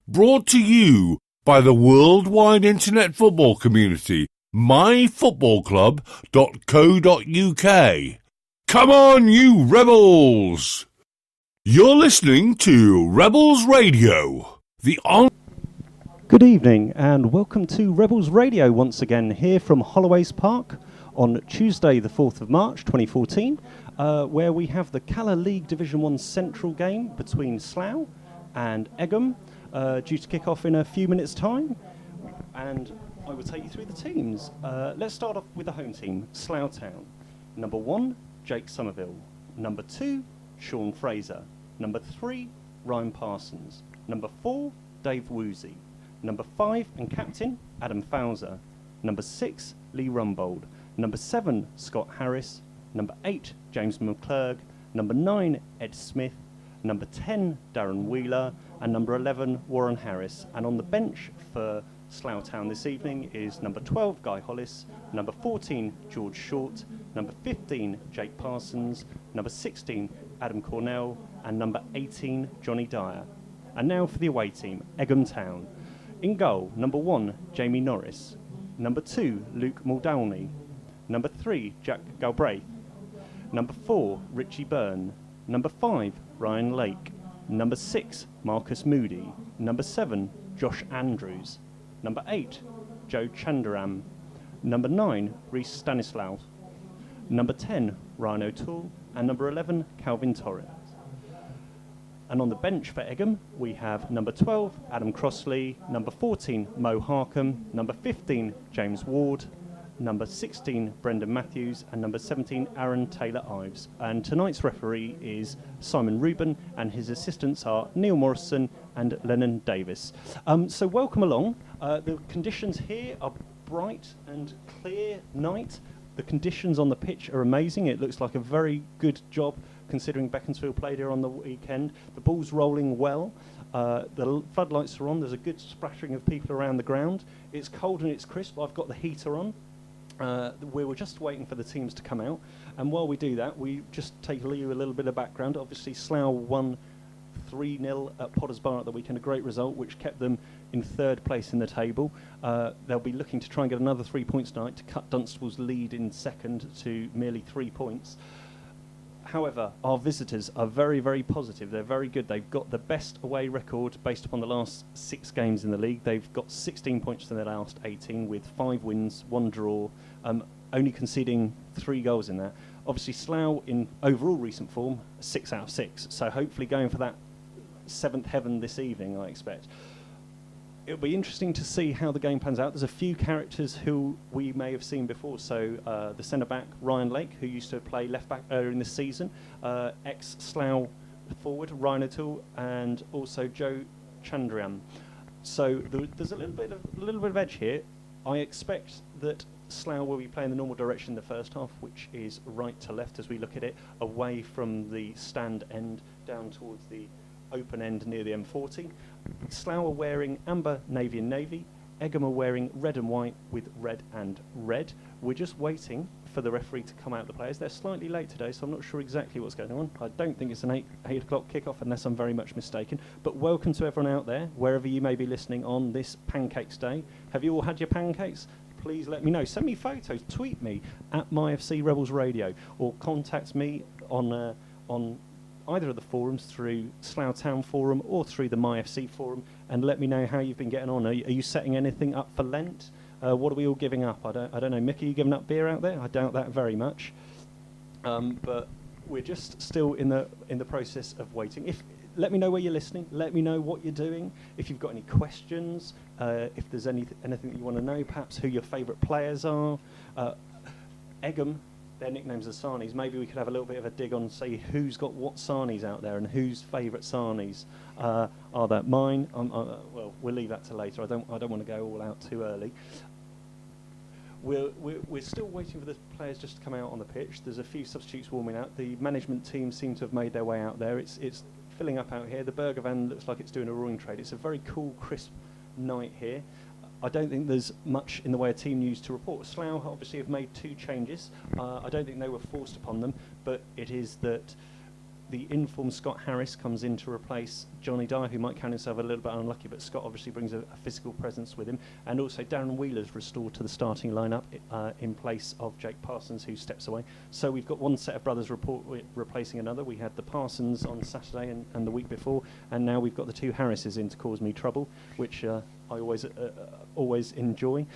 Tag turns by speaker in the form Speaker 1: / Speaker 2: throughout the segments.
Speaker 1: Brought to you by the worldwide internet football community, myfootballclub.co.uk. Come on, you rebels! You're listening to Rebels Radio,
Speaker 2: Good evening and welcome to Rebels Radio once again here from Holloway's Park on Tuesday the 4th of March 2014 where we have the Cala League Division 1 Central game between Slough and Egham due to kick off in a few minutes time, and I will take you through the teams. Let's start off with the home team, Slough Town. Number 1, Jake Somerville. Number 2, Sean Fraser. Number 3, Ryan Parsons. Number 4, Dave Woozy. Number 5 and captain, Adam Fowler. Number 6, Lee Rumbold. Number 7, Scott Harris. Number 8, James McClurg. Number 9, Ed Smith. Number 10, Darren Wheeler. And number 11, Warren Harris. And on the bench for Slough Town this evening is number 12, Guy Hollis. Number 14, George Short. Number 15, Jake Parsons. Number 16, Adam Cornell. And number 18, Johnny Dyer. And now for the away team, Egham Town. In goal, number 1, Jamie Norris. Number 2, Luke Muldowney. Number 3, Jack Galbraith. Number 4, Richie Byrne. Number 5, Ryan Lake. Number 6, Marcus Moody. Number 7, Josh Andrews. Number 8, Joe Chandaram. Number 9, Reece Stanislaus. Number 10, Ryan O'Toole. And number 11, Calvin Torres. And on the bench for Egham, we have number 12, Adam Crossley, number 14, Mo Harkham, number 15, James Ward, number 16, Brendan Matthews, and number 17, Aaron Taylor-Ives. And tonight's referee is Simon Rubin, and his assistants are Neil Morrison and Lennon Davis. So welcome along. The conditions here are bright and clear night. The conditions on the pitch are amazing. It looks like a very good job considering Beaconsfield played here on the weekend. The ball's rolling well. The floodlights are on. There's a good splattering of people around the ground. It's cold and it's crisp. I've got the heater on. We were just waiting for the teams to come out. And while we do that, we just take you a little bit of background. Obviously, Slough won 3-0 at Potters Bar at the weekend, a great result, which kept them in third place in the table. They'll be looking to try and get another 3 points tonight to cut Dunstable's lead in second to merely 3 points. However, our visitors are very, very positive. They're very good. They've got the best away record based upon the last 6 games in the league. They've got 16 points in their last 18 with 5 wins, 1 draw, only conceding 3 goals in that. Obviously, Slough in overall recent form, 6 out of 6. So hopefully going for that 7th heaven this evening, I expect. It'll be interesting to see how the game pans out. There's a few characters who we may have seen before. So the centre-back, Ryan Lake, who used to play left-back earlier in this season, ex-Slough forward, Ryan O'Toole, and also Joe Chandaram. So there's a little bit of edge here. I expect that Slough will be playing the normal direction in the first half, which is right to left as we look at it, away from the stand end down towards the open end near the M40. Slough are wearing amber, navy and navy. Egham are wearing red and white with red and red. We're just waiting for the referee to come out the players. They're slightly late today, so I'm not sure exactly what's going on. I don't think it's an 8 o'clock kickoff unless I'm very much mistaken. But welcome to everyone out there, wherever you may be listening on this Pancakes Day. Have you all had your pancakes? Please let me know. Send me photos. Tweet me at MyFC Rebels Radio, or contact me on either of the forums through Slough Town forum or through the MyFC forum, and let me know how you've been getting on. Are you setting anything up for Lent? What are we all giving up? I don't know. Mickey, are you giving up beer out there? I doubt that very much. But we're just still in the process of waiting. Let me know where you're listening. Let me know what you're doing. If you've got any questions, if there's anything that you want to know, perhaps who your favourite players are. Egham, their nicknames are Sarnies. Maybe we could have a little bit of a dig on, say, who's got what Sarnies out there and whose favourite Sarnies are that. Mine, well, we'll leave that to later. I don't want to go all out too early. We're still waiting for the players just to come out on the pitch. There's a few substitutes warming out. The management team seem to have made their way out there. It's filling up out here. The burger van looks like it's doing a roaring trade. It's a very cool, crisp night here. I don't think there's much in the way of team news to report. Slough obviously have made 2 changes. I don't think they were forced upon them, but it is that the informed Scott Harris comes in to replace Johnny Dyer, who might count himself a little bit unlucky, but Scott obviously brings a physical presence with him. And also Darren Wheeler's restored to the starting lineup in place of Jake Parsons, who steps away. So we've got one set of brothers replacing another. We had the Parsons on Saturday and the week before, and now we've got the two Harrises in to cause me trouble, which I always enjoy.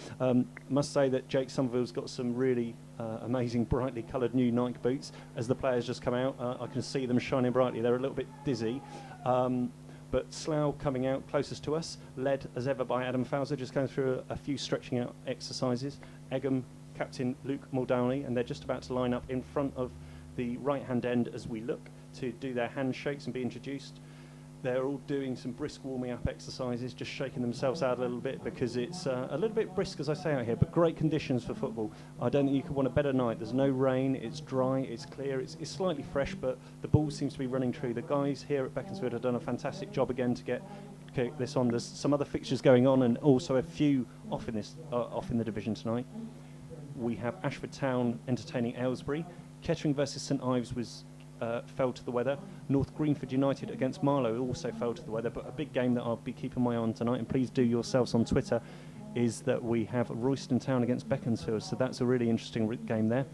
Speaker 2: Must say that Jake Somerville's got some really amazing brightly coloured new Nike boots. As the players just come out, I can see them shining brightly. They're a little bit dizzy. But Slough coming out closest to us, led as ever by Adam Fowler, just going through a few stretching out exercises. Egham captain Luke Muldowney, and they're just about to line up in front of the right-hand end as we look to do their handshakes and be introduced. They're all doing some brisk warming up exercises, just shaking themselves out a little bit because it's a little bit brisk, as I say, out here, but great conditions for football. I don't think you could want a better night. There's no rain, it's dry, it's clear, it's slightly fresh, but the ball seems to be running true. The guys here at Beaconsfield have done a fantastic job again to get this on. There's some other fixtures going on and also a few off in the division tonight. We have Ashford Town entertaining Aylesbury. Kettering versus St Ives was fell to the weather. North Greenford United against Marlow also fell to the weather, but a big game that I'll be keeping my eye on tonight, and please do yourselves on Twitter, is that we have Royston Town against Beaconsfield, so that's a really interesting game there.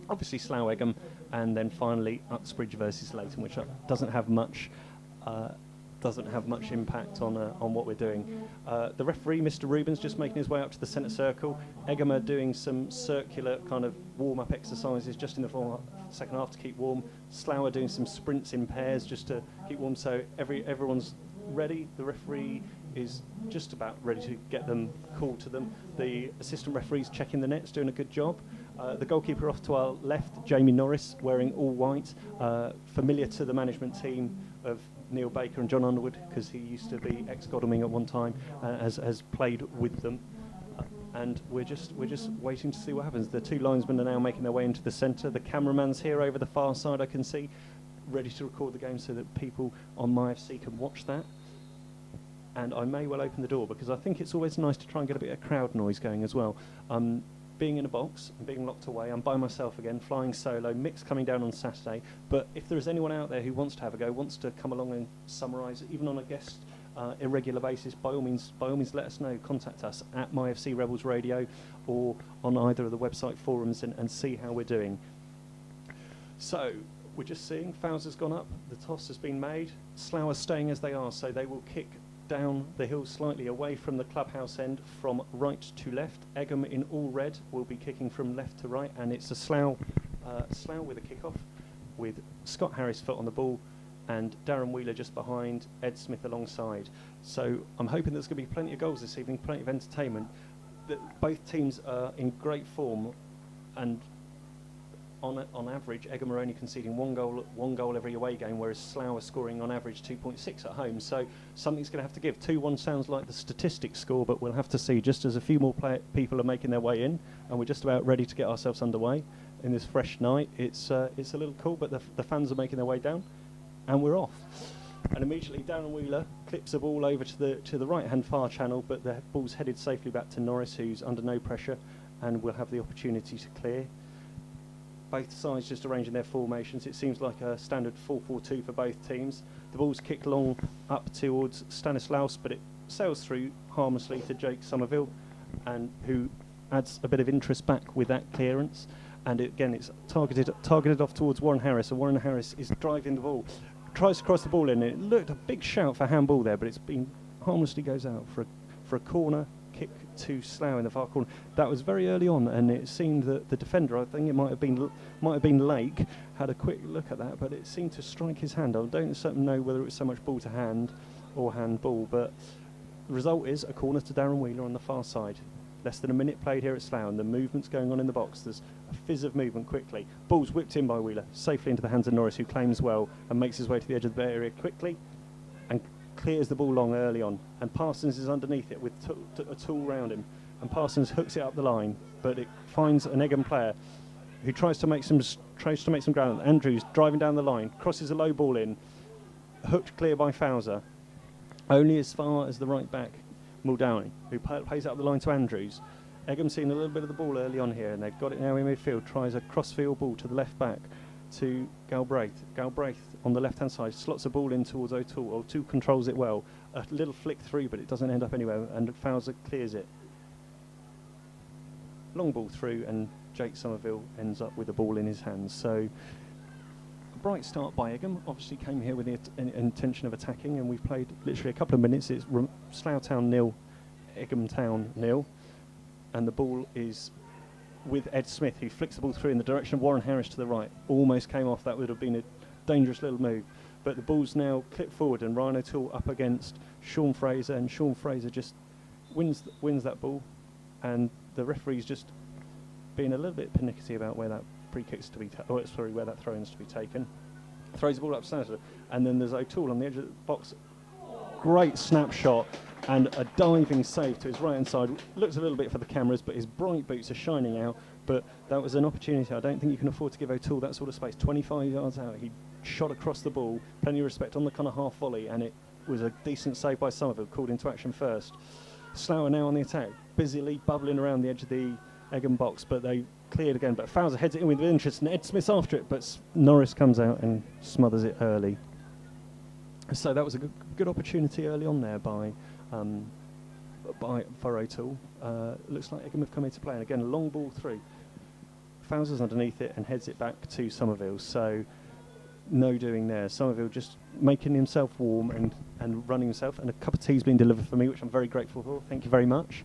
Speaker 2: Obviously Slough Egham, and then finally Uxbridge versus Leighton, which doesn't have much impact on what we're doing. The referee, Mr. Rubens, just making his way up to the centre circle. Egham are doing some circular kind of warm-up exercises just in the second half to keep warm. Slough are doing some sprints in pairs just to keep warm, so everyone's ready. The referee is just about ready to get them called to them. The assistant referee's checking the nets, doing a good job. The goalkeeper off to our left, Jamie Norris, wearing all white, familiar to the management team of Neil Baker and John Underwood, because he used to be ex-Godalming at one time, has played with them. And we're just waiting to see what happens. The two linesmen are now making their way into the centre. The cameraman's here over the far side, I can see, ready to record the game so that people on MyFC can watch that. And I may well open the door because I think it's always nice to try and get a bit of crowd noise going as well. Being in a box and being locked away, I'm by myself again, flying solo. Mick's coming down on Saturday, but if there is anyone out there who wants to have a go, wants to come along and summarise, even on a guest irregular basis, by all means let us know. Contact us at MyFC Rebels Radio or on either of the website forums and see how we're doing. So we're just seeing Fowler's gone up, the toss has been made. Slough are staying as they are, so they will kick down the hill slightly away from the clubhouse end from right to left. Egham in all red will be kicking from left to right, and it's a Slough with a kick-off with Scott Harris foot on the ball and Darren Wheeler just behind, Ed Smith alongside. So I'm hoping there's going to be plenty of goals this evening, plenty of entertainment. Both teams are in great form, and on average, Egham are only conceding one goal every away game, whereas Slough are scoring on average 2.6 at home. So something's going to have to give. 2-1 sounds like the statistics score, but we'll have to see. Just as a few more people are making their way in, and we're just about ready to get ourselves underway in this fresh night. It's a little cool, but the fans are making their way down, and we're off. And immediately Darren Wheeler clips the ball over to the right-hand far channel, but the ball's headed safely back to Norris, who's under no pressure, and will have the opportunity to clear. Both sides just arranging their formations. It seems like a standard 4-4-2 for both teams. The ball's kicked long up towards Stanislaus, but it sails through harmlessly to Jake Somerville, and who adds a bit of interest back with that clearance. And again, it's targeted off towards Warren Harris, and Warren Harris is driving the ball. Tries to cross the ball in, and it looked a big shout for handball there, but it's been harmlessly goes out for a corner kick to Slough in the far corner. That was very early on, and it seemed that the defender, I think it might have been Lake, had a quick look at that, but it seemed to strike his hand. I don't know whether it was so much ball to hand or handball, but the result is a corner to Darren Wheeler on the far side. Less than a minute played here at Slough, and the movement's going on in the box. There's a fizz of movement quickly. Ball's whipped in by Wheeler, safely into the hands of Norris, who claims well and makes his way to the edge of the area quickly and clears the ball long early on. And Parsons is underneath it with a tool round him, and Parsons hooks it up the line, but it finds an Egham player who tries to make some ground. Andrews driving down the line, crosses a low ball in, hooked clear by Fowler, only as far as the right back Muldowney, who plays out the line to Andrews. Egham seeing a little bit of the ball early on here, and they've got it now in midfield. Tries a crossfield ball to the left back, to Galbraith. Galbraith on the left-hand side slots a ball in towards O'Toole. O'Toole controls it well. A little flick through, but it doesn't end up anywhere, and Fowler clears it. Long ball through, and Jake Somerville ends up with the ball in his hands. So a bright start by Egham. Obviously came here with the intention of attacking, and we've played literally a couple of minutes. It's Slough Town 0, Egham Town 0, and the ball is with Ed Smith, who flicks the ball through in the direction of Warren Harris to the right. Almost came off. That would have been a dangerous little move. But the ball's now clipped forward, and Ryan O'Toole up against Sean Fraser, and Sean Fraser just wins that ball, and the referee's just being a little bit pernickety about where that free kick's to be where that throw-in's to be taken. Throws the ball up center, and then there's O'Toole on the edge of the box. Great snapshot and a diving save to his right-hand side. Looks a little bit for the cameras, but his bright boots are shining out. But that was an opportunity. I don't think you can afford to give O'Toole that sort of space. 25 yards out, he shot across the ball, plenty of respect on the kind of half volley, and it was a decent save by Somerville, called into action first. Slough are now on the attack, busily bubbling around the edge of the Egham box, but they cleared again. But Fowler heads it in with interest, and Ed Smith's after it, but Norris comes out and smothers it early. So that was a good opportunity early on there for O'Toole. Looks like Egham have come into play, and again a long ball through. Fowler's underneath it and heads it back to Somerville. So no doing there. Somerville just making himself warm and running himself, and a cup of tea's been delivered for me, which I'm very grateful for. Thank you very much.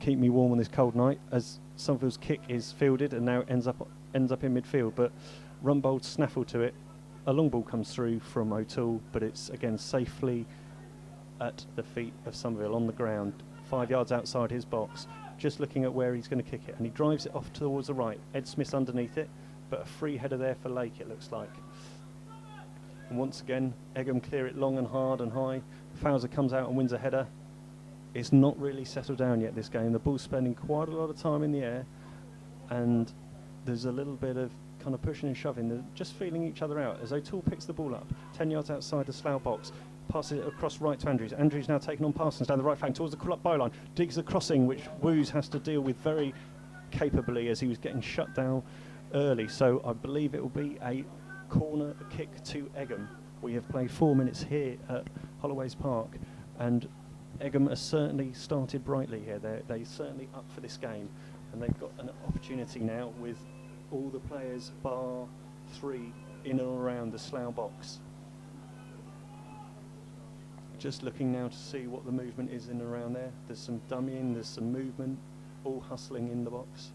Speaker 2: Keep me warm on this cold night, as Somerville's kick is fielded and now ends up in midfield, but Rumbold snaffled to it. A long ball comes through from O'Toole, but it's again safely at the feet of Somerville on the ground, 5 yards outside his box, just looking at where he's going to kick it, and he drives it off towards the right. Ed Smith's underneath it, but a free header there for Lake, it looks like. And once again, Egham clear it long and hard and high. Fowler comes out and wins a header. It's not really settled down yet, this game. The ball's spending quite a lot of time in the air, and there's a little bit of kind of pushing and shoving. They're just feeling each other out as O'Toole picks the ball up 10 yards outside the Slough box, passes it across right to Andrews. Andrews now taking on Parsons down the right flank towards the call-up byline, digs the crossing, which Woos has to deal with very capably as he was getting shut down early. So I believe it will be a corner kick to Egham. We have played 4 minutes here at Holloway's Park, and Egham has certainly started brightly here. They're certainly up for this game, and they've got an opportunity now with all the players bar 3 in and around the Slough box. Just looking now to see what the movement is in and around there. There's some dummying, there's some movement, all hustling in the box.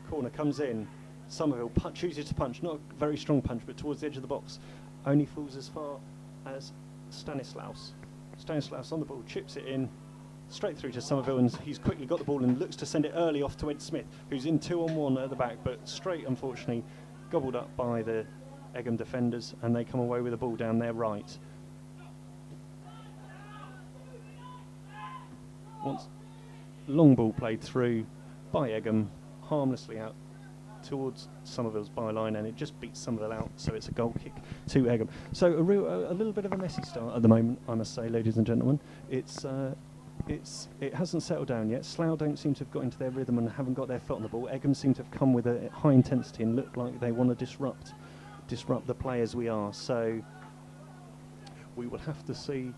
Speaker 2: Corner comes in. Somerville chooses to punch, not a very strong punch, but towards the edge of the box. Only falls as far as Stanislaus. Stanislaus on the ball, chips it in, straight through to Somerville, and he's quickly got the ball and looks to send it early off to Ed Smith, who's in 2-on-1 at the back, but straight, unfortunately, gobbled up by the Egham defenders, and they come away with the ball down their right. Once long ball played through by Egham, harmlessly out towards Somerville's byline, and it just beats Somerville out, so it's a goal kick to Egham. So a little bit of a messy start at the moment, I must say, ladies and gentlemen. It hasn't settled down yet. Slough don't seem to have got into their rhythm and haven't got their foot on the ball. Egham seem to have come with a high intensity and look like they want to disrupt the play as we are. So we will have to see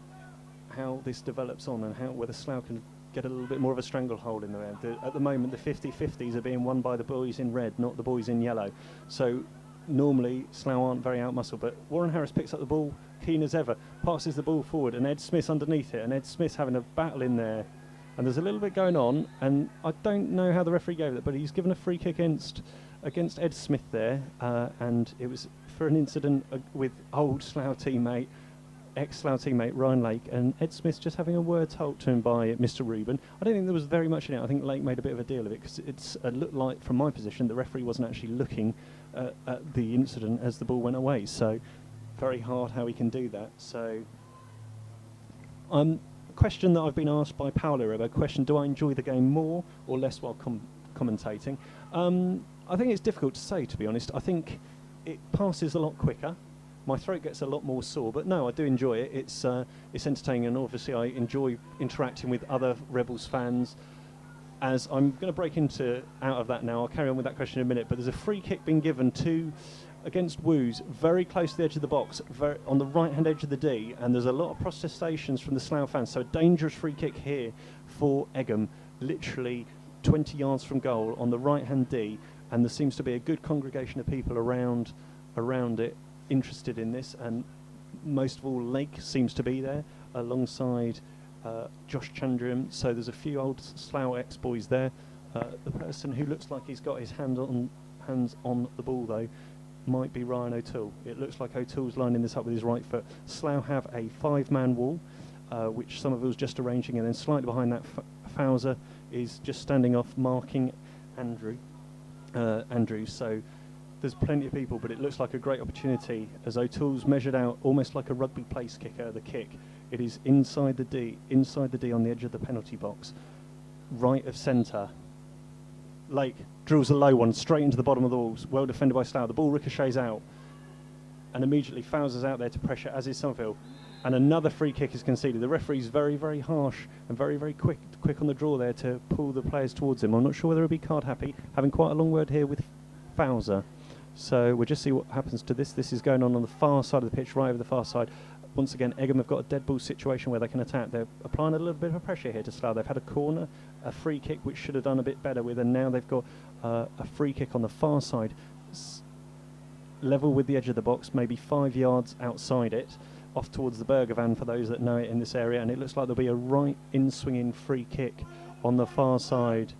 Speaker 2: how this develops on, and whether Slough can get a little bit more of a stranglehold in there. At the moment, the 50-50s are being won by the boys in red, not the boys in yellow. So normally Slough aren't very outmuscled, but Warren Harris picks up the ball, keen as ever, passes the ball forward, and Ed Smith's underneath it, and Ed Smith's having a battle in there, and there's a little bit going on, and I don't know how the referee gave it, but he's given a free kick against Ed Smith there, and it was for an incident with old Slough teammate, ex-Slough teammate Ryan Lake, and Ed Smith just having a word told to him by Mr. Rubin. I don't think there was very much in it. I think Lake made a bit of a deal of it, because it's looked like, from my position, the referee wasn't actually looking at the incident as the ball went away. So very hard how he can do that. So a question that I've been asked by Paolo, a question: do I enjoy the game more or less while commentating? I think it's difficult to say, to be honest. I think it passes a lot quicker. My throat gets a lot more sore, but no, I do enjoy it. It's entertaining, and obviously I enjoy interacting with other Rebels fans. As I'm going to break out of that now, I'll carry on with that question in a minute, but there's a free kick being given to against Woos, very close to the edge of the box, on the right-hand edge of the D, and there's a lot of protestations from the Slough fans, so a dangerous free kick here for Egham, literally 20 yards from goal on the right-hand D, and there seems to be a good congregation of people around it interested in this, and most of all Lake seems to be there alongside Josh Chandram, so there's a few old Slough ex-boys there. The person who looks like he's got his hands on the ball though might be Ryan O'Toole. It looks like O'Toole's lining this up with his right foot. Slough have a 5-man wall, which Somerville's just arranging, and then slightly behind that Fowler is just standing off marking Andrews. So there's plenty of people, but it looks like a great opportunity as O'Toole's measured out almost like a rugby place kicker, the kick. It is inside the D on the edge of the penalty box, right of centre. Lake drills a low one straight into the bottom of the walls, well defended by Slough. The ball ricochets out, and immediately Fowler's out there to pressure, as is Somerville. And another free kick is conceded. The referee's very, very harsh and very, very quick on the draw there to pull the players towards him. I'm not sure whether he'll be card happy, having quite a long word here with Fowler. So we'll just see what happens to this. This is going on the far side of the pitch, right over the far side. Once again, Egham have got a dead ball situation where they can attack. They're applying a little bit of pressure here to Slough. They've had a corner, a free kick, which should have done a bit better with, and now they've got a free kick on the far side, level with the edge of the box, maybe 5 yards outside it, off towards the burger van for those that know it in this area, and it looks like there'll be a right in-swinging free kick on the far side.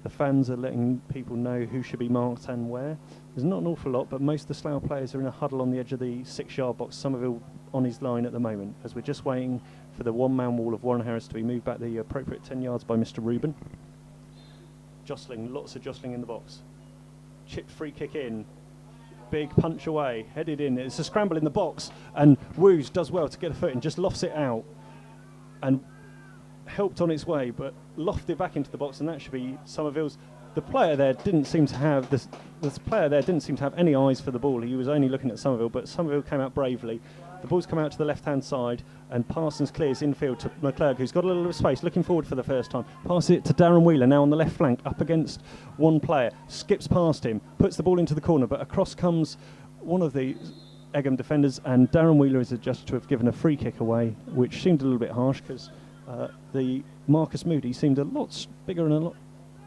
Speaker 2: The fans are letting people know who should be marked and where. There's not an awful lot, but most of the Slough players are in a huddle on the edge of the 6-yard box. Somerville on his line at the moment, as we're just waiting for the one-man wall of Warren Harris to be moved back the appropriate 10 yards by Mr. Rubin. Jostling, lots of jostling in the box. Chipped free kick in. Big punch away, headed in. It's a scramble in the box, and Woos does well to get a foot in, just lofts it out, and helped on its way, but lofted back into the box, and that should be Somerville's. The player there didn't seem to have this player there didn't seem to have any eyes for the ball. He was only looking at Somerville, but Somerville came out bravely. The ball's come out to the left-hand side, and Parsons clears infield to McClurg, who's got a little bit of space, looking forward for the first time. Passes it to Darren Wheeler, now on the left flank, up against one player. Skips past him, puts the ball into the corner, but across comes one of the Egham defenders, and Darren Wheeler is adjudged to have given a free kick away, which seemed a little bit harsh, because the Marcus Moody seemed a lot bigger and a lot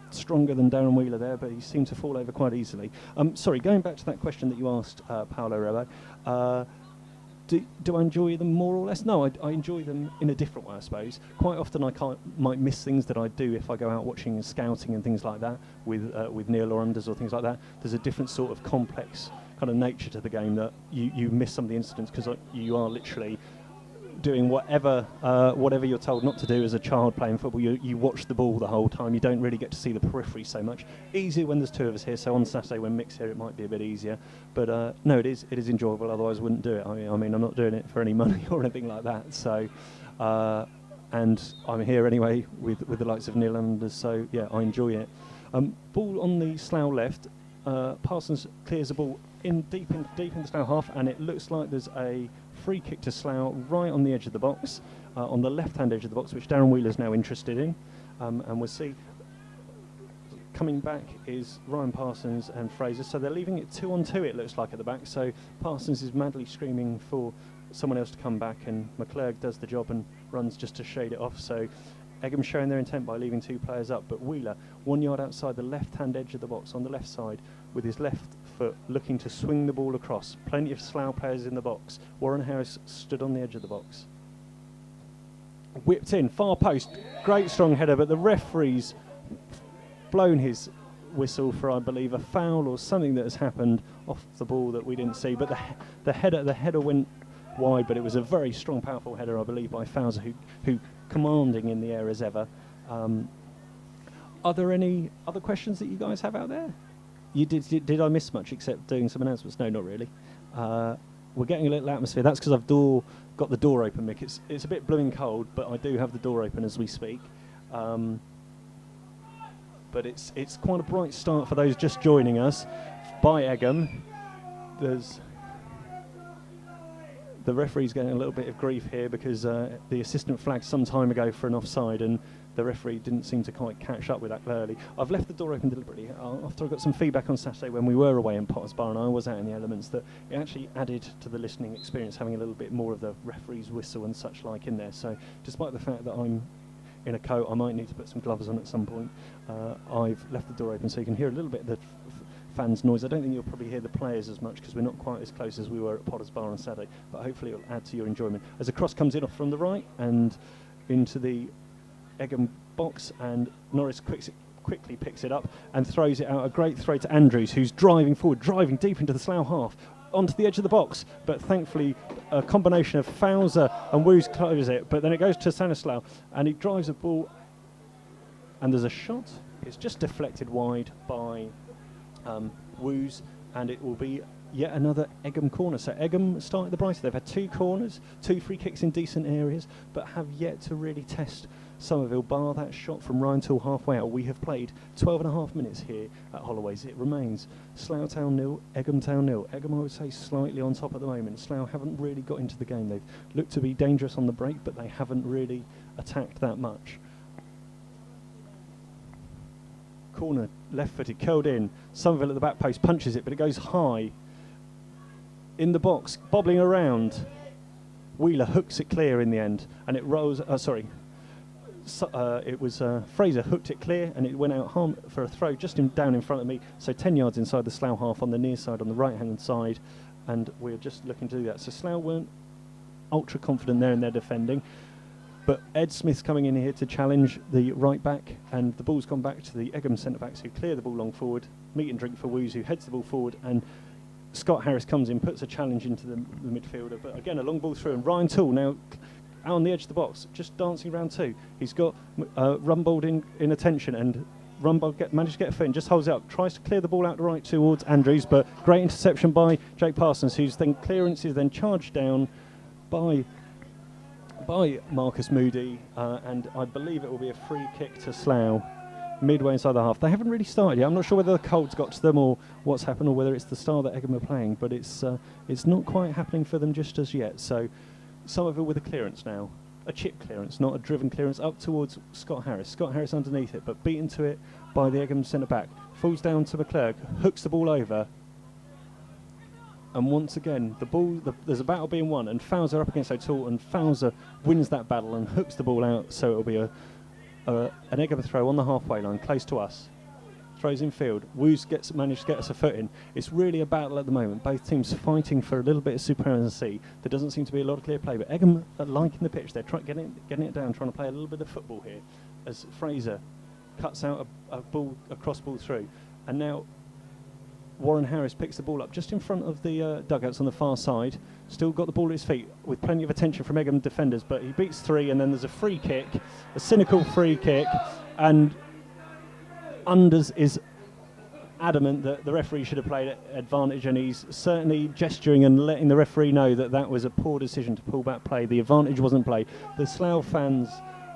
Speaker 2: stronger than Darren Wheeler there, but he seemed to fall over quite easily. Sorry, going back to that question that you asked, Paolo Rebo, do I enjoy them more or less? No, I enjoy them in a different way, I suppose. Quite often might miss things that I do if I go out watching scouting and things like that with Neil or Unders or things like that. There's a different sort of complex kind of nature to the game that you miss some of the incidents because you are literally doing whatever you're told not to do as a child playing football. You watch the ball the whole time. You don't really get to see the periphery so much. Easier when there's two of us here, so on Saturday when Mick's here it might be a bit easier, but no, it is enjoyable, otherwise I wouldn't do it. I mean I'm not doing it for any money or anything like that, so and I'm here anyway with the likes of Neil Anders, so yeah, I enjoy it. Ball on the Slough left, Parsons clears the ball deep in the Slough half, and it looks like there's a free kick to Slough right on the edge of the box, on the left-hand edge of the box, which Darren Wheeler's now interested in, and we'll see. Coming back is Ryan Parsons and Fraser, so they're leaving it 2-on-2 it looks like at the back, so Parsons is madly screaming for someone else to come back, and McClurg does the job and runs just to shade it off, so Egham showing their intent by leaving two players up, but Wheeler 1 yard outside the left-hand edge of the box on the left side with his left foot looking to swing the ball across. Plenty of Slough players in the box. Warren Harris stood on the edge of the box. Whipped in, far post, great strong header, but the referee's blown his whistle for, I believe, a foul or something that has happened off the ball that we didn't see, but the header went wide, but it was a very strong, powerful header, I believe, by Fowler, who commanding in the air as ever. Are there any other questions that you guys have out there? Did I miss much except doing some announcements? No, not really. We're getting a little atmosphere. That's because I've got the door open, Mick. It's a bit blooming cold, but I do have the door open as we speak. But it's quite a bright start for those just joining us. By Egham, the referee's getting a little bit of grief here because the assistant flagged some time ago for an offside, and the referee didn't seem to quite catch up with that early. I've left the door open deliberately after I got some feedback on Saturday when we were away in Potters Bar and I was out in the elements, that it actually added to the listening experience, having a little bit more of the referee's whistle and such like in there. So despite the fact that I'm in a coat, I might need to put some gloves on at some point. I've left the door open so you can hear a little bit of the fans' noise. I don't think you'll probably hear the players as much because we're not quite as close as we were at Potters Bar on Saturday, but hopefully it'll add to your enjoyment. As a cross comes in off from the right and into the Egham box, and Norris quickly picks it up and throws it out. A great throw to Andrews, who's driving forward, driving deep into the Slough half, onto the edge of the box, but thankfully a combination of Fowler and Woos closes it, but then it goes to Stanislaw and he drives the ball and there's a shot. It's just deflected wide by Woos, and it will be yet another Egham corner. So Egham started the brighter. They've had 2 corners, 2 free kicks in decent areas, but have yet to really test Somerville, bar that shot from Ryan till halfway out. We have played 12.5 minutes here at Holloway's. It remains Slough Town 0, Egham Town 0. Egham, I would say, slightly on top at the moment. Slough haven't really got into the game. They've looked to be dangerous on the break, but they haven't really attacked that much. Corner, left-footed, curled in. Somerville at the back post punches it, but it goes high in the box, bobbling around. Wheeler hooks it clear in the end, and it rolls. It was Fraser hooked it clear, and it went out for a throw just down in front of me. So 10 yards inside the Slough half on the near side, on the right-hand side, and we're just looking to do that. So Slough weren't ultra confident there in their defending. But Ed Smith's coming in here to challenge the right back, and the ball's gone back to the Egham centre backs who clear the ball long forward. Meat and drink for Woos, who heads the ball forward, and Scott Harris comes in, puts a challenge into the midfielder. But again, a long ball through, and Ryan Toole now out on the edge of the box, just dancing around 2. He's got Rumbold in attention, and Rumbold managed to get a foot in, just holds it up, tries to clear the ball out the right towards Andrews, but great interception by Jake Parsons, whose then clearance is then charged down by Marcus Moody, and I believe it will be a free kick to Slough midway inside the half. They haven't really started yet. I'm not sure whether the cold's got to them or what's happened, or whether it's the style that Egham are playing, but it's not quite happening for them just as yet. So Somerville with a clearance now, a chip clearance, not a driven clearance, up towards Scott Harris. Scott Harris underneath it, but beaten to it by the Egham centre-back. Falls down to McClurg, hooks the ball over, and once again, there's a battle being won, and Fowler up against O'Toole, and Fowler wins that battle and hooks the ball out, so it'll be an Egham throw on the halfway line, close to us. Throws in field. Woos managed to get us a foot in. It's really a battle at the moment. Both teams fighting for a little bit of supremacy. There doesn't seem to be a lot of clear play, but Egham are liking the pitch. They're getting it down, trying to play a little bit of football here, as Fraser cuts out a cross ball through, and now Warren Harris picks the ball up just in front of the dugouts on the far side. Still got the ball at his feet with plenty of attention from Egham defenders, but he beats 3, and then there's a free kick, a cynical free kick, and Unders is adamant that the referee should have played advantage, and he's certainly gesturing and letting the referee know that that was a poor decision to pull back play. The advantage wasn't played. The Slough fans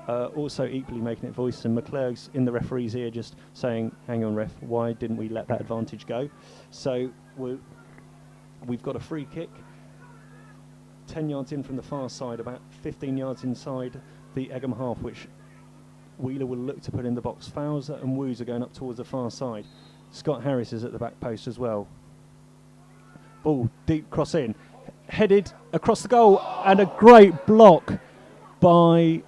Speaker 2: also equally making it voice, and McClurg's in the referee's ear just saying, hang on ref, why didn't we let that advantage go? So we've got a free kick 10 yards in from the far side, about 15 yards inside the Egham half, which Wheeler will look to put in the box. Fowler and Woos are going up towards the far side. Scott Harris is at the back post as well. Ball deep cross in, headed across the goal, and a great block to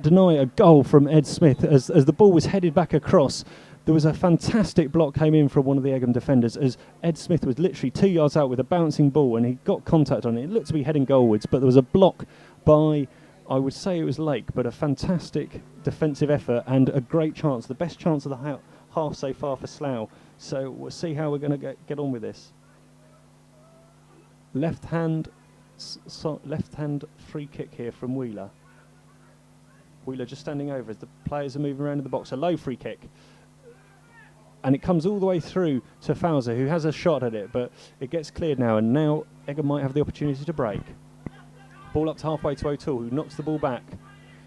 Speaker 2: deny a goal from Ed Smith as the ball was headed back across. There was a fantastic block came in from one of the Egham defenders as Ed Smith was literally 2 yards out with a bouncing ball, and he got contact on it. It looked to be heading goalwards, but there was a block by, I would say it was Lake, but a fantastic defensive effort and a great chance, the best chance of the half so far for Slough. So we'll see how we're going to get on with this. Left hand free kick here from Wheeler. Wheeler just standing over as the players are moving around in the box. A low free kick. And it comes all the way through to Fowler, who has a shot at it, but it gets cleared now, and now Egham might have the opportunity to break. Ball up to halfway to O'Toole, who knocks the ball back.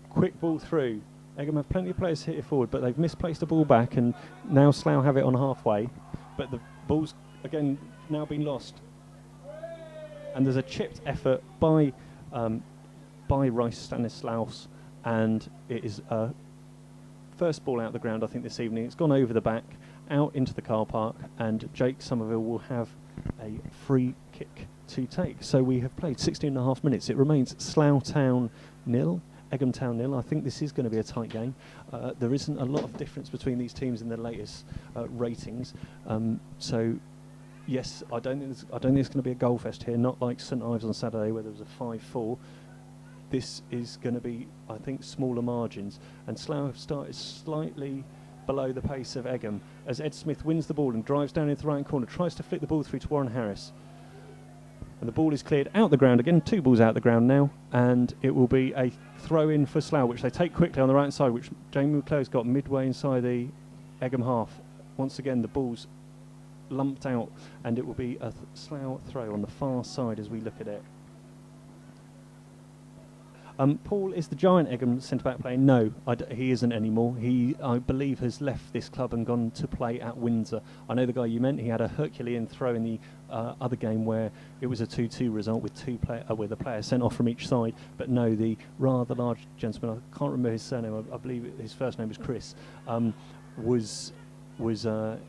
Speaker 2: Quick ball through. Egham have plenty of players hit it forward, but they've misplaced the ball back, and now Slough have it on halfway. But the ball's, again, now been lost. and there's a chipped effort by Rice Stanislaus, and it is a first ball out the ground, I think, this evening. It's gone over the back, out into the car park, and Jake Somerville will have a free kick to take. So we have played 16.5 minutes. It remains Slough Town 0, Egham Town 0. I think this is going to be a tight game. There isn't a lot of difference between these teams in their latest ratings. So, yes, I don't think it's going to be a goal fest here. Not like St Ives on Saturday where there was a 5-4. This is going to be, I think, smaller margins. And Slough have started slightly below the pace of Egham as Ed Smith wins the ball and drives down into the right corner, tries to flick the ball through to Warren Harris. And the ball is cleared out the ground again, 2 balls out the ground now, and it will be a throw in for Slough, which they take quickly on the right side, which Jamie McClare's got midway inside the Egham half. Once again, the ball's lumped out, and it will be a Slough throw on the far side as we look at it. Paul, is the giant Egham centre-back playing? No, he isn't anymore. He, I believe, has left this club and gone to play at Windsor. I know the guy you meant. He had a Herculean throw in the other game where it was a 2-2 result with with a player sent off from each side. But no, the rather large gentleman, I can't remember his surname, I believe his first name was Chris,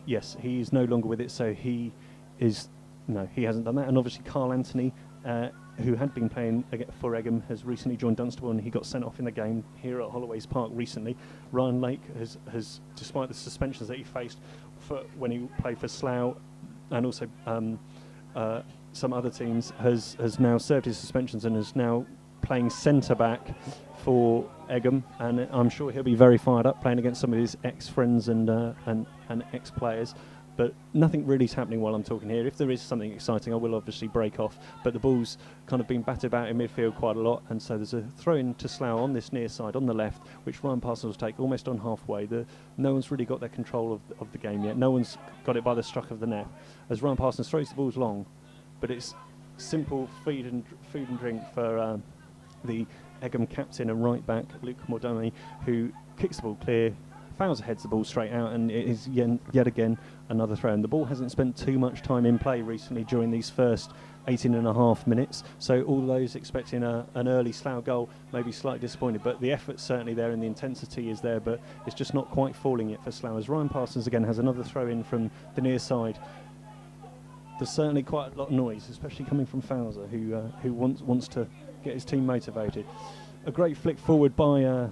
Speaker 2: yes, he is no longer with it, so he hasn't done that. And obviously Carl Anthony, who had been playing for Egham, has recently joined Dunstable, and he got sent off in the game here at Holloway's Park recently. Ryan Lake has despite the suspensions that he faced when he played for Slough and also some other teams, has now served his suspensions and is now playing centre-back for Egham, and I'm sure he'll be very fired up playing against some of his ex-friends and ex-players. But nothing really is happening while I'm talking here. If there is something exciting, I will obviously break off. But the ball's kind of been batted about in midfield quite a lot, and so there's a throw-in to Slough on this near side, on the left, which Ryan Parsons will take almost on halfway. No one's really got their control of the game yet. No one's got it by the struck of the neck. As Ryan Parsons throws the balls long, but it's simple food and drink for the Egham captain and right back, Luke Mordoni, who kicks the ball clear, Fowler heads the ball straight out, and it is yet again another throw. And the ball hasn't spent too much time in play recently during these first 18.5 minutes, so all those expecting an early Slough goal may be slightly disappointed, but the effort's certainly there and the intensity is there, but it's just not quite falling yet for Slough. As Ryan Parsons again has another throw in from the near side. There's certainly quite a lot of noise, especially coming from Fowler, who wants to get his team motivated. A great flick forward by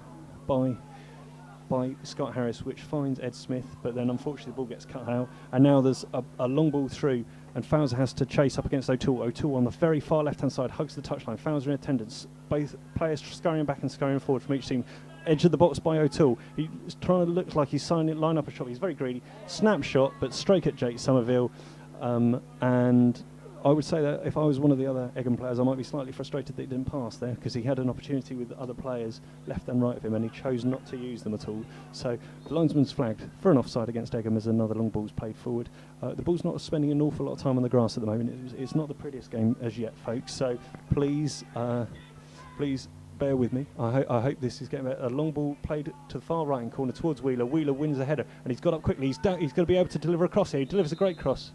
Speaker 2: Scott Harris, which finds Ed Smith, but then unfortunately the ball gets cut out, and now there's a long ball through, and Fowler has to chase up against O'Toole. O'Toole on the very far left-hand side hugs the touchline. Fowler in attendance. Both players scurrying back and scurrying forward from each team. Edge of the box by O'Toole. He's trying to look like he's line up a shot. He's very greedy. Snapshot, but straight at Jake Somerville. And I would say that if I was one of the other Egham players, I might be slightly frustrated that he didn't pass there, because he had an opportunity with other players left and right of him, and he chose not to use them at all. So the linesman's flagged for an offside against Egham as another long ball's played forward. The ball's not spending an awful lot of time on the grass at the moment. It's not the prettiest game as yet, folks. So please bear with me. I hope this is getting a long ball played to the far right-hand corner towards Wheeler. Wheeler wins the header, and he's got up quickly. He's going to be able to deliver a cross here. He delivers a great cross.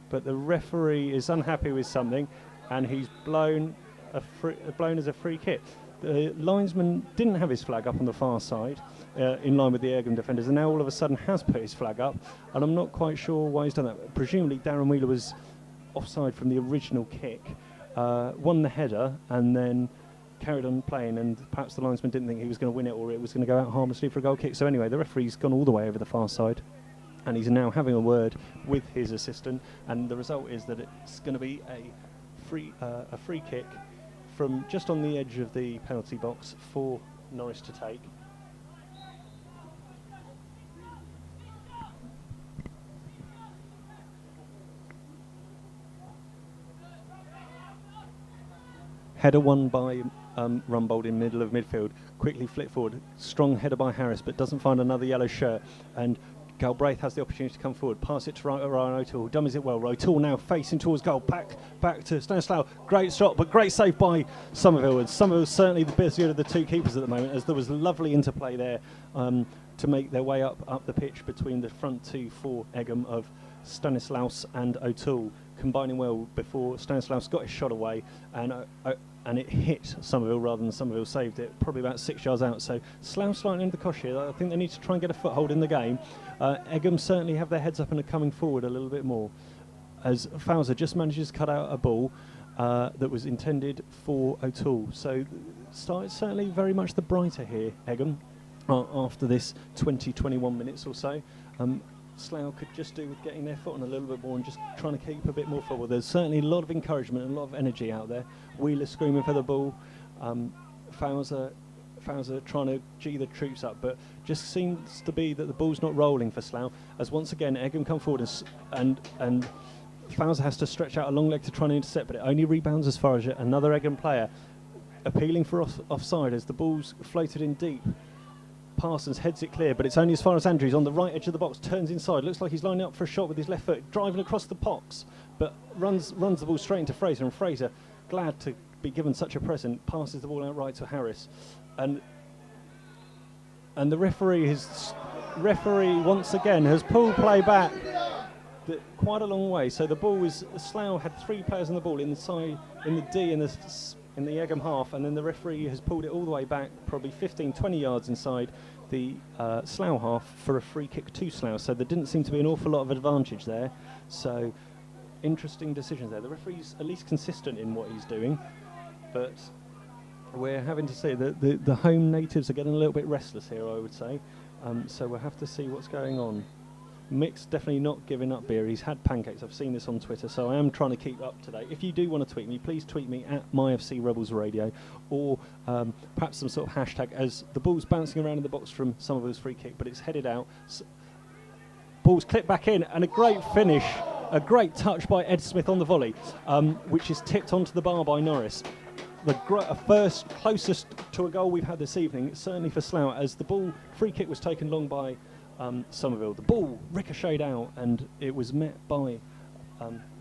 Speaker 2: But the referee is unhappy with something, and he's blown as a free kick. The linesman didn't have his flag up on the far side, in line with the Egham defenders, and now all of a sudden has put his flag up, and I'm not quite sure why he's done that. Presumably Darren Wheeler was offside from the original kick, won the header, and then carried on playing, and perhaps the linesman didn't think he was going to win it, or it was going to go out harmlessly for a goal kick. So anyway, the referee's gone all the way over the far side, and he's now having a word with his assistant, and the result is that it's going to be a free kick from just on the edge of the penalty box for Norris to take. Header won by Rumbold in middle of midfield, quickly flick forward, strong header by Harris, but doesn't find another yellow shirt, and Galbraith has the opportunity to come forward, pass it to Ryan O'Toole, dummies it well. O'Toole now facing towards goal, back to Stanislaw. Great shot, but great save by Somerville. And Somerville's certainly the busier of the two keepers at the moment, as there was lovely interplay there to make their way up the pitch between the front two for Egham of Stanislaus and O'Toole. combining well before Stanislaus got his shot away, and it hit Somerville rather than Somerville saved it, probably about 6 yards out. So Slough slightly into the cosh here. I think they need to try and get a foothold in the game. Egham certainly have their heads up and are coming forward a little bit more, as Fowler just manages to cut out a ball that was intended for O'Toole. So it's certainly very much the brighter here, Egham, after this 21 minutes or so. Slough could just do with getting their foot on a little bit more and just trying to keep a bit more forward. There's certainly a lot of encouragement and a lot of energy out there. Wheeler screaming for the ball. Fowler trying to G the troops up, but just seems to be that the ball's not rolling for Slough, as once again Egham come forward and Fowler has to stretch out a long leg to try and intercept, but it only rebounds as far as another Egham player appealing for offside as the ball's floated in deep. Parsons heads it clear, but it's only as far as Andrews on the right edge of the box, turns inside, looks like he's lining up for a shot with his left foot, driving across the box, but runs the ball straight into Fraser, and Fraser, glad to be given such a present, passes the ball out right to Harris, and the referee once again has pulled play back quite a long way. So the ball was, Slough had 3 players on the ball inside in the D in the Egham half, and then the referee has pulled it all the way back, probably 15-20 yards inside the Slough half for a free kick to Slough. So there didn't seem to be an awful lot of advantage there. So interesting decisions there. The referee's at least consistent in what he's doing, but we're having to see that the home natives are getting a little bit restless here, I would say. So we'll have to see what's going on. Mick's definitely not giving up beer. He's had pancakes. I've seen this on Twitter, so I am trying to keep up to date. If you do want to tweet me, please tweet me at MyFCRebelsRadio, or perhaps some sort of hashtag, as the ball's bouncing around in the box from Somerville's free kick, but it's headed out. Ball's clipped back in, and a great finish, a great touch by Ed Smith on the volley, which is tipped onto the bar by Norris. The first closest to a goal we've had this evening, certainly for Slough, as the ball free kick was taken long by Somerville. The ball ricocheted out, and it was met by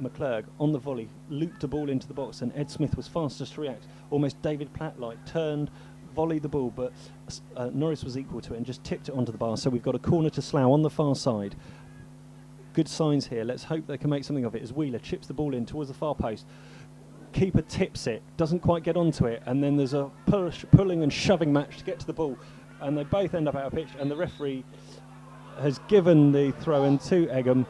Speaker 2: McClurg on the volley, looped the ball into the box, and Ed Smith was fastest to react, almost David Platt-like, turned, volleyed the ball, but Norris was equal to it and just tipped it onto the bar. So we've got a corner to Slough on the far side. Good signs here. Let's hope they can make something of it as Wheeler chips the ball in towards the far post. Keeper tips it, doesn't quite get onto it, and then there's a pulling and shoving match to get to the ball, and they both end up out of pitch, and the referee has given the throw-in to Egham,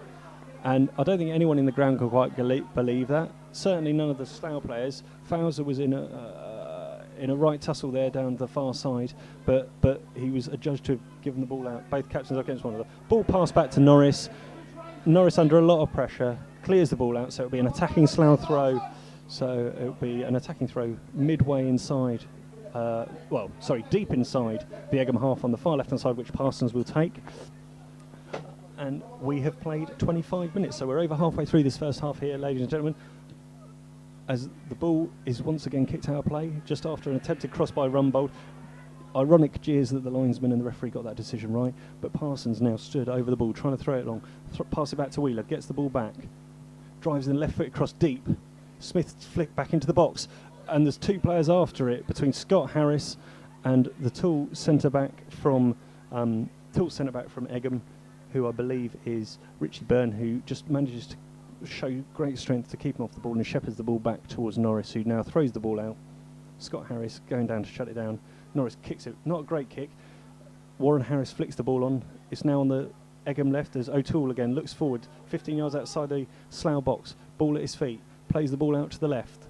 Speaker 2: and I don't think anyone in the ground can quite believe that. Certainly none of the Slough players. Fowler was in a right tussle there down the far side, but he was adjudged to have given the ball out. Both captains against one another. Ball passed back to Norris. Norris under a lot of pressure, clears the ball out, so it'll be an attacking Slough throw. So it'll be an attacking throw midway inside, deep inside the Egham half on the far left-hand side, which Parsons will take. And we have played 25 minutes, so we're over halfway through this first half here, ladies and gentlemen, as the ball is once again kicked out of play just after an attempted cross by Rumbold. Ironic jeers that the linesman and the referee got that decision right, but Parsons now stood over the ball, trying to throw it long, pass it back to Wheeler, gets the ball back, drives in left foot across deep. Smith flicked back into the box, and there's 2 players after it between Scott Harris and the tall centre back from Egham, who I believe is Richie Byrne, who just manages to show great strength to keep him off the ball and shepherds the ball back towards Norris, who now throws the ball out. Scott Harris going down to shut it down. Norris kicks it, not a great kick. Warren Harris flicks the ball on. It's now on the Egham left as O'Toole again looks forward, 15 yards outside the Slough box, ball at his feet. Plays the ball out to the left.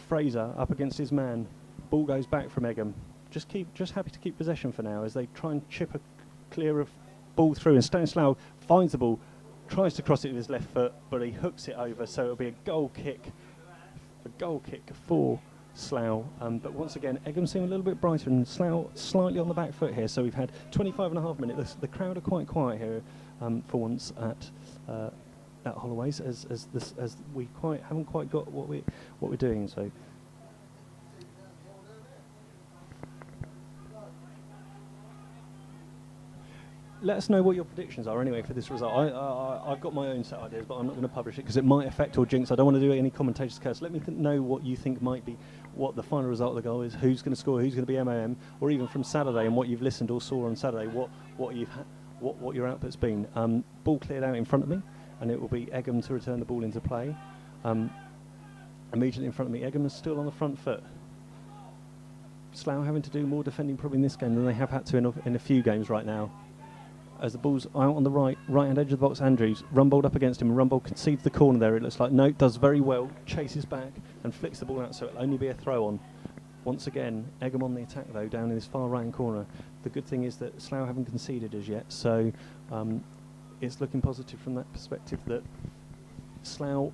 Speaker 2: Fraser up against his man. Ball goes back from Egham. Just happy to keep possession for now as they try and chip a clear of ball through. And Slough finds the ball, tries to cross it with his left foot, but he hooks it over. So it'll be a goal kick for Slough. But once again, Egham seem a little bit brighter, and Slough slightly on the back foot here. So we've had 25.5 minutes. The crowd are quite quiet here for once at Holloway's, as we haven't quite got what we're doing. So let us know what your predictions are anyway for this result. I've got my own set ideas, but I'm not going to publish it because it might affect or jinx. I don't want to do any commentators' curse. Let me know what you think might be what the final result of the goal is, who's going to score, who's going to be MOM, or even from Saturday and what you've listened or saw on Saturday, what your output's been. Ball cleared out in front of me. and it will be Egham to return the ball into play. Immediately in front of me, Egham is still on the front foot. Slough having to do more defending probably in this game than they have had to in a few games right now. As the ball's out on the right-hand edge of the box, Andrews, Rumbold up against him, and Rumbold concedes the corner there, it looks like. No, does very well, chases back and flicks the ball out, so it'll only be a throw-on. Once again, Egham on the attack, though, down in this far right-hand corner. The good thing is that Slough haven't conceded as yet, so it's looking positive from that perspective that Slough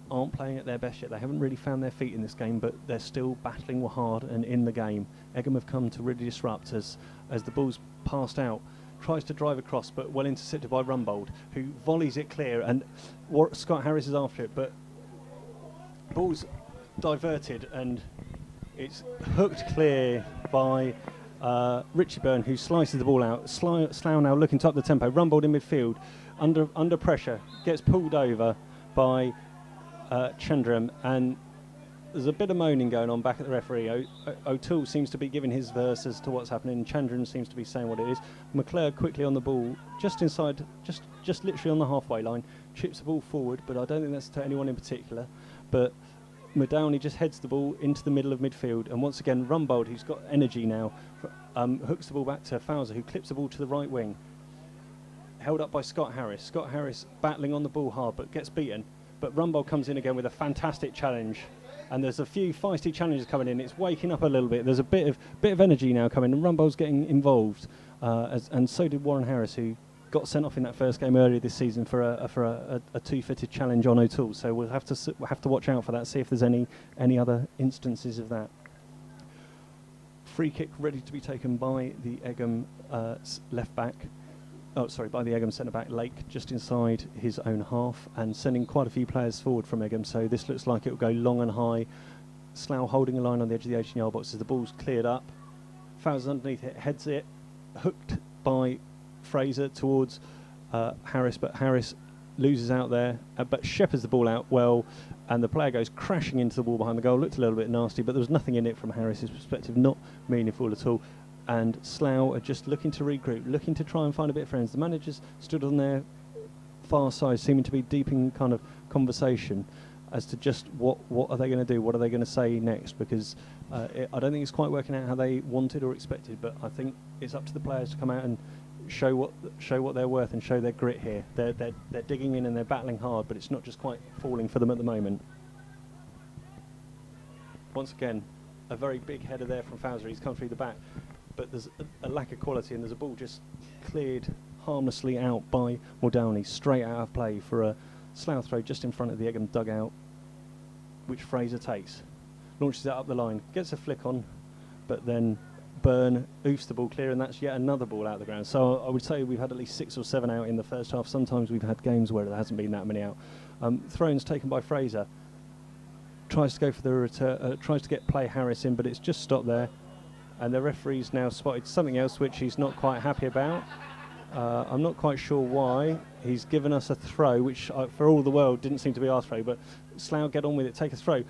Speaker 2: aren't playing at their best yet. They haven't really found their feet in this game, but they're still battling hard and in the game. Egham have come to really disrupt as the ball's passed out. Tries to drive across, but well intercepted by Rumbold, who volleys it clear, and Scott Harris is after it, but ball's diverted, and it's hooked clear by Richie Byrne, who slices the ball out. Slough now looking to up the tempo. Rumbold in midfield, under pressure, gets pulled over by Chandram, and there's a bit of moaning going on back at the referee. O'Toole seems to be giving his verse as to what's happening. Chandran seems to be saying what it is. McClure quickly on the ball, just inside, just literally on the halfway line, chips the ball forward, but I don't think that's to anyone in particular. But Madowney just heads the ball into the middle of midfield, and once again Rumbold, who's got energy now, hooks the ball back to Fowler, who clips the ball to the right wing. Held up by Scott Harris. Scott Harris battling on the ball hard, but gets beaten. But Rumbold comes in again with a fantastic challenge. And there's a few feisty challenges coming in. It's waking up a little bit. There's a bit of energy now coming, and Rumbold's getting involved, and so did Warren Harris, who got sent off in that first game earlier this season for a two-footed challenge on O'Toole. So we'll have to watch out for that. See if there's any other instances of that. Free kick ready to be taken by the Egham left back. By the Egham centre-back, Lake, just inside his own half, and sending quite a few players forward from Egham, so this looks like it will go long and high. Slough holding a line on the edge of the 18-yard box as the ball's cleared up. Fowler's underneath it, heads it, hooked by Fraser towards Harris, but Harris loses out there, but shepherds the ball out well, and the player goes crashing into the wall behind the goal. Looked a little bit nasty, but there was nothing in it from Harris's perspective, not meaningful at all. And Slough are just looking to regroup, looking to try and find a bit of friends. The managers stood on their far side, seeming to be deep in kind of conversation as to just what are they going to do, what are they going to say next, because I don't think it's quite working out how they wanted or expected, but I think it's up to the players to come out and show what they're worth and show their grit here. They're digging in and they're battling hard, but it's not just quite falling for them at the moment. Once again, a very big header there from Fowler. He's come through the back, but there's a lack of quality, and there's a ball just cleared harmlessly out by Muldowney, straight out of play for a Slough throw just in front of the Egham dugout, which Fraser takes. Launches it up the line, gets a flick on, but then Byrne oofs the ball clear, and that's yet another ball out of the ground. So I would say we've had at least 6 or 7 out in the first half. Sometimes we've had games where there hasn't been that many out. Throws taken by Fraser. Tries to go for the return, tries to get play Harris in, but it's just stopped there. And the referee's now spotted something else which he's not quite happy about. I'm not quite sure why. He's given us a throw, which for all the world didn't seem to be our throw, but Slough get on with it, take a throw.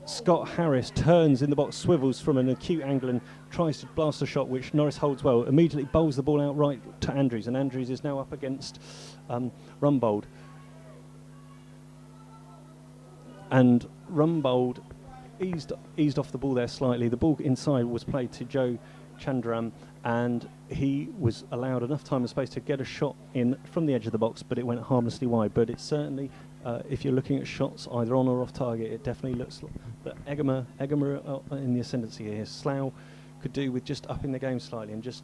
Speaker 2: Scott Harris turns in the box, swivels from an acute angle and tries to blast a shot, which Norris holds well. Immediately bowls the ball out right to Andrews, and Andrews is now up against Rumbold. And Rumbold eased off the ball there slightly. The ball inside was played to Joe Chandram, and he was allowed enough time and space to get a shot in from the edge of the box, but it went harmlessly wide. But it's certainly, if you're looking at shots either on or off target, it definitely looks like that Egham are in the ascendancy here. Slough could do with just upping the game slightly and just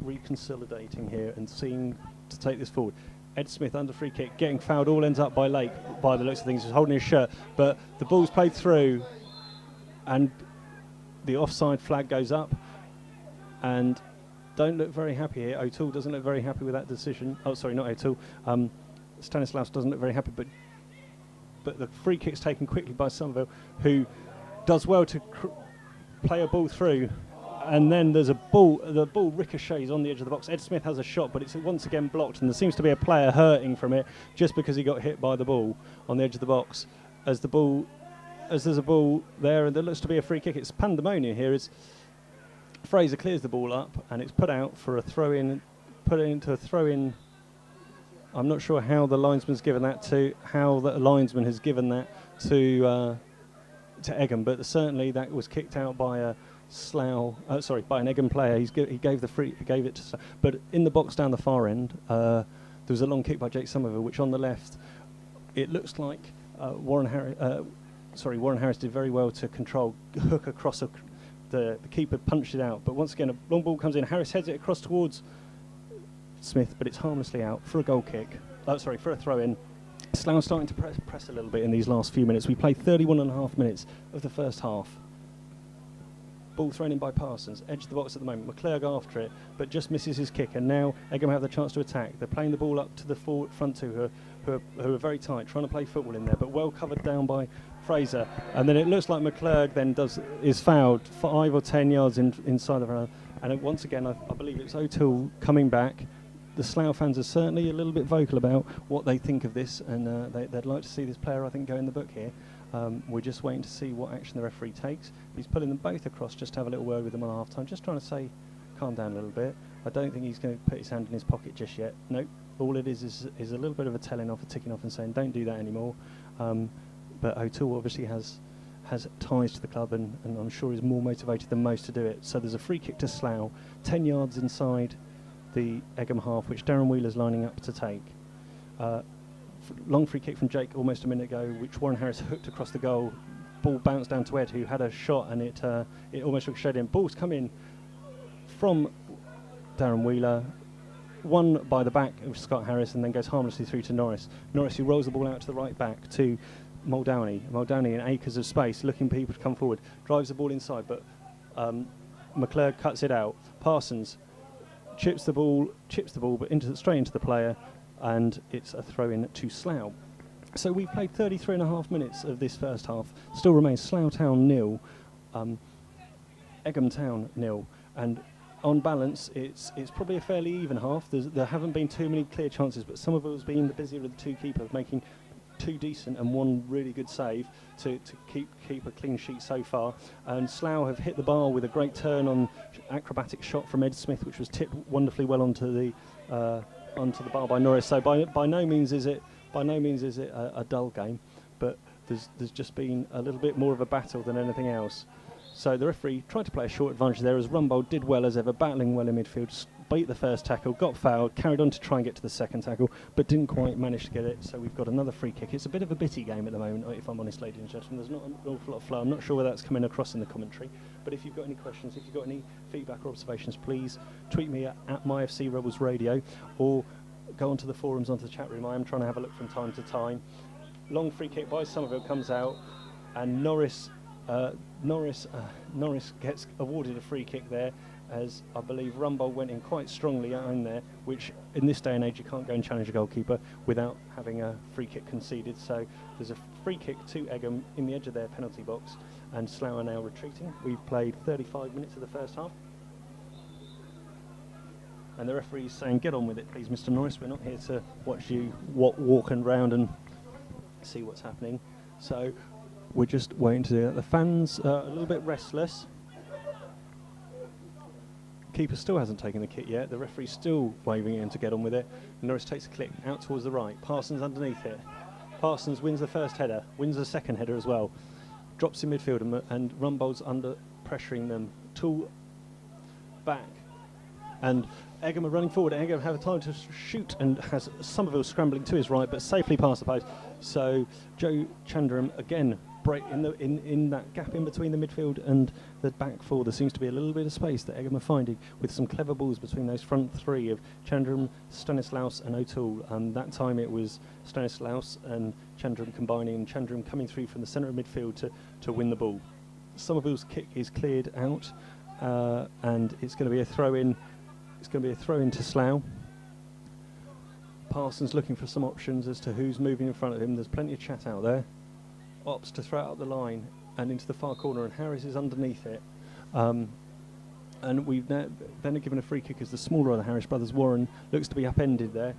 Speaker 2: reconsolidating here and seeing to take this forward. Ed Smith under free kick, getting fouled, all ends up by Lake by the looks of things. He's holding his shirt, but the ball's played through and the offside flag goes up, and don't look very happy here. O'Toole doesn't look very happy with that decision. Oh, sorry, not O'Toole. Stanislaus doesn't look very happy, but the free kick's taken quickly by Somerville, who does well to play a ball through, and then there's a ball. The ball ricochets on the edge of the box. Ed Smith has a shot, but it's once again blocked, and there seems to be a player hurting from it just because he got hit by the ball on the edge of the box. As there's a ball there, and there looks to be a free kick. It's pandemonium here. As Fraser clears the ball up, and it's put out for a throw-in, put it into a throw-in I'm not sure how the linesman's given that to, how the linesman has given that to Egham, but certainly that was kicked out by a by an Egham player. He gave it to Slough. But in the box down the far end, there was a long kick by Jake Somerville, which on the left, it looks like Warren Harris did very well to control hook across the keeper punched it out. But once again, a long ball comes in. Harris heads it across towards Smith, but it's harmlessly out for a goal kick. For a throw in. Slough starting to press a little bit in these last few minutes. We played 31.5 minutes of the first half. Ball thrown in by Parsons, edge of the box at the moment. McClurg after it, but just misses his kick. And now Egham have the chance to attack. They're playing the ball up to the front two, who are very tight, trying to play football in there, but well covered down by Fraser. And then it looks like McClurg then is fouled 5 or 10 yards inside of her. And once again, I believe it's O'Toole coming back. The Slough fans are certainly a little bit vocal about what they think of this, and they'd like to see this player, I think, go in the book here. We're just waiting to see what action the referee takes. He's pulling them both across just to have a little word with them on half-time, just trying to say, calm down a little bit. I don't think he's going to put his hand in his pocket just yet. Nope. All it is a little bit of a telling off, a ticking off and saying, don't do that anymore. But O'Toole obviously has ties to the club and I'm sure is more motivated than most to do it. So there's a free kick to Slough, 10 yards inside the Egham half, which Darren Wheeler's lining up to take. Long free kick from Jake almost a minute ago, which Warren Harris hooked across the goal. Ball bounced down to Ed, who had a shot, and it almost looked straight in. Ball's come in from Darren Wheeler, won by the back of Scott Harris, and then goes harmlessly through to Norris. Norris, who rolls the ball out to the right back to Muldowney. Muldowney in acres of space, looking for people to come forward. Drives the ball inside, but McClurg cuts it out. Parsons chips the ball, but straight into the player, and it's a throw-in to Slough. So we've played 33.5 minutes of this first half. Still remains Slough Town 0, Egham Town 0, and on balance, it's probably a fairly even half. There haven't been too many clear chances, but Somerville's been the busier of the two keepers, making 2 decent and 1 really good save to keep a clean sheet so far. And Slough have hit the bar with a great turn on acrobatic shot from Ed Smith, which was tipped wonderfully well onto the bar by Norris. So by no means is it a dull game, but there's just been a little bit more of a battle than anything else. So the referee tried to play a short advantage there, as Rumbold did well as ever, battling well in midfield, beat the first tackle, got fouled, carried on to try and get to the second tackle, but didn't quite manage to get it. So we've got another free kick. It's a bit of a bitty game at the moment, if I'm honest, ladies and gentlemen. There's not an awful lot of flow. I'm not sure whether that's coming across in the commentary, but if you've got any questions, if you've got any feedback or observations, please tweet me at MyFC Rebels Radio, or go onto the forums, onto the chat room. I am trying to have a look from time to time. Long free kick by Somerville comes out, and Norris gets awarded a free kick there, as I believe Rumbold went in quite strongly in there, which in this day and age you can't go and challenge a goalkeeper without having a free kick conceded. So there's a free kick to Egham in the edge of their penalty box, and Slough are now retreating. We've played 35 minutes of the first half, and the referee's saying, get on with it please, Mr. Norris, we're not here to watch you walking around and see what's happening. So we're just waiting to do that. The fans are a little bit restless. Keeper still hasn't taken the kick yet. The referee's still waving in to get on with it. Norris takes a click out towards the right. Parsons underneath it. Parsons wins the first header, wins the second header as well. Drops in midfield and Rumbold's under pressuring them. Tool back. And Egham are running forward. Egham have a time to shoot and has Somerville scrambling to his right, but safely past the post. So Joe Chandram again break in that gap in between the midfield and the back four. There seems to be a little bit of space that Egham are finding with some clever balls between those front three of Chandram, Stanislaus and O'Toole. That time it was Stanislaus and Chandram combining, and Chandram coming through from the centre of midfield to win the ball. Somerville's kick is cleared out, and it's going to be a throw-in. It's going to be a throw-in to Slough. Parsons looking for some options as to who's moving in front of him. There's plenty of chat out there. Opts to throw it up the line and into the far corner, and Harris is underneath it. And we've then given a free kick as the smaller of the Harris brothers, Warren, looks to be upended there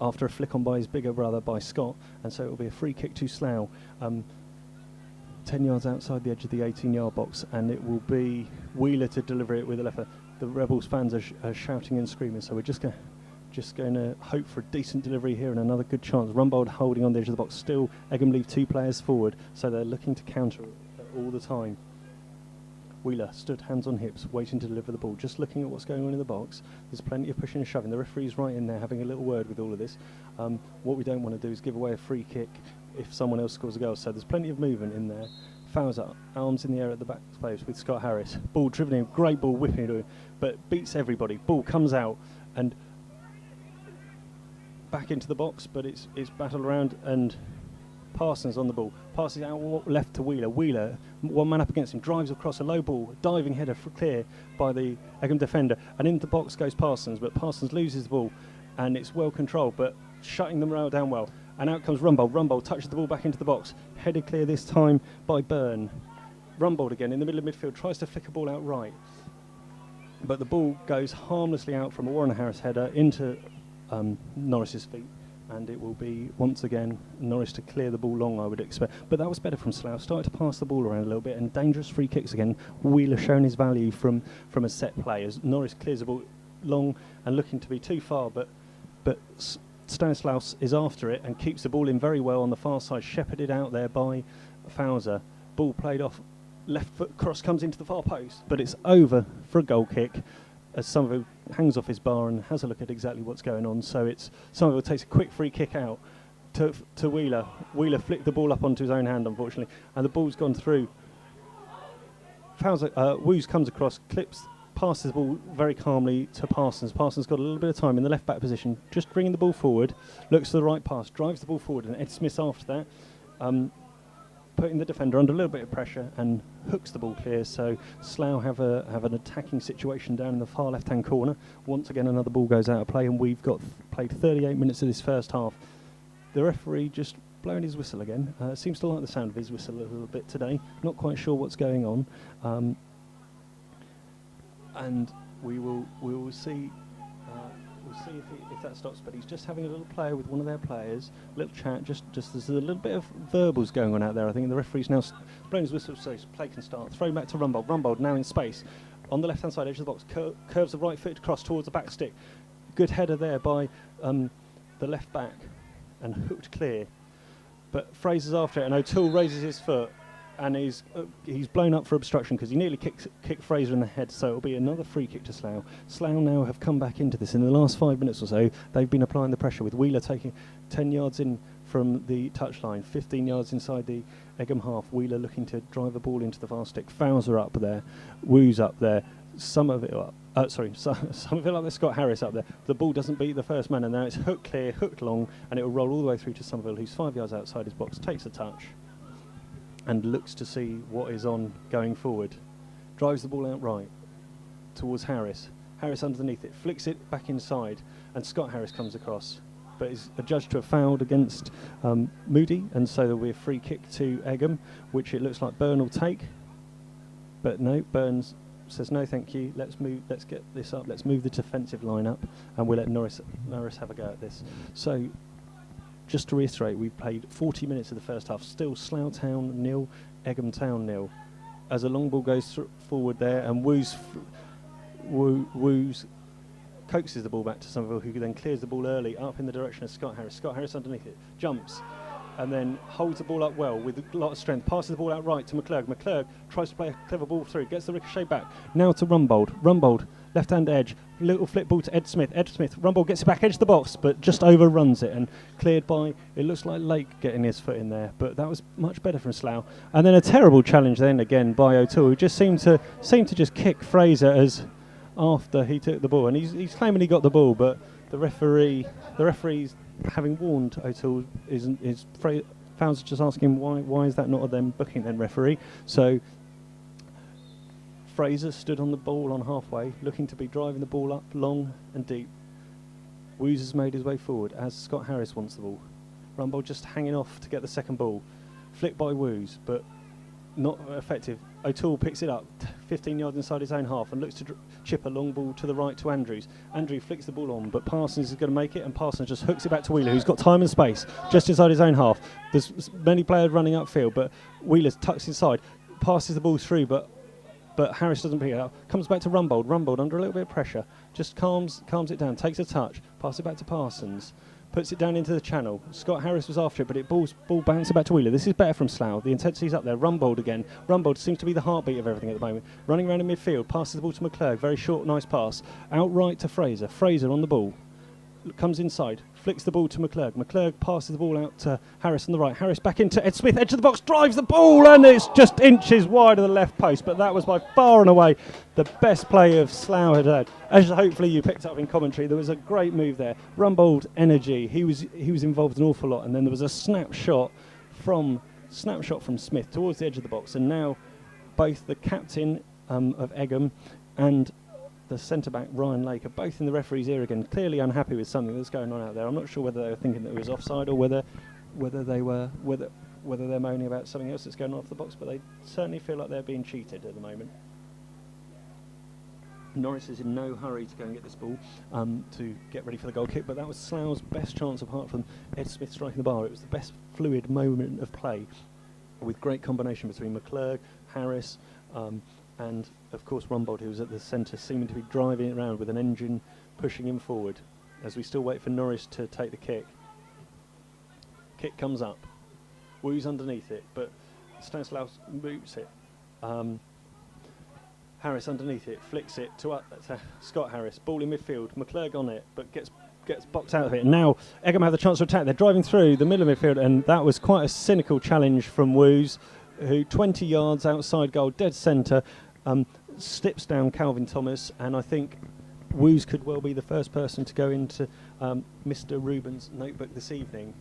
Speaker 2: after a flick on by his bigger brother, by Scott. And so it will be a free kick to Slough, 10 yards outside the edge of the 18-yard box, and it will be Wheeler to deliver it with a left foot. The Rebels fans are shouting and screaming, so we're just going to just going to hope for a decent delivery here and another good chance. Rumbold holding on the edge of the box. Still, Egham leave 2 players forward, so they're looking to counter all the time. Wheeler stood hands on hips, waiting to deliver the ball, just looking at what's going on in the box. There's plenty of pushing and shoving. The referee's right in there having a little word with all of this. What we don't want to do is give away a free kick if someone else scores a goal. So there's plenty of movement in there. Fouls up, arms in the air at the back post with Scott Harris. Ball driven in, great ball whipping it, but beats everybody. Ball comes out and back into the box, but it's battled around, and Parsons on the ball. Passes out left to Wheeler. Wheeler, one man up against him, drives across a low ball, diving header for clear by the Egham defender, and into the box goes Parsons, but Parsons loses the ball, and it's well controlled, but shutting them down well. And out comes Rumbold. Rumbold touches the ball back into the box, headed clear this time by Byrne. Rumbold again in the middle of midfield, tries to flick a ball out right, but the ball goes harmlessly out from a Warren Harris header into Norris's feet, and it will be once again Norris to clear the ball long, I would expect. But that was better from Slough. Started to pass the ball around a little bit, and dangerous free kicks again. Wheeler showing his value from a set play as Norris clears the ball long and looking to be too far, but Stanislaus is after it and keeps the ball in very well on the far side, shepherded out there by Fowler. Ball played off, left foot cross comes into the far post, but it's over for a goal kick as Somerville hangs off his bar and has a look at exactly what's going on. So it's Somerville takes a quick free kick out to Wheeler. Wheeler flicked the ball up onto his own hand, unfortunately, and the ball's gone through. Woos comes across, passes the ball very calmly to Parsons. Parsons got a little bit of time in the left back position, just bringing the ball forward, looks to the right pass, drives the ball forward, and Ed Smith after that, putting the defender under a little bit of pressure and hooks the ball clear. So Slough have an attacking situation down in the far left-hand corner. Once again, another ball goes out of play, and we've played 38 minutes of this first half. The referee just blowing his whistle again. Seems to like the sound of his whistle a little bit today. Not quite sure what's going on. And we will see. We'll see if that stops. But he's just having a little play with one of their players, little chat. Just there's a little bit of verbals going on out there. I think the referee's now blowing his whistle, so play can start. Throw back to Rumbold. Rumbold now in space on the left-hand side edge of the box. Curves the right foot across towards the back stick. Good header there by the left back and hooked clear. But Fraser's after it, and O'Toole raises his foot. And he's blown up for obstruction because he nearly kicked Fraser in the head, so it'll be another free kick to Slough. Slough now have come back into this. In the last 5 minutes or so, they've been applying the pressure, with Wheeler taking 10 yards in from the touchline, 15 yards inside the Egham half. Wheeler looking to drive the ball into the far stick. Fowler up there, Woos up there, Somerville up there, Scott Harris up there. The ball doesn't beat the first man, and now it's hooked clear, hooked long, and it will roll all the way through to Somerville, who's 5 yards outside his box, takes a touch and looks to see what is on going forward. Drives the ball out right towards Harris. Harris underneath it, flicks it back inside, and Scott Harris comes across, but is adjudged to have fouled against Moody, and so there will be a free kick to Egham, which it looks like Byrne will take. But no, Burns says no thank you, let's get this up, let's move the defensive line up, and we'll let Norris have a go at this. So just to reiterate, we've played 40 minutes of the first half. Still Slough Town 0, Egham Town 0. As a long ball goes forward there, and Woos coaxes the ball back to Somerville, who then clears the ball early up in the direction of Scott Harris. Scott Harris underneath it, jumps, and then holds the ball up well with a lot of strength. Passes the ball out right to McClurg. McClurg tries to play a clever ball through, gets the ricochet back. Now to Rumbold. Rumbold, left-hand edge, little flip ball to Ed Smith. Ed Smith, Rumbold gets it back edge of the box, but just overruns it and cleared by, it looks like Lake getting his foot in there, but that was much better from Slough. And then a terrible challenge then again by O'Toole, who just seemed to just kick Fraser as after he took the ball, and he's claiming he got the ball, but the referee's having warned O'Toole, Fowler's just asking why is that not a them booking then referee. So Fraser stood on the ball on halfway, looking to be driving the ball up long and deep. Woos has made his way forward as Scott Harris wants the ball. Rumbold just hanging off to get the second ball. Flicked by Woos, but not effective. O'Toole picks it up 15 yards inside his own half and looks to chip a long ball to the right to Andrews. Andrew flicks the ball on, but Parsons is going to make it, and Parsons just hooks it back to Wheeler, who's got time and space just inside his own half. There's many players running upfield, but Wheeler tucks inside, passes the ball through, but but Harris doesn't pick it up. Comes back to Rumbold. Rumbold under a little bit of pressure, just calms it down, takes a touch, passes it back to Parsons, puts it down into the channel. Scott Harris was after it, but ball bouncing back to Wheeler. This is better from Slough. The intensity's up there. Rumbold again. Rumbold seems to be the heartbeat of everything at the moment. Running around in midfield, passes the ball to McClurg. Very short, nice pass. Outright to Fraser. Fraser on the ball. Comes inside, flicks the ball to McClurg. McClurg passes the ball out to Harris on the right. Harris back into Ed Smith, edge of the box, drives the ball, and it's just inches wide of the left post. But that was by far and away the best play of Slough had had. As hopefully you picked up in commentary, there was a great move there. Rumbold energy. He was involved an awful lot, and then there was a snapshot from Smith towards the edge of the box, and now both the captain of Egham and the centre-back Ryan Lake are both in the referee's ear again, clearly unhappy with something that's going on out there. I'm not sure whether they were thinking that it was offside or whether they're moaning about something else that's going on off the box, but they certainly feel like they're being cheated at the moment. Norris is in no hurry to go and get this ball to get ready for the goal kick, but that was Slough's best chance apart from Ed Smith striking the bar. It was the best fluid moment of play with great combination between McClurg, Harris, and of course Rumbold, who was at the centre, seeming to be driving it around with an engine pushing him forward as we still wait for Norris to take the kick. Kick comes up. Woo's underneath it, but Stanislaus boots it. Harris underneath it, flicks it to Scott Harris. Ball in midfield. McClurg on it, but gets boxed out of it. And now Egham have the chance to attack. They're driving through the middle of midfield, and that was quite a cynical challenge from Woos, who 20 yards outside goal, dead centre, slips down Calvin Thomas, and I think Woos could well be the first person to go into Mr. Rubin's notebook this evening.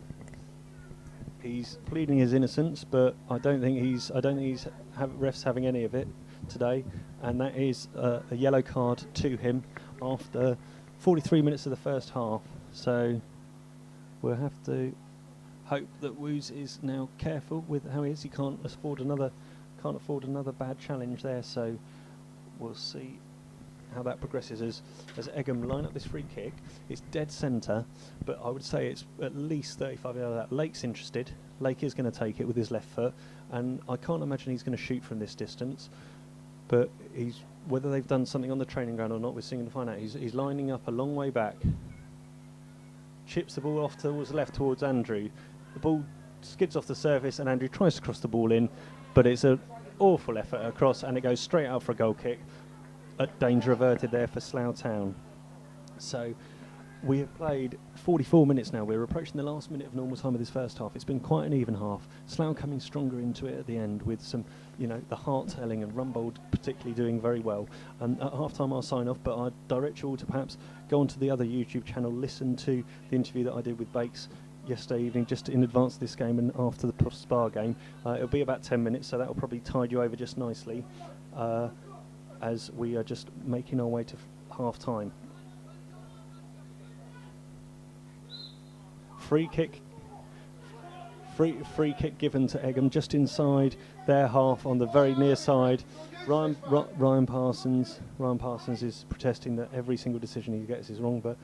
Speaker 2: He's pleading his innocence, but I don't think refs having any of it today, and that is a yellow card to him after 43 minutes of the first half. So we'll have to hope that Woos is now careful with how he is. He can't afford another bad challenge there. So we'll see how that progresses as Egham line up this free kick. It's dead centre, but I would say it's at least 35 yards out. Lake's interested. Lake is going to take it with his left foot, and I can't imagine he's going to shoot from this distance. But whether they've done something on the training ground or not, we're soon going to find out. He's lining up a long way back. Chips the ball off towards the left towards Andrew. The ball skids off the surface, and Andrew tries to cross the ball in, but it's an awful effort across, and it goes straight out for a goal kick. Danger averted there for Slough Town. So we have played 44 minutes now. We're approaching the last minute of normal time of this first half. It's been quite an even half. Slough coming stronger into it at the end with some, the heart telling, and Rumbold particularly doing very well. And at half time I'll sign off, but I'd direct you all to perhaps go onto the other YouTube channel, listen to the interview that I did with Bakes yesterday evening, just in advance of this game and after the Spa game. It'll be about 10 minutes, so that will probably tide you over just nicely as we are just making our way to half time. Free kick given to Egham just inside their half on the very near side. Ryan Parsons is protesting that every single decision he gets is wrong, but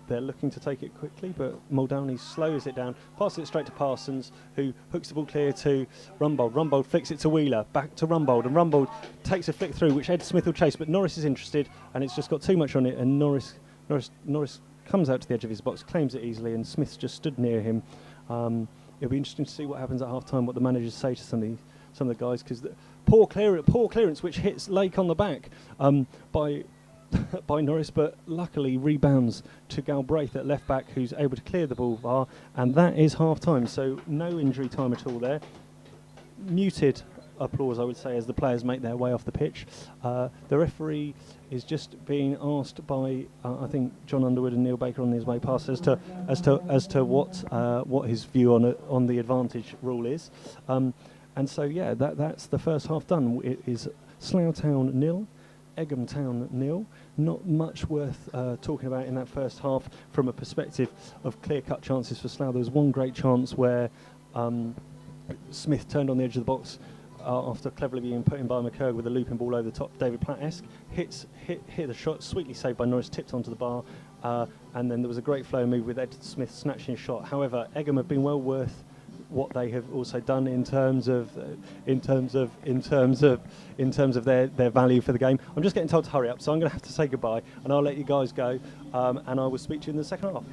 Speaker 2: they're looking to take it quickly, but Muldowney slows it down, passes it straight to Parsons, who hooks the ball clear to Rumbold. Rumbold flicks it to Wheeler, back to Rumbold, and Rumbold takes a flick through, which Ed Smith will chase, but Norris is interested, and it's just got too much on it, and Norris comes out to the edge of his box, claims it easily, and Smith's just stood near him. It'll be interesting to see what happens at half-time, what the managers say to some of the guys, because the poor clearance, which hits Lake on the back by Norris, but luckily rebounds to Galbraith at left back, who's able to clear the ball far, and that is half-time, so no injury time at all there. Muted applause, I would say, as the players make their way off the pitch. The referee is just being asked by I think John Underwood and Neil Baker on his way past as to what his view on the advantage rule is, and so yeah, that's the first half done. It is Slough Town 0, Egham Town 0. Not much worth talking about in that first half from a perspective of clear-cut chances for Slough. There was one great chance where Smith turned on the edge of the box after cleverly being put in by McCurg with a looping ball over the top, David Platt-esque, hit the shot, sweetly saved by Norris, tipped onto the bar, and then there was a great flow move with Ed Smith snatching his shot. However, Egham have been well worth what they have also done in terms of their value for the game. I'm just getting told to hurry up, so I'm going to have to say goodbye, and I'll let you guys go, and I will speak to you in the second half.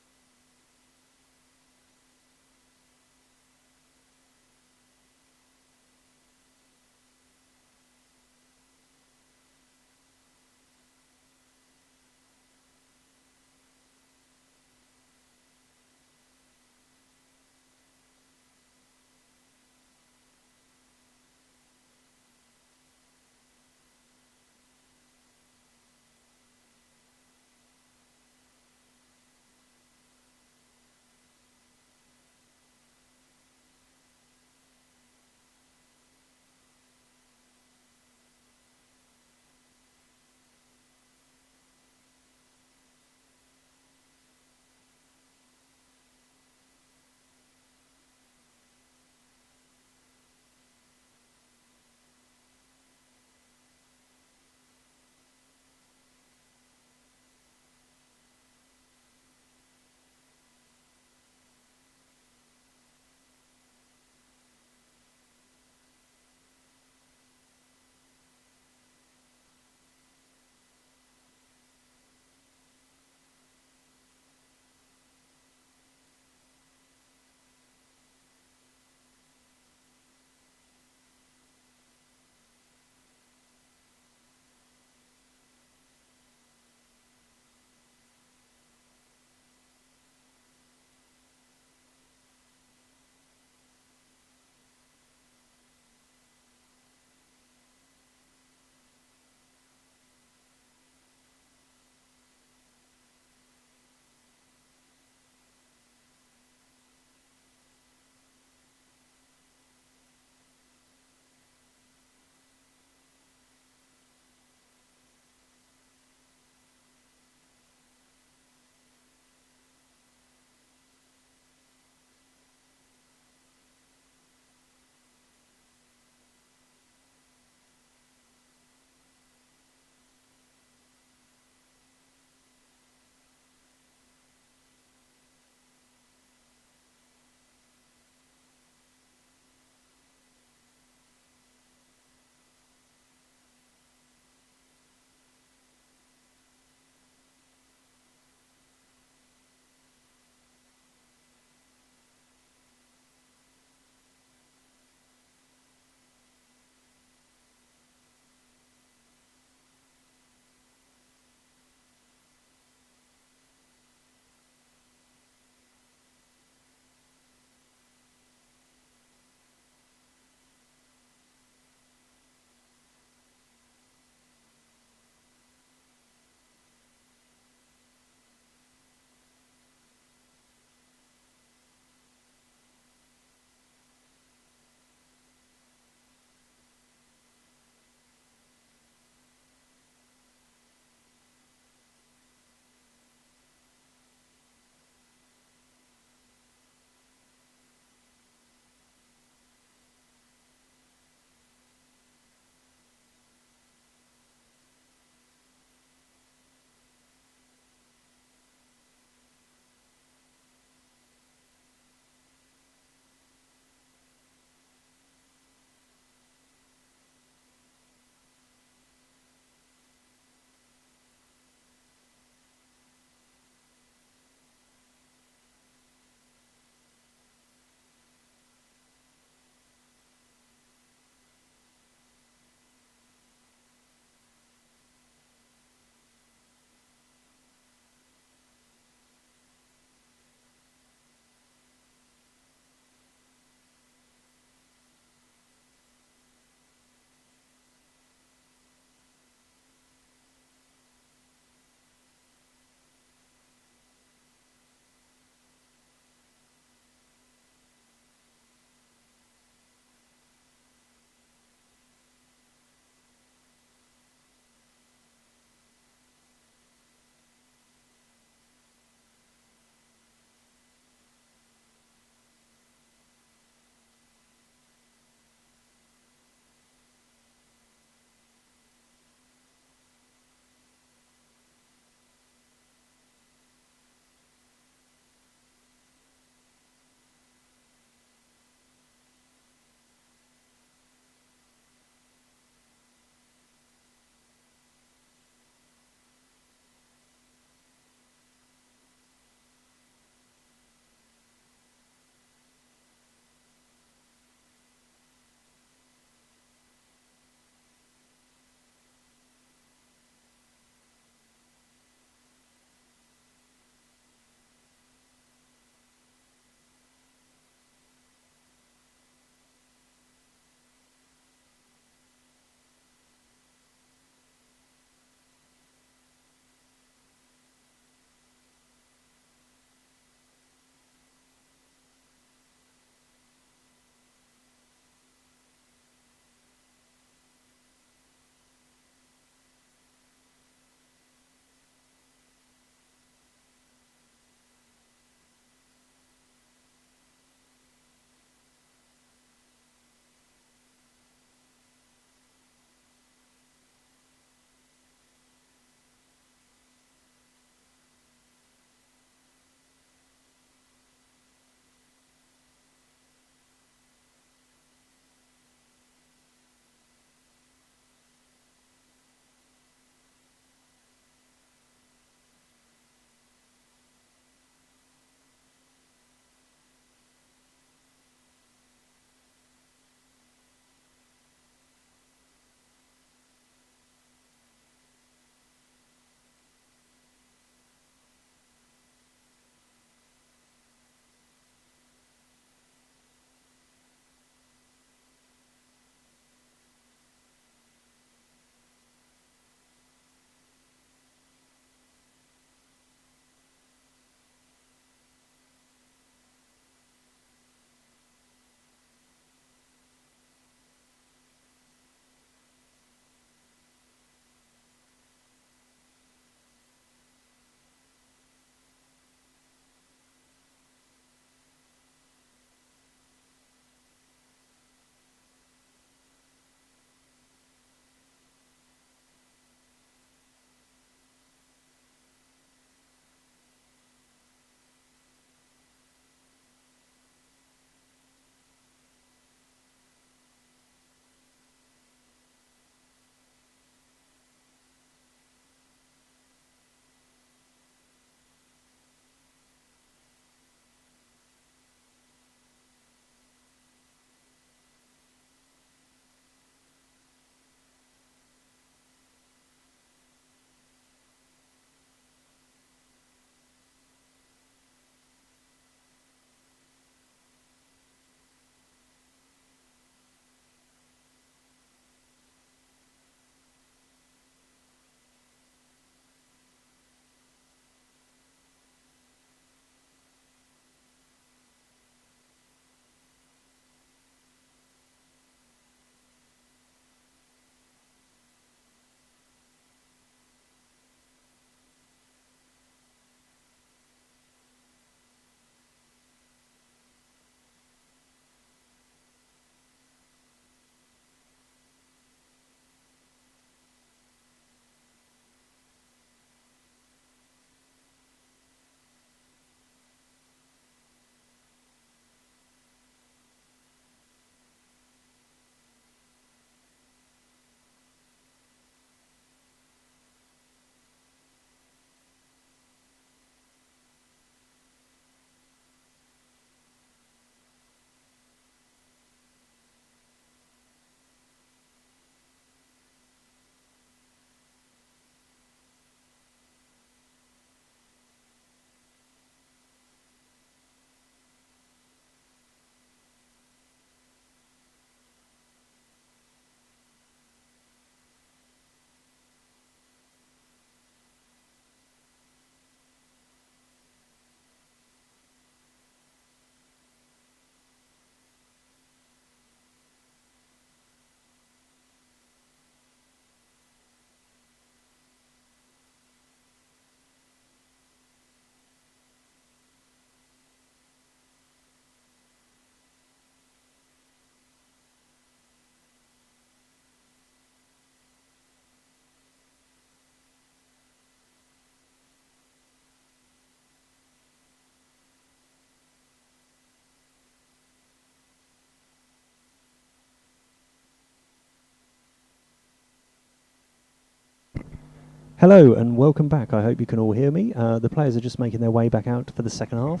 Speaker 2: Hello and welcome back. I hope you can all hear me. The players are just making their way back out for the second half.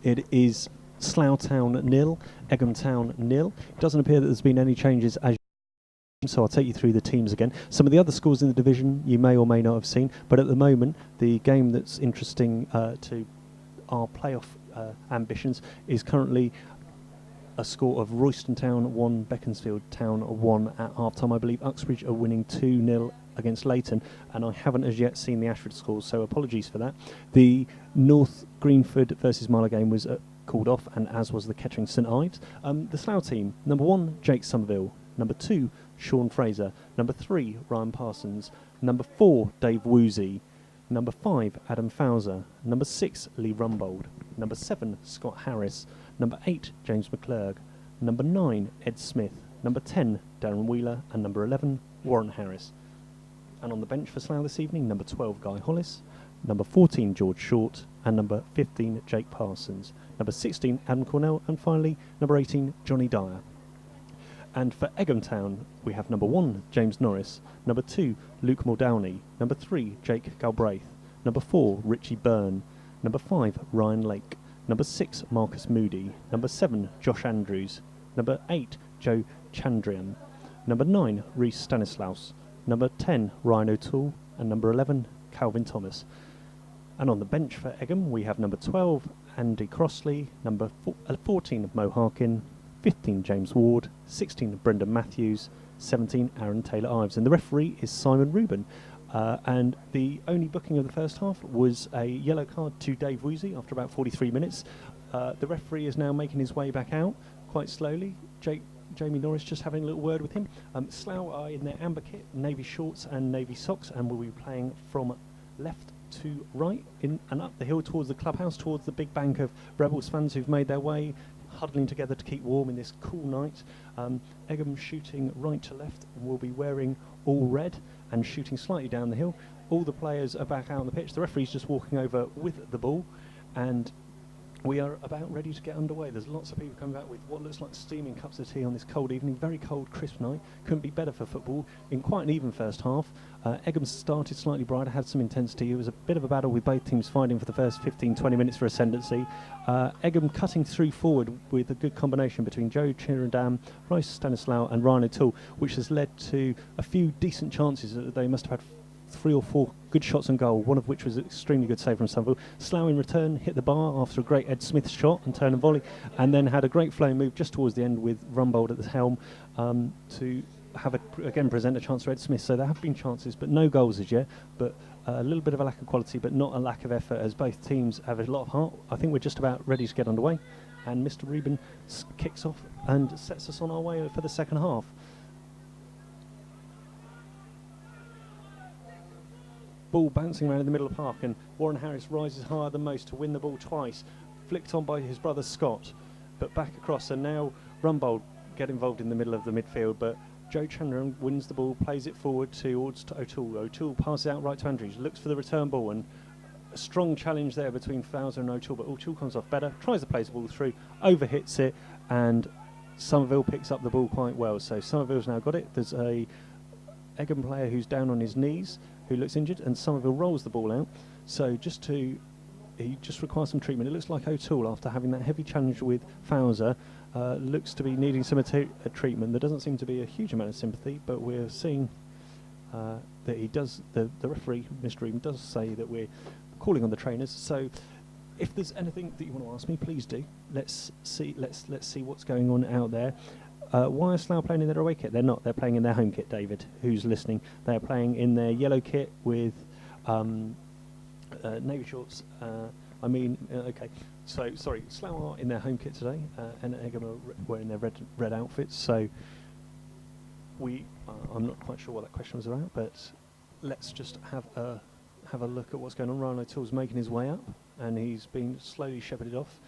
Speaker 2: It is Slough Town 0, Egham Town 0. It doesn't appear that there's been any changes as so I'll take you through the teams again. Some of the other scores in the division you may or may not have seen, but at the moment the game that's interesting to our playoff ambitions is currently a score of Royston Town 1, Beaconsfield Town 1 at half-time. I believe Uxbridge are winning 2-0 against Leighton, and I haven't as yet seen the Ashford scores, so apologies for that. The North Greenford versus Marlow game was called off, and as was the Kettering St Ives. The Slough team, number 1, Jake Somerville. Number 2, Sean Fraser. Number 3, Ryan Parsons. Number 4, Dave Woozy. Number 5, Adam Fowler. Number 6, Lee Rumbold. Number 7, Scott Harris. Number 8, James McClurg. Number 9, Ed Smith. Number 10, Darren Wheeler. And number 11, Warren Harris. And on the bench for Slough this evening, number 12, Guy Hollis. Number 14, George Short. And number 15, Jake Parsons. Number 16, Adam Cornell. And finally, number 18, Johnny Dyer. And for Egham Town, we have number 1, James Norris. Number 2, Luke Muldowney. Number 3, Jake Galbraith. Number 4, Richie Byrne. Number 5, Ryan Lake. Number 6, Marcus Moody. Number 7, Josh Andrews. Number 8, Joe Chandrian. Number 9, Rhys Stanislaus. Number 10, Ryan O'Toole. And number 11, Calvin Thomas. And on the bench for Egham, we have number 12, Andy Crossley. Number 14, Mo Harkin. 15, James Ward. 16, Brendan Matthews. 17, Aaron Taylor-Ives. And the referee is Simon Rubin. And the only booking of the first half was a yellow card to Dave Woozy after about 43 minutes. The referee is now making his way back out quite slowly. Jamie Norris just having a little word with him. Slough are in their amber kit, navy shorts and navy socks, and will be playing from left to right in and up the hill towards the clubhouse, towards the big bank of Rebels fans who've made their way, huddling together to keep warm in this cool night. Egham shooting right to left and will be wearing all red and shooting slightly down the hill. All the players are back out on the pitch. The referee's just walking over with the ball, and we are about ready to get underway. There's lots of people coming back with what looks like steaming cups of tea on this cold evening. Very cold, crisp night. Couldn't be better for football in quite an even first half. Egham started slightly brighter, had some intensity. It was a bit of a battle with both teams fighting for the first 15-20 minutes for ascendancy. Egham cutting through forward with a good combination between Joe Chirandam, Rhys Stanislaus and Ryan O'Toole, which has led to a few decent chances. They must have had 3 or 4 good shots on goal, one of which was an extremely good save from Somerville. Slough in return hit the bar after a great Ed Smith shot and turn and volley, and then had a great flowing move just towards the end with Rumbold at the helm to have again present a chance for Ed Smith. So there have been chances, but no goals as yet. But a little bit of a lack of quality, but not a lack of effort, as both teams have a lot of heart. I think we're just about ready to get underway, and Mr. Rubin kicks off and sets us on our way for the second half. Ball bouncing around in the middle of the park, and Warren Harris rises higher than most to win the ball twice, flicked on by his brother Scott, but back across, and now Rumbold get involved in the middle of the midfield, but Joe Chandran wins the ball, plays it forward towards O'Toole. O'Toole passes out right to Andrews, looks for the return ball, and a strong challenge there between Fowler and O'Toole, but O'Toole comes off better, tries to place the ball through, overhits it, and Somerville picks up the ball quite well. So Somerville's now got it. There's a Egham player who's down on his knees, who looks injured, and Somerville rolls the ball out. So he just requires some treatment. It looks like O'Toole, after having that heavy challenge with Fowler, looks to be needing some treatment. There doesn't seem to be a huge amount of sympathy, but we're seeing that he does. The referee, Mr. Rubin, does say that we're calling on the trainers. So if there's anything that you want to ask me, please do. Let's see what's going on out there. Why are Slough playing in their away kit? They're not. They're playing in their home kit, David, who's listening. They're playing in their yellow kit with navy shorts. Okay. So, sorry, Slough are in their home kit today, and Egham are wearing their red outfits. So, I'm not quite sure what that question was about, but let's just have a look at what's going on. Ryan O'Toole's making his way up, and he's being slowly shepherded off.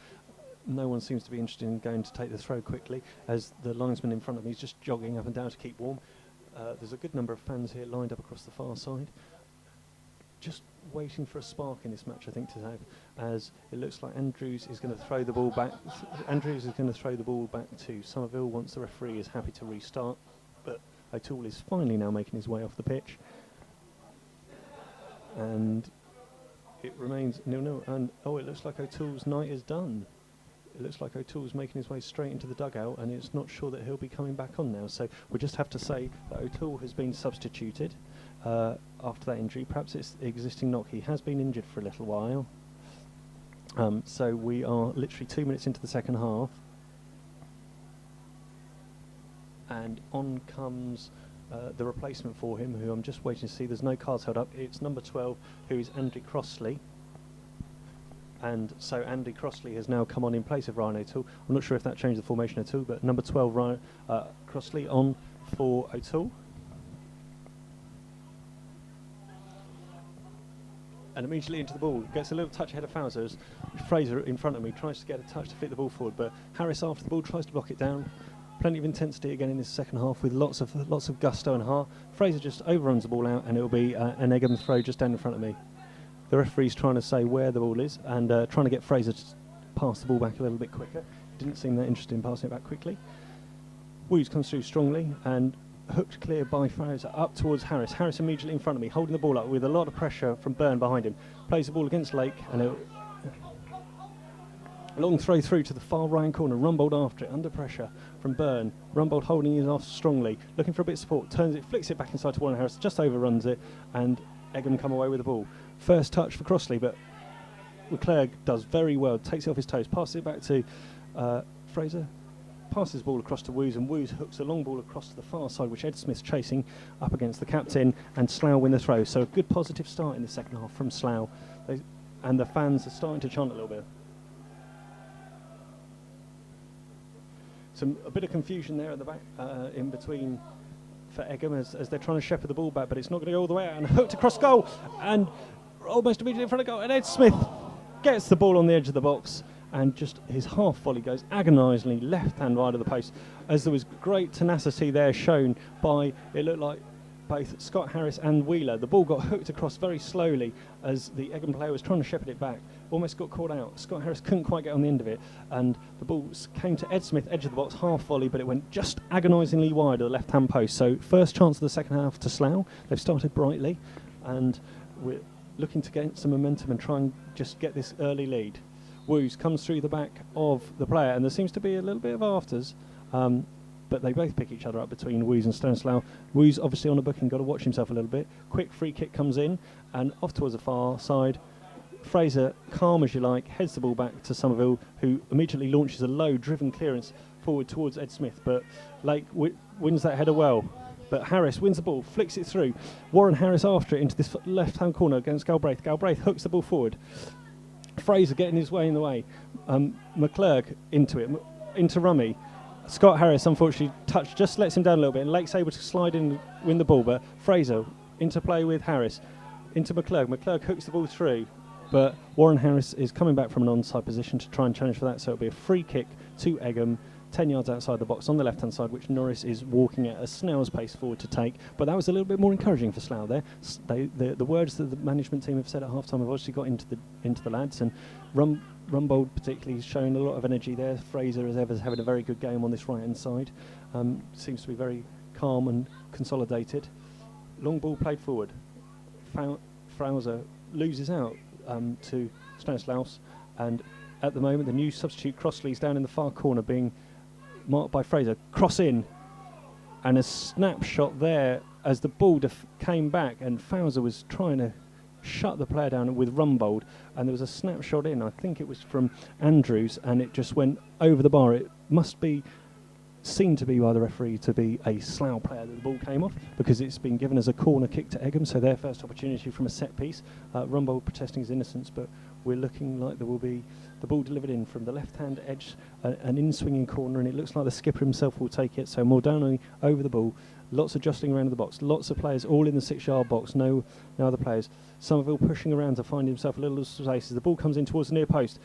Speaker 2: No one seems to be interested in going to take the throw quickly, as the linesman in front of me is just jogging up and down to keep warm. There's a good number of fans here lined up across the far side, just waiting for a spark in this match, I think, to have, as it looks like Andrews is going to throw the ball back. Andrews is going to throw the ball back to Somerville once the referee is happy to restart, but O'Toole is finally now making his way off the pitch. and it remains 0-0. And it looks like O'Toole's night is done. It looks like O'Toole's making his way straight into the dugout, and it's not sure that he'll be coming back on now. So we'll just have to say that O'Toole has been substituted after that injury. Perhaps it's the existing knock. He has been injured for a little while. So we are literally 2 minutes into the second half. And on comes the replacement for him, who I'm just waiting to see. There's no cards held up. It's number 12, who is Andy Crossley. And so Andy Crossley has now come on in place of Ryan O'Toole. I'm not sure if that changed the formation at all, but number 12, Ryan Crossley, on for O'Toole. And immediately into the ball, gets a little touch ahead of Fowler. Fraser in front of me tries to get a touch to fit the ball forward, but Harris after the ball tries to block it down. Plenty of intensity again in this second half with lots of gusto and heart. Fraser just overruns the ball out, and it'll be an Egham throw just down in front of me. The referee's trying to say where the ball is and trying to get Fraser to pass the ball back a little bit quicker. Didn't seem that interested in passing it back quickly. Woos comes through strongly and hooked clear by Fraser up towards Harris. Harris immediately in front of me, holding the ball up with a lot of pressure from Byrne behind him. Plays the ball against Lake, and a long throw through to the far right corner. Rumbold after it, under pressure from Byrne. Rumbold holding his off strongly, looking for a bit of support. Turns it, flicks it back inside to Warren Harris, just overruns it, and Egham come away with the ball. First touch for Crossley, but Leclerc does very well. Takes it off his toes, passes it back to Fraser. Passes the ball across to Woos, and Woos hooks a long ball across to the far side, which Ed Smith's chasing up against the captain, and Slough win the throw. So a good positive start in the second half from Slough. And the fans are starting to chant a little bit. A bit of confusion there at the back, in between for Egham as they're trying to shepherd the ball back, but it's not going to go all the way out, and hooked across goal, and almost immediately in front of goal, and Ed Smith gets the ball on the edge of the box, and just his half volley goes agonisingly left hand wide of the post, as there was great tenacity there shown by, it looked like, both Scott Harris and Wheeler. The ball got hooked across very slowly as the Egham player was trying to shepherd it back. Almost got caught out. Scott Harris couldn't quite get on the end of it, and the ball came to Ed Smith, edge of the box, half volley, but it went just agonisingly wide of the left-hand post. So first chance of the second half to Slough. They've started brightly, and we're looking to get some momentum and try and just get this early lead. Woos comes through the back of the player, and there seems to be a little bit of afters. But they both pick each other up between Woos and Stanislaw. Woos obviously on a booking, got to watch himself a little bit. Quick free kick comes in and off towards the far side. Fraser, calm as you like, heads the ball back to Somerville, who immediately launches a low driven clearance forward towards Ed Smith, but Lake wins that header well. But Harris wins the ball, flicks it through. Warren Harris after it into this left-hand corner against Galbraith. Galbraith hooks the ball forward. Fraser getting his way in the way. McClurg into it, into Rummy. Scott Harris, unfortunately, just lets him down a little bit, and Lake's able to slide in and win the ball, but Fraser into play with Harris, into McClurg. McClurg hooks the ball through, but Warren Harris is coming back from an onside position to try and challenge for that, so it'll be a free kick to Egham, 10 yards outside the box on the left-hand side, which Norris is walking at a snail's pace forward to take. But that was a little bit more encouraging for Slough there. The words that the management team have said at half-time have obviously got into the lads, and Rumbold particularly has shown a lot of energy there. Fraser, as ever, is having a very good game on this right-hand side. Seems to be very calm and consolidated. Long ball played forward. Frauser loses out to Stanislaus, and at the moment the new substitute Crossley's down in the far corner being marked by Fraser. Cross in, and a snapshot there as the ball came back, and Fowler was trying to shut the player down with Rumbold, and there was a snapshot in, I think it was from Andrews, and it just went over the bar. It must be seen to be by the referee to be a Slough player that the ball came off, because it's been given as a corner kick to Egham, so their first opportunity from a set piece. Rumbold protesting his innocence, but we're looking like there will be the ball delivered in from the left-hand edge, an in-swinging corner, and it looks like the skipper himself will take it. So Mordano over the ball, lots of jostling around the box, lots of players all in the 6-yard box, no other players. Somerville pushing around to find himself a little space as the ball comes in towards the near post.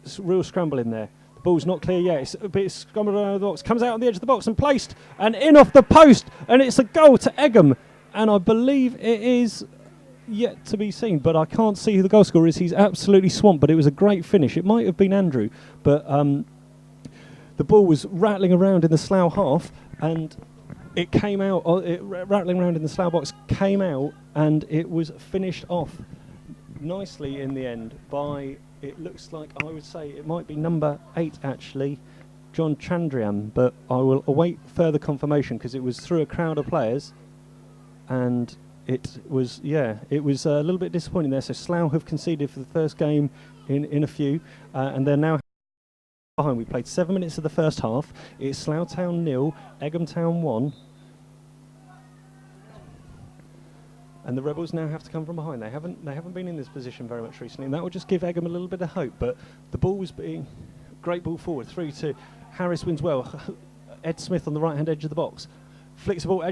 Speaker 2: It's a real scramble in there. The ball's not clear yet. It's a bit scrambled around the box, comes out on the edge of the box and placed, and in off the post, and it's a goal to Egham, and I believe it is yet to be seen, but I can't see who the goal scorer is. He's absolutely swamped, but it was a great finish. It might have been Andrew, but the ball was rattling around in the Slough half, and it came out, rattling around in the Slough box, came out, and it was finished off nicely in the end by, it looks like, I would say it might be number 8 actually, John Chandriam, but I will await further confirmation because it was through a crowd of players, and it was a little bit disappointing there. So Slough have conceded for the first game in a few, and they're now behind. We played 7 minutes of the first half. It's Slough Town 0, Egham Town 1. And the Rebels now have to come from behind. They haven't been in this position very much recently, and that will just give Egham a little bit of hope. But the ball was being great ball forward through to Harris, wins well. Ed Smith on the right hand edge of the box, flicks the ball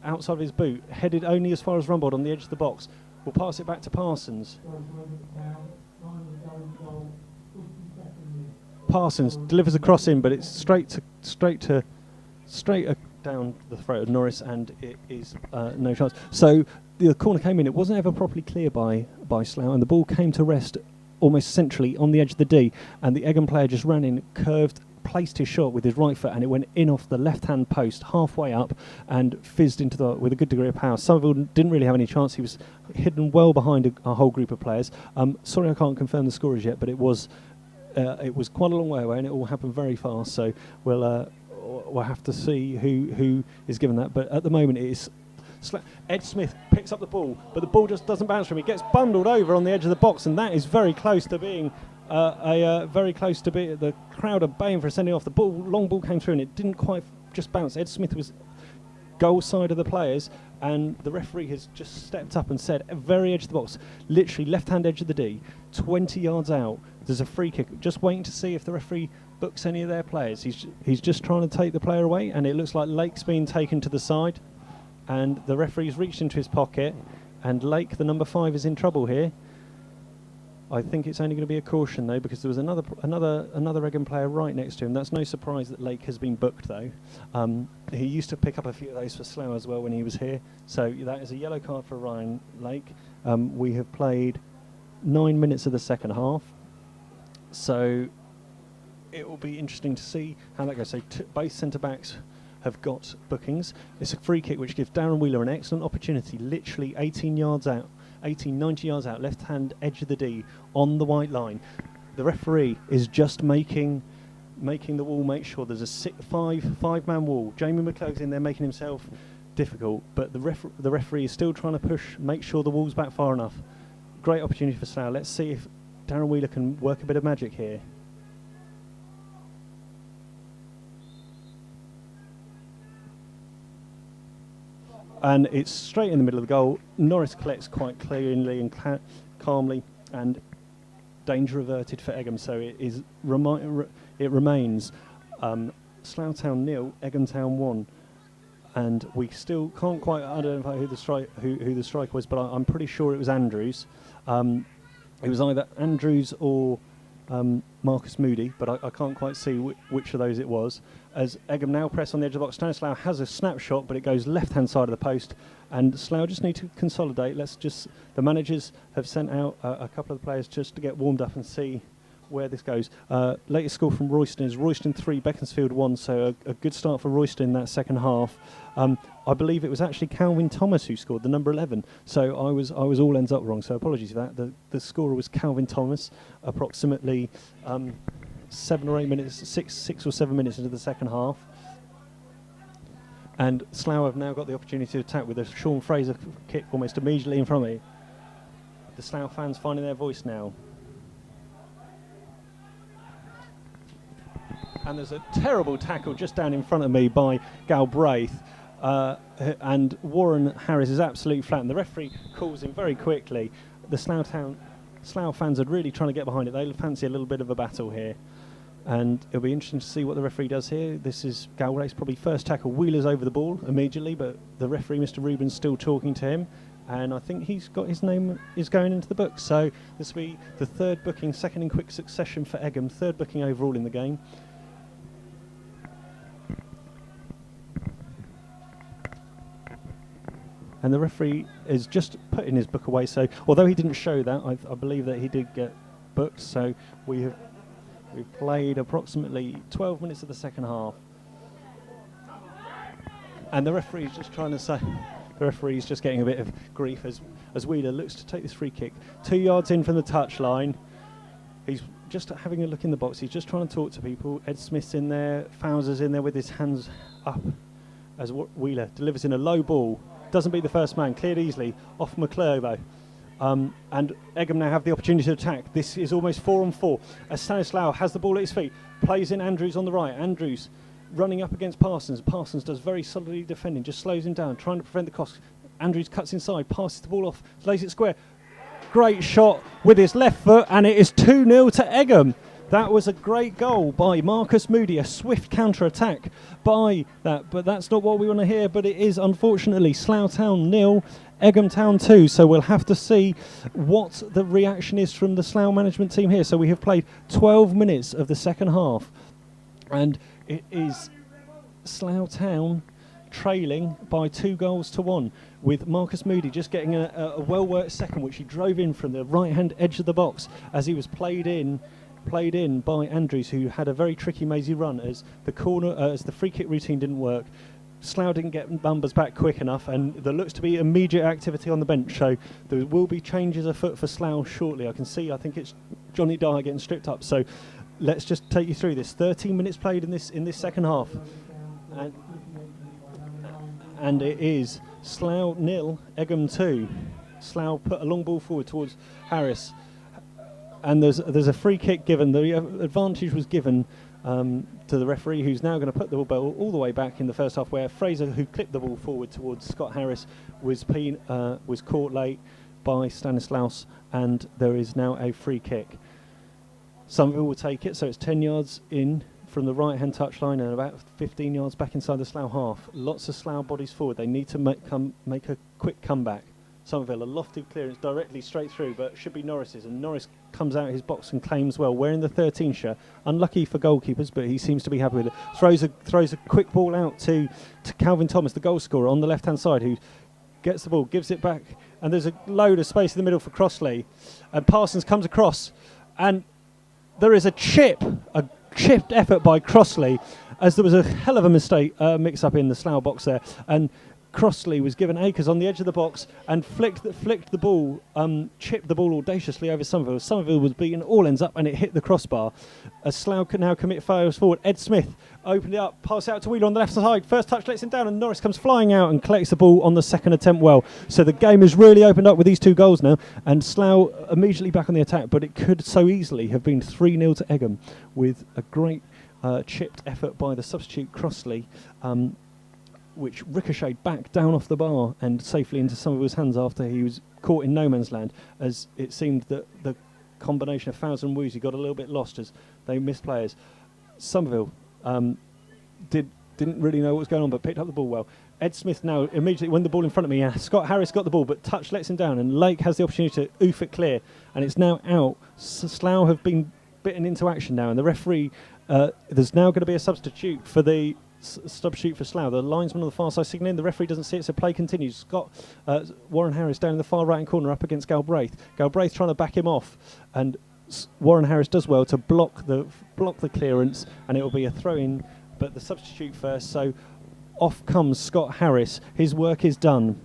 Speaker 2: outside of his boot, headed only as far as Rumbold on the edge of the box. We'll pass it back to Parsons. Parsons delivers a cross in, but it's straight down the throat of Norris, and it is no chance. So the corner came in. It wasn't ever properly cleared by Slough, and the ball came to rest almost centrally on the edge of the D, and the Egham player just ran in, curved, placed his shot with his right foot, and it went in off the left-hand post, halfway up, and fizzed into with a good degree of power. Somerville didn't really have any chance. He was hidden well behind a whole group of players. Sorry, I can't confirm the score as yet, but it was quite a long way away, and it all happened very fast. So we'll have to see who is given that. But at the moment, it is Ed Smith picks up the ball, but the ball just doesn't bounce from him. He gets bundled over on the edge of the box, and that is very close to being the crowd are baying for a sending off. The long ball came through, and it didn't quite just bounce. Ed Smith was goal side of the players, and the referee has just stepped up and said, at very edge of the box, literally left-hand edge of the D, 20 yards out, there's a free kick. Just waiting to see if the referee books any of their players. He's just trying to take the player away, and it looks like Lake's being taken to the side, and the referee's reached into his pocket, and Lake, the number 5, is in trouble here. I think it's only going to be a caution though, because there was another Egham player right next to him. That's no surprise that Lake has been booked though. He used to pick up a few of those for Slough as well when he was here. So that is a yellow card for Ryan Lake. We have played 9 minutes of the second half, so it will be interesting to see how that goes. So both centre backs have got bookings. It's a free kick which gives Darren Wheeler an excellent opportunity, literally 18, 90 yards out, left-hand edge of the D, on the white line. The referee is just making the wall make sure there's a five-man wall. Jamie McClurg's in there making himself difficult, but the referee is still trying to push, make sure the wall's back far enough. Great opportunity for Slough. Let's see if Darren Wheeler can work a bit of magic here. And it's straight in the middle of the goal. Norris collects quite cleanly and calmly, and danger averted for Egham. So it remains Slough Town 0, Egham Town 1, and we still can't quite identify who the striker was, but I'm pretty sure it was Andrews. It was either Andrews or Marcus Moody, but I can't quite see which of those it was. As Egham now press on the edge of the box, Slough has a snapshot, but it goes left-hand side of the post, and Slough just need to consolidate. The managers have sent out a couple of the players just to get warmed up and see where this goes. Latest score from Royston is Royston 3, Beaconsfield 1, so a good start for Royston in that second half. I believe it was actually Calvin Thomas who scored, the number 11. So I was all ends up wrong, so apologies for that. The scorer was Calvin Thomas, approximately 7 or 8 minutes, 6 or 7 minutes into the second half. And Slough have now got the opportunity to attack with a Sean Fraser kick almost immediately in front of me. The Slough fans finding their voice now. And there's a terrible tackle just down in front of me by Galbraith, and Warren Harris is absolutely flat, and the referee calls him very quickly. The Slough fans are really trying to get behind it. They fancy a little bit of a battle here, and it'll be interesting to see what the referee does here. This is Galbraith's probably first tackle. Wheeler's over the ball immediately, but the referee, Mr. Rubin's, still talking to him, and I think he's got his name is going into the book. So this will be the third booking, second in quick succession for Egham, third booking overall in the game. And the referee is just putting his book away. So although he didn't show that, I believe that he did get booked. So we've played approximately 12 minutes of the second half. And the referee is just trying to say, the referee is just getting a bit of grief as as Wheeler looks to take this free kick. 2 yards in from the touchline. He's just having a look in the box. He's just trying to talk to people. Ed Smith's in there. Fowler's in there with his hands up as Wheeler delivers in a low ball. Doesn't beat the first man. Cleared easily off McClure, though. And Egham now have the opportunity to attack. This is almost 4-on-4 as Stanislaw has the ball at his feet. Plays in Andrews on the right. Andrews running up against Parsons. Parsons does very solidly defending. Just slows him down, trying to prevent the cross. Andrews cuts inside, passes the ball off, lays it square. Great shot with his left foot, and it is 2-0 to Egham. That was a great goal by Marcus Moody, a swift counter-attack by that. But that's not what we want to hear, but it is, unfortunately, Slough Town 0, Egham Town 2. So we'll have to see what the reaction is from the Slough management team here. So we have played 12 minutes of the second half, and it is Slough Town trailing by 2-1, with Marcus Moody just getting a well-worked second, which he drove in from the right-hand edge of the box as he was played in by Andrews, who had a very tricky, mazy run as the free kick routine didn't work. Slough didn't get numbers back quick enough, and there looks to be immediate activity on the bench, so there will be changes afoot for Slough shortly. I think it's Johnny Dyer getting stripped up, so let's just take you through this. 13 minutes played in this second half, and it is Slough 0, Egham 2. Slough put a long ball forward towards Harris, and there's a free kick given. The advantage was given to the referee, who's now going to put the ball all the way back in the first half, where Fraser, who clipped the ball forward towards Scott Harris, was caught late by Stanislaus, and there is now a free kick. Somerville will take it, so it's 10 yards in from the right-hand touchline and about 15 yards back inside the Slough half. Lots of Slough bodies forward. They need to make a quick comeback. Somerville, a lofty clearance directly straight through, but should be Norris's, and Norris comes out of his box and claims well, wearing the 13 shirt. Unlucky for goalkeepers, but he seems to be happy with it. Throws a quick ball out to Calvin Thomas, the goal scorer, on the left-hand side, who gets the ball, gives it back, and there's a load of space in the middle for Crossley. And Parsons comes across, and there is a chipped effort by Crossley, as there was a hell of a mistake, mix-up in the Slough box there, and Crossley was given acres on the edge of the box and flicked the ball, chipped the ball audaciously over Somerville. Somerville was beaten all ends up, and it hit the crossbar. As Slough could now commit fouls forward. Ed Smith opened it up, pass out to Wheeler on the left side. First touch lets him down, and Norris comes flying out and collects the ball on the second attempt well. So the game is really opened up with these 2 goals now, and Slough immediately back on the attack, but it could so easily have been 3-0 to Egham, with a great chipped effort by the substitute Crossley, which ricocheted back down off the bar and safely into Somerville's hands after he was caught in no man's land, as it seemed that the combination of Fowles and Woozy got a little bit lost as they missed players. Somerville didn't really know what was going on, but picked up the ball well. Ed Smith now immediately, when the ball in front of me, Scott Harris got the ball, but touch lets him down, and Lake has the opportunity to oof it clear, and it's now out. Slough have been bitten into action now, and the referee, there's now going to be a substitute for Slough. The linesman on the far side signalling. The referee doesn't see it, so play continues. Warren Harris down in the far right corner up against Galbraith. Galbraith trying to back him off, and Warren Harris does well to block the clearance, and it will be a throw-in, but the substitute first. So off comes Scott Harris. His work is done,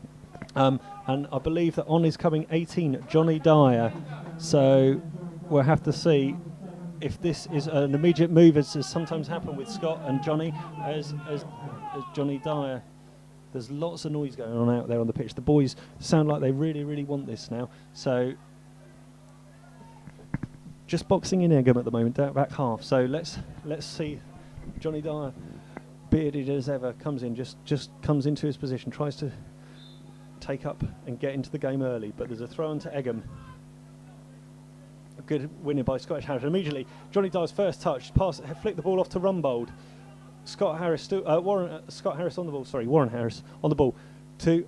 Speaker 2: and I believe that on is coming 18, Johnny Dyer. So we'll have to see if this is an immediate move, as has sometimes happened with Scott and Johnny, as Johnny Dyer. There's lots of noise going on out there on the pitch. The boys sound like they really, really want this now. So just boxing in Egham at the moment, back half. So let's see. Johnny Dyer, bearded as ever, comes in, just comes into his position, tries to take up and get into the game early, but there's a throw on to Egham. A good winning by Scottish Harris. Immediately, Johnny Dyer's first touch, flicked the ball off to Rumbold. Scott Harris on the ball. Warren Harris on the ball, to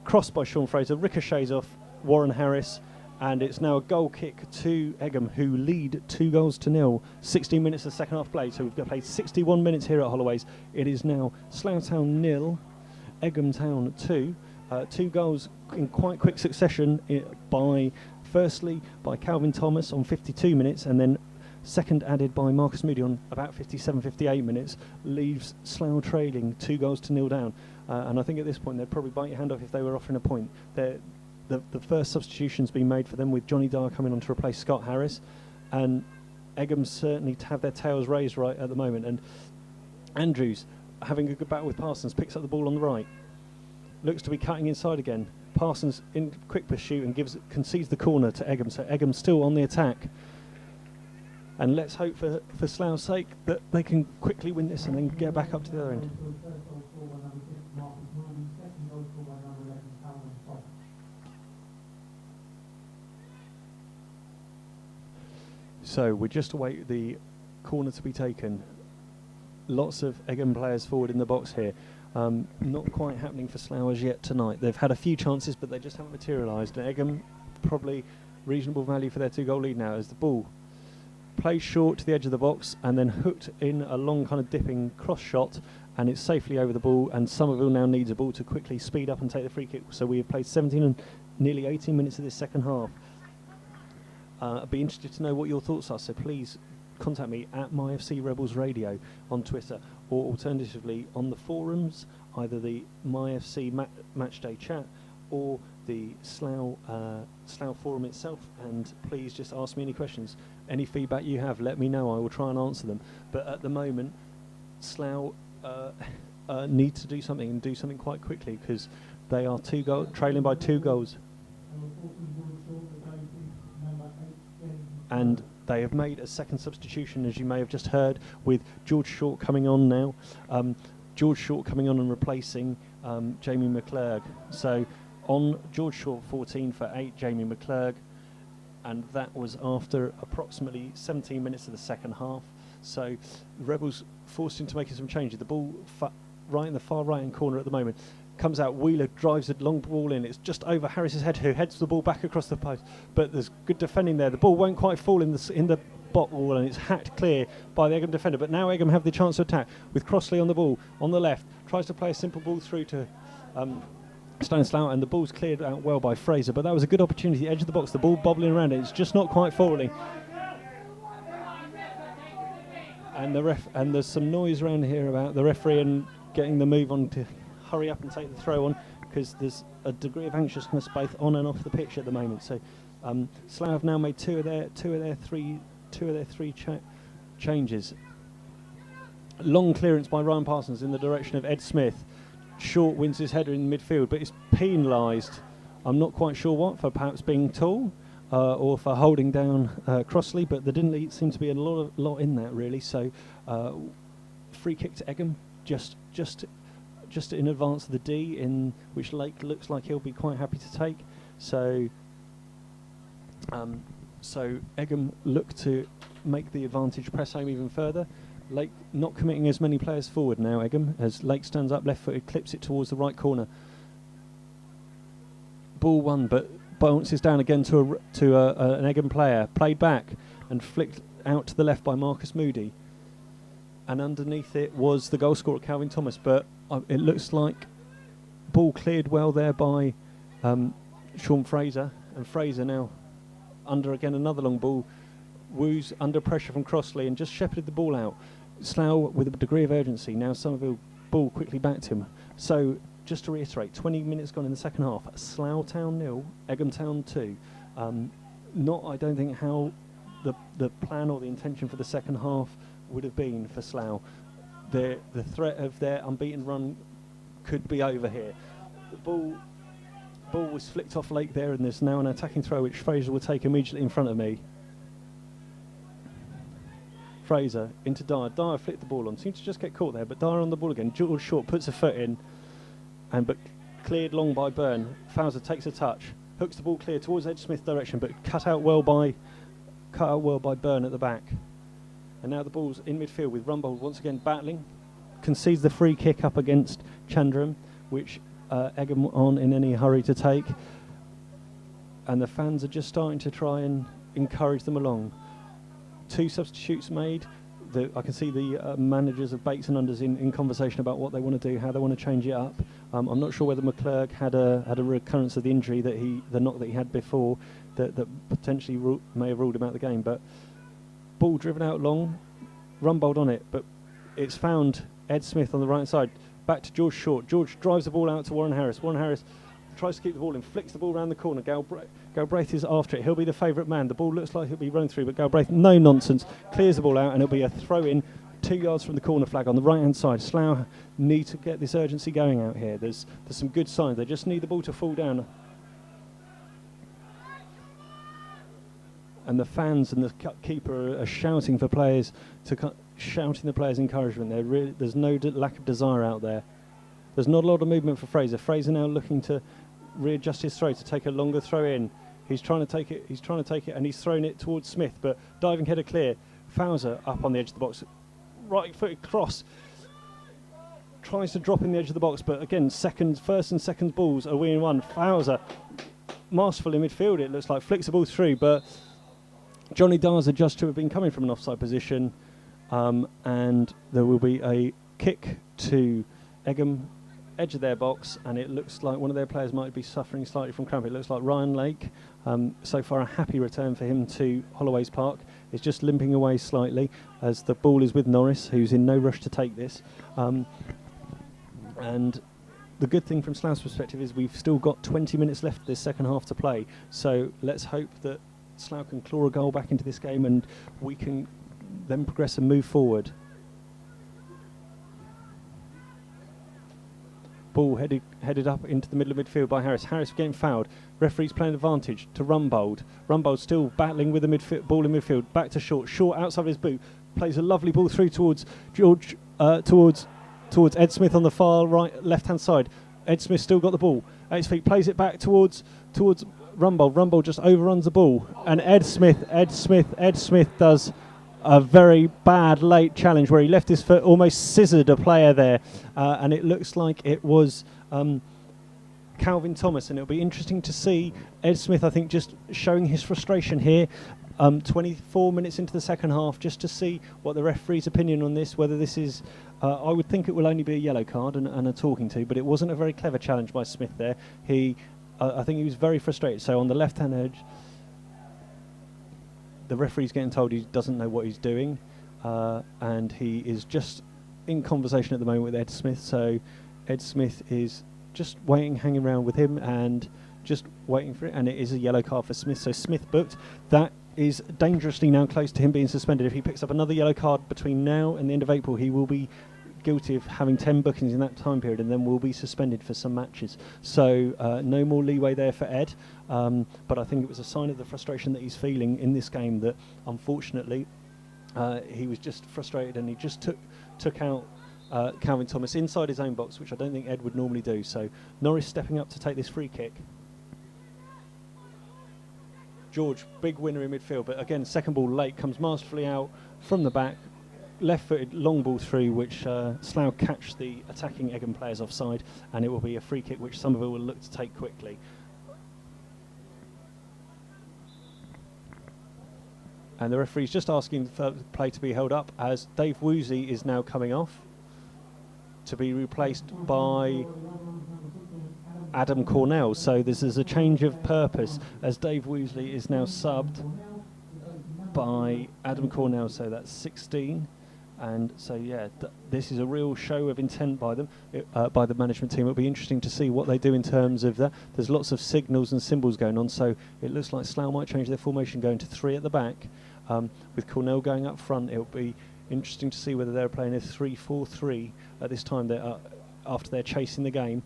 Speaker 2: crossed by Sean Fraser, ricochets off Warren Harris, and it's now a goal kick to Egham, who lead 2-0. 16 minutes of second half played, so we've played 61 minutes here at Holloway's. It is now Slough Town 0, Egham Town 2. 2 goals in quite quick succession firstly by Calvin Thomas on 52 minutes, and then second added by Marcus Moody on about 57, 58 minutes, leaves Slough trailing 2-0 down. And I think at this point they'd probably bite your hand off if they were offering a point. the first substitution's been made for them, with Johnny Dyer coming on to replace Scott Harris, and Egham certainly have their tails raised right at the moment. And Andrews, having a good battle with Parsons, picks up the ball on the right, looks to be cutting inside again. Parsons in quick pursuit and concedes the corner to Egham, so Egham still on the attack. And let's hope for Slough's sake that they can quickly win this and then get back up to the other end. So we just await the corner to be taken. Lots of Egham players forward in the box here. Not quite happening for Slough as yet tonight. They've had a few chances, but they just haven't materialised. And Egham probably reasonable value for their 2-goal lead now, as the ball plays short to the edge of the box and then hooked in a long kind of dipping cross shot, and it's safely over the ball, and Somerville now needs a ball to quickly speed up and take the free kick. So we have played 17 and nearly 18 minutes of this second half. I'd be interested to know what your thoughts are, so please contact me at MyFC Rebels Radio on Twitter, or alternatively on the forums, either the MyFC Matchday chat or the Slough forum itself, and please just ask me any questions. Any feedback you have, let me know. I will try and answer them. But at the moment, Slough need to do something, and do something quite quickly, because they are trailing by 2 goals. And they have made a second substitution, as you may have just heard, with George Short coming on now. George Short coming on and replacing Jamie McClurg. So on George Short 14 for 8, Jamie McClurg, and that was after approximately 17 minutes of the second half. So the Rebels forced into making some changes. The ball right in the far right hand corner at the moment. Comes out, Wheeler drives a long ball in. It's just over Harris's head, who heads the ball back across the post. But there's good defending there. The ball won't quite fall in the bottle, and it's hacked clear by the Egham defender. But now Egham have the chance to attack with Crossley on the ball on the left. Tries to play a simple ball through to Slough, and the ball's cleared out well by Fraser. But that was a good opportunity. Edge of the box, the ball bobbling around it. It's just not quite falling. And there's some noise around here about the referee and getting the move on to hurry up and take the throw on, because there's a degree of anxiousness both on and off the pitch at the moment. So Slough have now made two of their three changes. Long clearance by Ryan Parsons in the direction of Ed Smith. Short wins his header in midfield, but is penalised. I'm not quite sure what, for perhaps being tall or for holding down Crossley, but there didn't seem to be a lot in that really. So free kick to Egham, just in advance of the D, in which Lake looks like he'll be quite happy to take. So Egham look to make the advantage press home even further. Lake not committing as many players forward now, Egham, as Lake stands up left-footed, clips it towards the right corner. Ball won, but bounces down again to an Egham player, played back and flicked out to the left by Marcus Moody. And underneath it was the goal scorer, Calvin Thomas, but it looks like ball cleared well there by Sean Fraser, and Fraser now under again another long ball, woos under pressure from Crossley and just shepherded the ball out. Slough with a degree of urgency. Now Somerville ball quickly back to him. So just to reiterate, 20 minutes gone in the second half. Slough Town 0, Egham Town 2. Not, I don't think, how the plan or the intention for the second half would have been for Slough. The threat of their unbeaten run could be over here. The ball was flicked off Lake there, and there's now an attacking throw which Fraser will take immediately in front of me. Fraser into Dyer. Dyer flicked the ball on. Seems to just get caught there, but Dyer on the ball again. George Short puts a foot in, but cleared long by Byrne. Fowler takes a touch, hooks the ball clear towards Ed Smith direction, but cut out well by Byrne at the back. And now the ball's in midfield with Rumbold once again battling. Concedes the free kick up against Chandram, which Egham on in any hurry to take. And the fans are just starting to try and encourage them along. 2 substitutes made. I can see the managers of Bakes and Unders in conversation about what they want to do, how they want to change it up. I'm not sure whether McClurg had a recurrence of the injury the knock that he had before that potentially may have ruled him out the game. But ball driven out long, Rumbold on it, but it's found Ed Smith on the right side. Back to George Short. George drives the ball out to Warren Harris. Warren Harris tries to keep the ball in, flicks the ball around the corner. Galbraith is after it. He'll be the favourite man. The ball looks like he'll be running through, but Galbraith, no nonsense, clears the ball out, and it'll be a throw-in 2 yards from the corner flag on the right-hand side. Slough need to get this urgency going out here. There's some good signs. They just need the ball to fall down. And the fans and the keeper are shouting for players shouting the players' encouragement. There's no lack of desire out there. There's not a lot of movement for Fraser. Fraser now looking to readjust his throw to take a longer throw in. He's trying to take it, and he's thrown it towards Smith, but diving header clear. Fowler up on the edge of the box, right-footed cross. Tries to drop in the edge of the box, but again, first and second balls are winning one. Fowler, masterful in midfield, it looks like, flicks the ball through, but Johnny Dyer's adjudged to have been coming from an offside position, and there will be a kick to Egham, edge of their box, and it looks like one of their players might be suffering slightly from cramp. It looks like Ryan Lake. So far a happy return for him to Holloway's Park. He's just limping away slightly as the ball is with Norris, who's in no rush to take this. And the good thing from Slough's perspective is we've still got 20 minutes left of this second half to play, so let's hope that Slough can claw a goal back into this game and we can then progress and move forward. Ball headed up into the middle of midfield by Harris. Harris getting fouled. Referee's playing advantage to Rumbold. Rumbold still battling with the ball in midfield. Back to Short. Short outside of his boot. Plays a lovely ball through towards George, towards Ed Smith on the far right, left-hand side. Ed Smith still got the ball at his feet. Plays it back towards Rumbold. Rumbold just overruns the ball. And Ed Smith does a very bad late challenge where he left his foot, almost scissored a player there, and it looks like it was Calvin Thomas, and it'll be interesting to see Ed Smith, I think, just showing his frustration here 24 minutes into the second half, just to see what the referee's opinion on this, whether this is I would think it will only be a yellow card and a talking to, but it wasn't a very clever challenge by Smith there. I think he was very frustrated. So on the left hand edge, the referee's getting told he doesn't know what he's doing, and he is just in conversation at the moment with Ed Smith. So Ed Smith is just hanging around with him and just waiting for it, and it is a yellow card for Smith. So Smith booked. That is dangerously now close to him being suspended. If he picks up another yellow card between now and the end of April, he will be guilty of having 10 bookings in that time period and then will be suspended for some matches. So no more leeway there for Ed, but I think it was a sign of the frustration that he's feeling in this game, that unfortunately he was just frustrated and he just took out Calvin Thomas inside his own box, which I don't think Ed would normally do. So Norris stepping up to take this free kick. George, big winner in midfield, but again, second ball late, comes masterfully out from the back, left-footed long ball through, which Slough catch the attacking Egham players offside, and it will be a free kick which Somerville will look to take quickly. And the referee's just asking for the play to be held up as Dave Woosley is now coming off to be replaced by Adam Cornell. So this is a change of purpose as Dave Woosley is now subbed by Adam Cornell, so that's 16. And so yeah, this is a real show of intent by them, by the management team. It'll be interesting to see what they do in terms of that. There's lots of signals and symbols going on, so it looks like Slough might change their formation, going to 3 at the back, with Cornell going up front. It'll be interesting to see whether they're playing a 3-4-3 at this time. After they're chasing the game.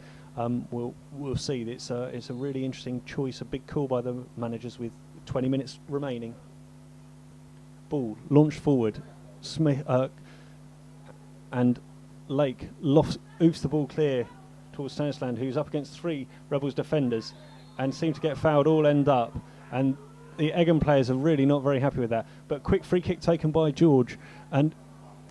Speaker 2: We'll see. It's a really interesting choice, a big call by the managers with 20 minutes remaining. Ball launched forward. Smith and Lake oofs the ball clear towards Stanisland, who's up against 3 Rebels defenders and seem to get fouled all end up. And the Egham players are really not very happy with that. But quick free kick taken by George and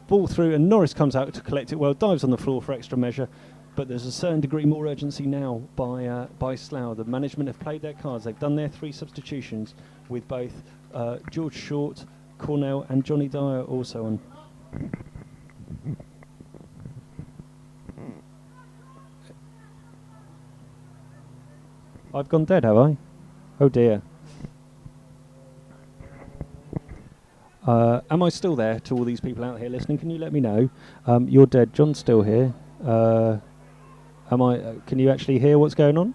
Speaker 2: ball through, and Norris comes out to collect it well, dives on the floor for extra measure. But there's a certain degree more urgency now by Slough. The management have played their cards. They've done their 3 substitutions with both George Short, Cornell and Johnny Dyer also on. I've gone dead, have I? Oh dear. Am I still there to all these people out here listening? Can you let me know? You're dead. John's still here. Can you actually hear what's going on?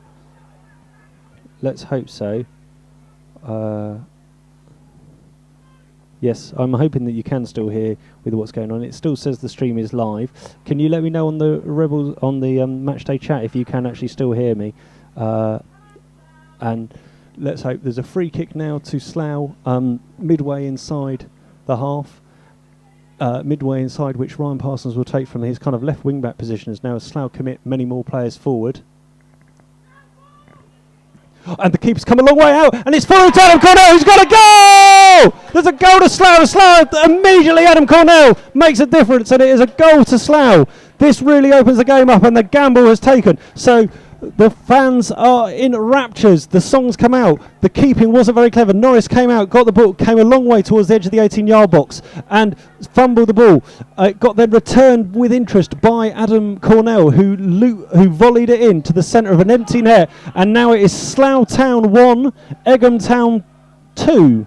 Speaker 2: let's hope so. Yes, I'm hoping that you can still hear with what's going on. It still says the stream is live. Can you let me know on the Rebels on the Matchday chat if you can actually still hear me? And let's hope there's a free kick now to Slough, midway inside the half. Midway inside, which Ryan Parsons will take from his kind of left wing back position as now as Slough commit many more players forward. And the keeper's come a long way out, and it's forward to Adam Cornell, who's got a goal! There's a goal to Slough. Slough immediately, Adam Cornell makes a difference, and it is a goal to Slough. This really opens the game up, and the gamble has taken. So the fans are in raptures. The songs come out. The keeping wasn't very clever. Norris came out, got the ball, came a long way towards the edge of the 18-yard box and fumbled the ball. It got then returned with interest by Adam Cornell, who volleyed it in to the centre of an empty net. And now it is Slough Town 1, Egham Town 2.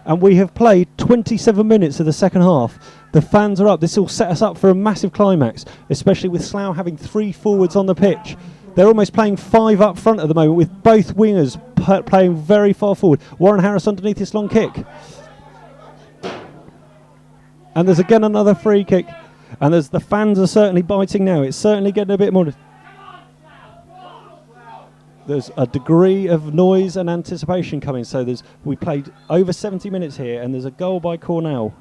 Speaker 2: And we have played 27 minutes of the second half. The fans are up. This will set us up for a massive climax, especially with Slough having 3 forwards on the pitch. They're almost playing 5 up front at the moment, with both wingers playing very far forward. Warren Harris underneath this long kick. And there's again another free kick. And the fans are certainly biting now. It's certainly getting a bit more. There's a degree of noise and anticipation coming. So we played over 70 minutes here, and there's a goal by Cornell.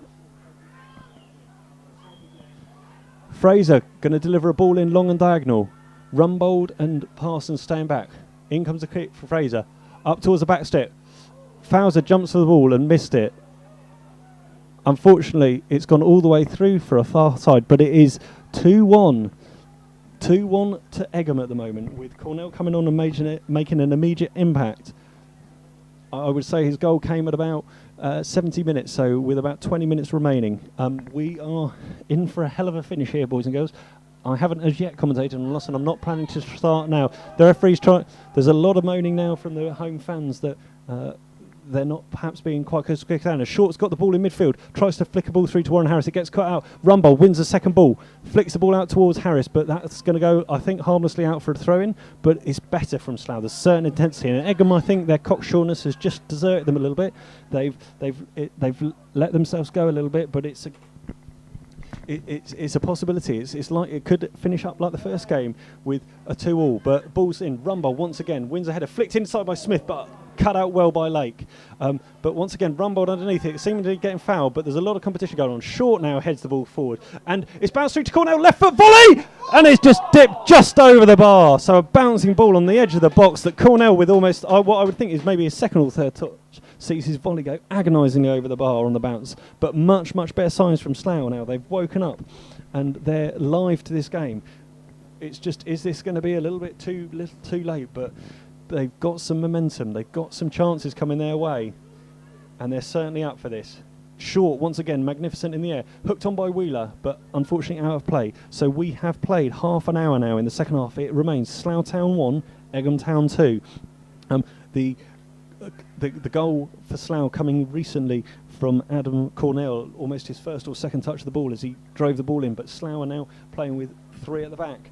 Speaker 2: Fraser going to deliver a ball in long and diagonal. Rumbold and Parsons staying back. In comes a kick for Fraser. Up towards the back step. Fowler jumps for the ball and missed it. Unfortunately, it's gone all the way through for a far side, but it is 2-1. 2-1 to Egham at the moment, with Cornell coming on and making an immediate impact. I would say his goal came at about 70 minutes, so with about 20 minutes remaining. We are in for a hell of a finish here, boys and girls. I haven't as yet commentated on loss, and I'm not planning to start now. The referee's trying. There's a lot of moaning now from the home fans that they're not perhaps being quite as quick down. Short's got the ball in midfield, tries to flick a ball through to Warren Harris. It gets cut out. Rumbold wins the second ball, flicks the ball out towards Harris, but that's going to go, I think, harmlessly out for a throw-in. But it's better from Slough. There's certain intensity, and Egham, I think, their cocksureness has just deserted them a little bit. They've let themselves go a little bit, but it's a possibility. It's like it could finish up like the first game with a 2-2. But ball's in. Rumbold once again wins a header, flicked inside by Smith, but cut out well by Lake. But once again, Rumbold underneath it, seemingly getting fouled, but there's a lot of competition going on. Short now heads the ball forward, and it's bounced through to Cornell, left foot volley, and it's just dipped just over the bar. So a bouncing ball on the edge of the box that Cornell, with almost what I would think is maybe his second or third touch, sees his volley go agonisingly over the bar on the bounce. But much, much better signs from Slough now. They've woken up and they're live to this game. It's just, is this going to be a little bit too late? But they've got some momentum. They've got some chances coming their way. And they're certainly up for this. Short, once again, magnificent in the air. Hooked on by Wheeler, but unfortunately out of play. So we have played half an hour now in the second half. It remains Slough Town 1, Egham Town 2. The goal for Slough coming recently from Adam Cornell, almost his first or second touch of the ball as he drove the ball in. But Slough are now playing with 3 at the back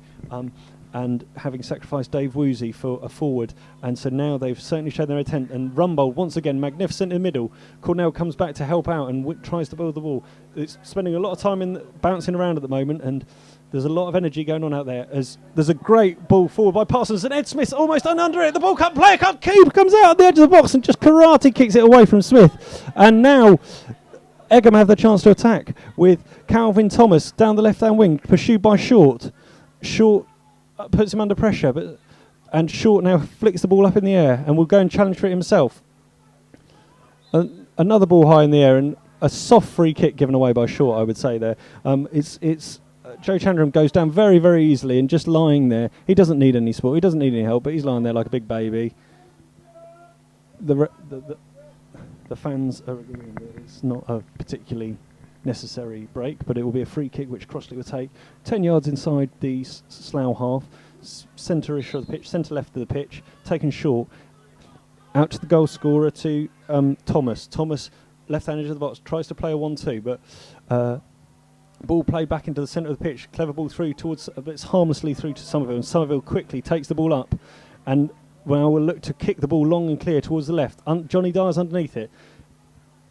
Speaker 2: and having sacrificed Dave Woozy for a forward. And so now they've certainly shown their intent. And Rumbold, once again, magnificent in the middle. Cornell comes back to help out and tries to build the ball. It's spending a lot of time bouncing around at the moment, and there's a lot of energy going on out there. As there's a great ball forward by Parsons, and Ed Smith's almost under it. The ball can't play, can't keep, comes out at the edge of the box and just karate kicks it away from Smith. And now Egham have the chance to attack with Calvin Thomas down the left-hand wing, pursued by Short. Short puts him under pressure, and Short now flicks the ball up in the air and will go and challenge for it himself. Another ball high in the air, and a soft free kick given away by Short, I would say there. It's Joe Chandram goes down very, very easily and just lying there. He doesn't need any support. He doesn't need any help, but he's lying there like a big baby. The fans are agreeing that it's not a particularly necessary break, but it will be a free kick which Crossley will take 10 yards inside the Slough half, centre-ish of the pitch, centre-left of the pitch, taken short, out to the goal scorer to Thomas. Thomas, left-hand edge of the box, tries to play a 1-2, but ball played back into the centre of the pitch, clever ball through towards, it's harmlessly through to Somerville, and Somerville quickly takes the ball up and Well, we'll look to kick the ball long and clear towards the left. Johnny Dyer's underneath it.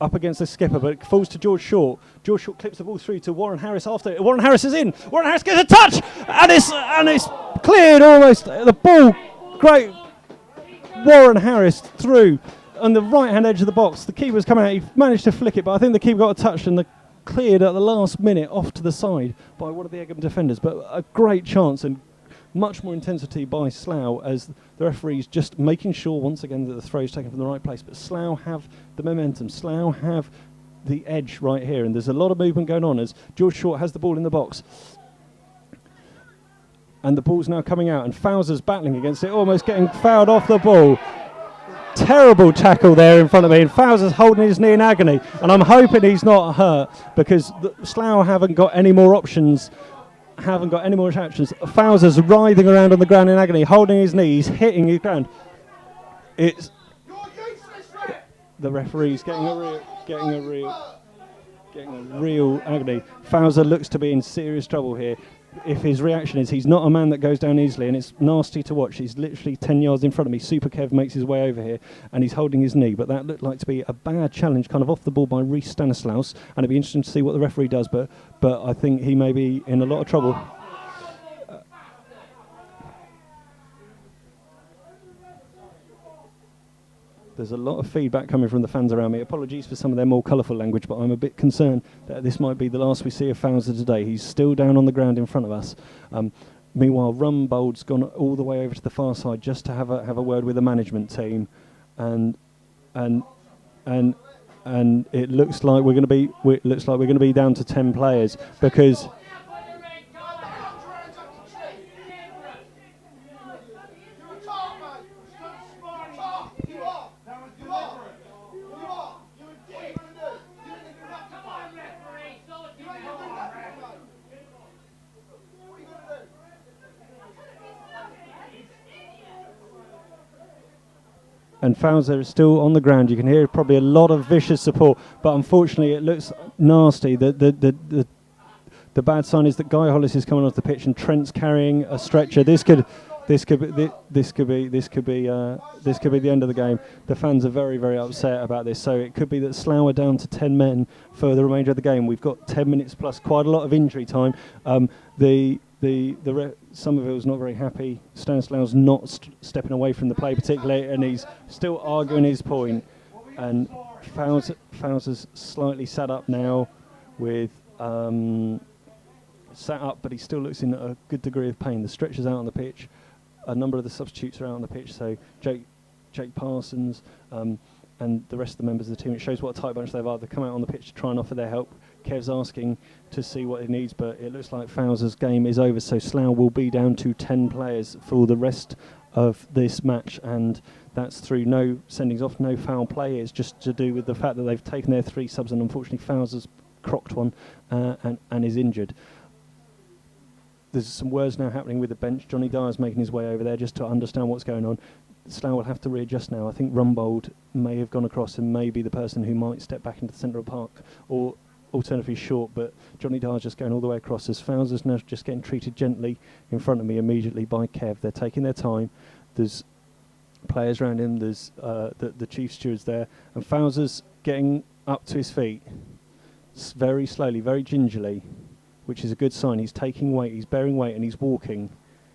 Speaker 2: Up against the skipper, but it falls to George Short. George Short clips the ball through to Warren Harris after it. Warren Harris is in. Warren Harris gets a touch, and it's cleared almost. The ball, great. Warren Harris through on the right-hand edge of the box. The keeper's come out. He managed to flick it, but I think the keeper got a touch and cleared at the last minute off to the side by one of the Egham defenders. But a great chance and much more intensity by Slough as the referee's just making sure once again that the throw is taken from the right place. But Slough have the momentum. Slough have the edge right here, and there's a lot of movement going on as George Short has the ball in the box. And the ball's now coming out, and Fowler's battling against it, almost getting fouled off the ball. Terrible tackle there in front of me, and Fowler's holding his knee in agony, and I'm hoping he's not hurt because Slough haven't got any more options. Fowler's writhing around on the ground in agony, holding his knees, hitting his ground. It's the referee's getting a real agony. Fowler looks to be in serious trouble here. If his reaction is he's not a man that goes down easily, and it's nasty to watch. He's literally 10 yards in front of me. Super Kev makes his way over here, and he's holding his knee. But that looked like to be a bad challenge, kind of off the ball by Reece Stanislaus. And it'd be interesting to see what the referee does. But I think he may be in a lot of trouble. There's a lot of feedback coming from the fans around me. Apologies for some of their more colourful language, but I'm a bit concerned that this might be the last we see of Fowler today. He's still down on the ground in front of us. Meanwhile, Rumbold's gone all the way over to the far side just to have a word with the management team, and it looks like we're going to be down to 10 players because. And Fowler is still on the ground. You can hear probably a lot of vicious support, but unfortunately it looks nasty. The bad sign is that Guy Hollis is coming off the pitch and Trent's carrying a stretcher. This could be the end of the game. The fans are very, very upset about this. So it could be that Slough are down to 10 men for the remainder of the game. We've got 10 minutes plus quite a lot of injury time. Somerville's not very happy. Stanislaus not stepping away from the play particularly, and he's still arguing his point. And Fowler's slightly sat up now with sat up, but he still looks in a good degree of pain. The stretcher's out on the pitch. A number of the substitutes are out on the pitch, so Jake Parsons and the rest of the members of the team. It shows what a tight bunch they are. They come out on the pitch to try and offer their help. Kev's asking to see what he needs, but it looks like Fowler's game is over, so Slough will be down to 10 players for the rest of this match, and that's through no sendings off, no foul play. It's just to do with the fact that they've taken their 3 subs, and unfortunately Fowler's crocked one and is injured. There's some words now happening with the bench. Johnny Dyer's making his way over there just to understand what's going on. Slough will have to readjust now. I think Rumbold may have gone across and may be the person who might step back into the centre of the park, or alternatively Short, but Johnny Dyer's just going all the way across as Fowler's now just getting treated gently in front of me immediately by Kev. They're taking their time. There's players around him. There's the chief steward's there, and Fowler's getting up to his feet very slowly, very gingerly, which is a good sign. He's taking weight, he's bearing weight, and he's walking.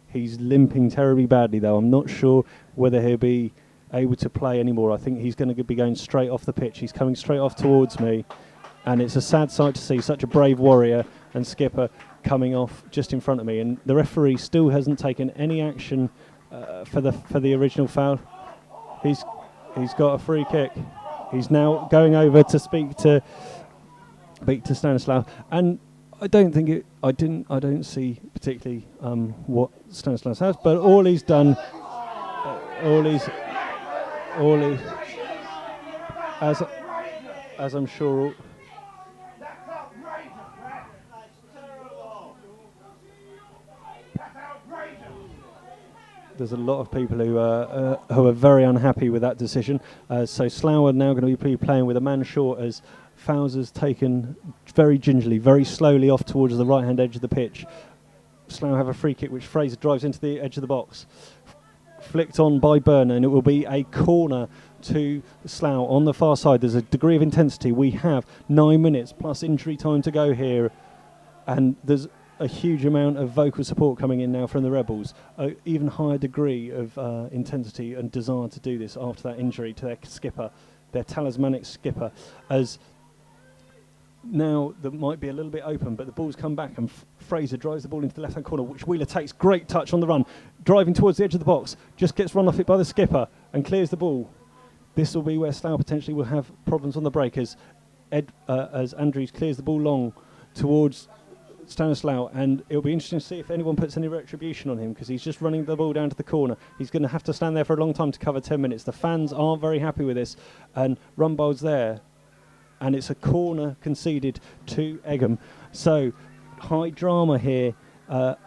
Speaker 2: He's limping terribly badly, though. I'm not sure whether he'll be able to play anymore. I think he's going to be going straight off the pitch. He's coming straight off towards me, and it's a sad sight to see such a brave warrior and skipper coming off just in front of me. And the referee still hasn't taken any action for the original foul. He's got a free kick. He's now going over to speak to Stanislaus, and I don't see particularly what Stanislaus has, but all he's done, as I'm sure. There's a lot of people who are very unhappy with that decision. So Slough are now going to be playing with a man short as Fowler's taken very gingerly, very slowly off towards the right-hand edge of the pitch. Slough have a free kick which Fraser drives into the edge of the box. flicked on by Burner, and it will be a corner to Slough on the far side. There's a degree of intensity. We have 9 minutes plus injury time to go here, and there's a huge amount of vocal support coming in now from the Rebels. Even higher degree of intensity and desire to do this after that injury to their skipper, their talismanic skipper, as now that might be a little bit open, but the ball's come back and Fraser drives the ball into the left-hand corner, which Wheeler takes. Great touch on the run, driving towards the edge of the box, just gets run off it by the skipper and clears the ball. This will be where Slough potentially will have problems on the break as Andrews clears the ball long towards Stanislaw, and it'll be interesting to see if anyone puts any retribution on him, because he's just running the ball down to the corner. He's going to have to stand there for a long time to cover 10 minutes. The fans aren't very happy with this, and Rumbold's there, and it's a corner conceded to Egham. So high drama here as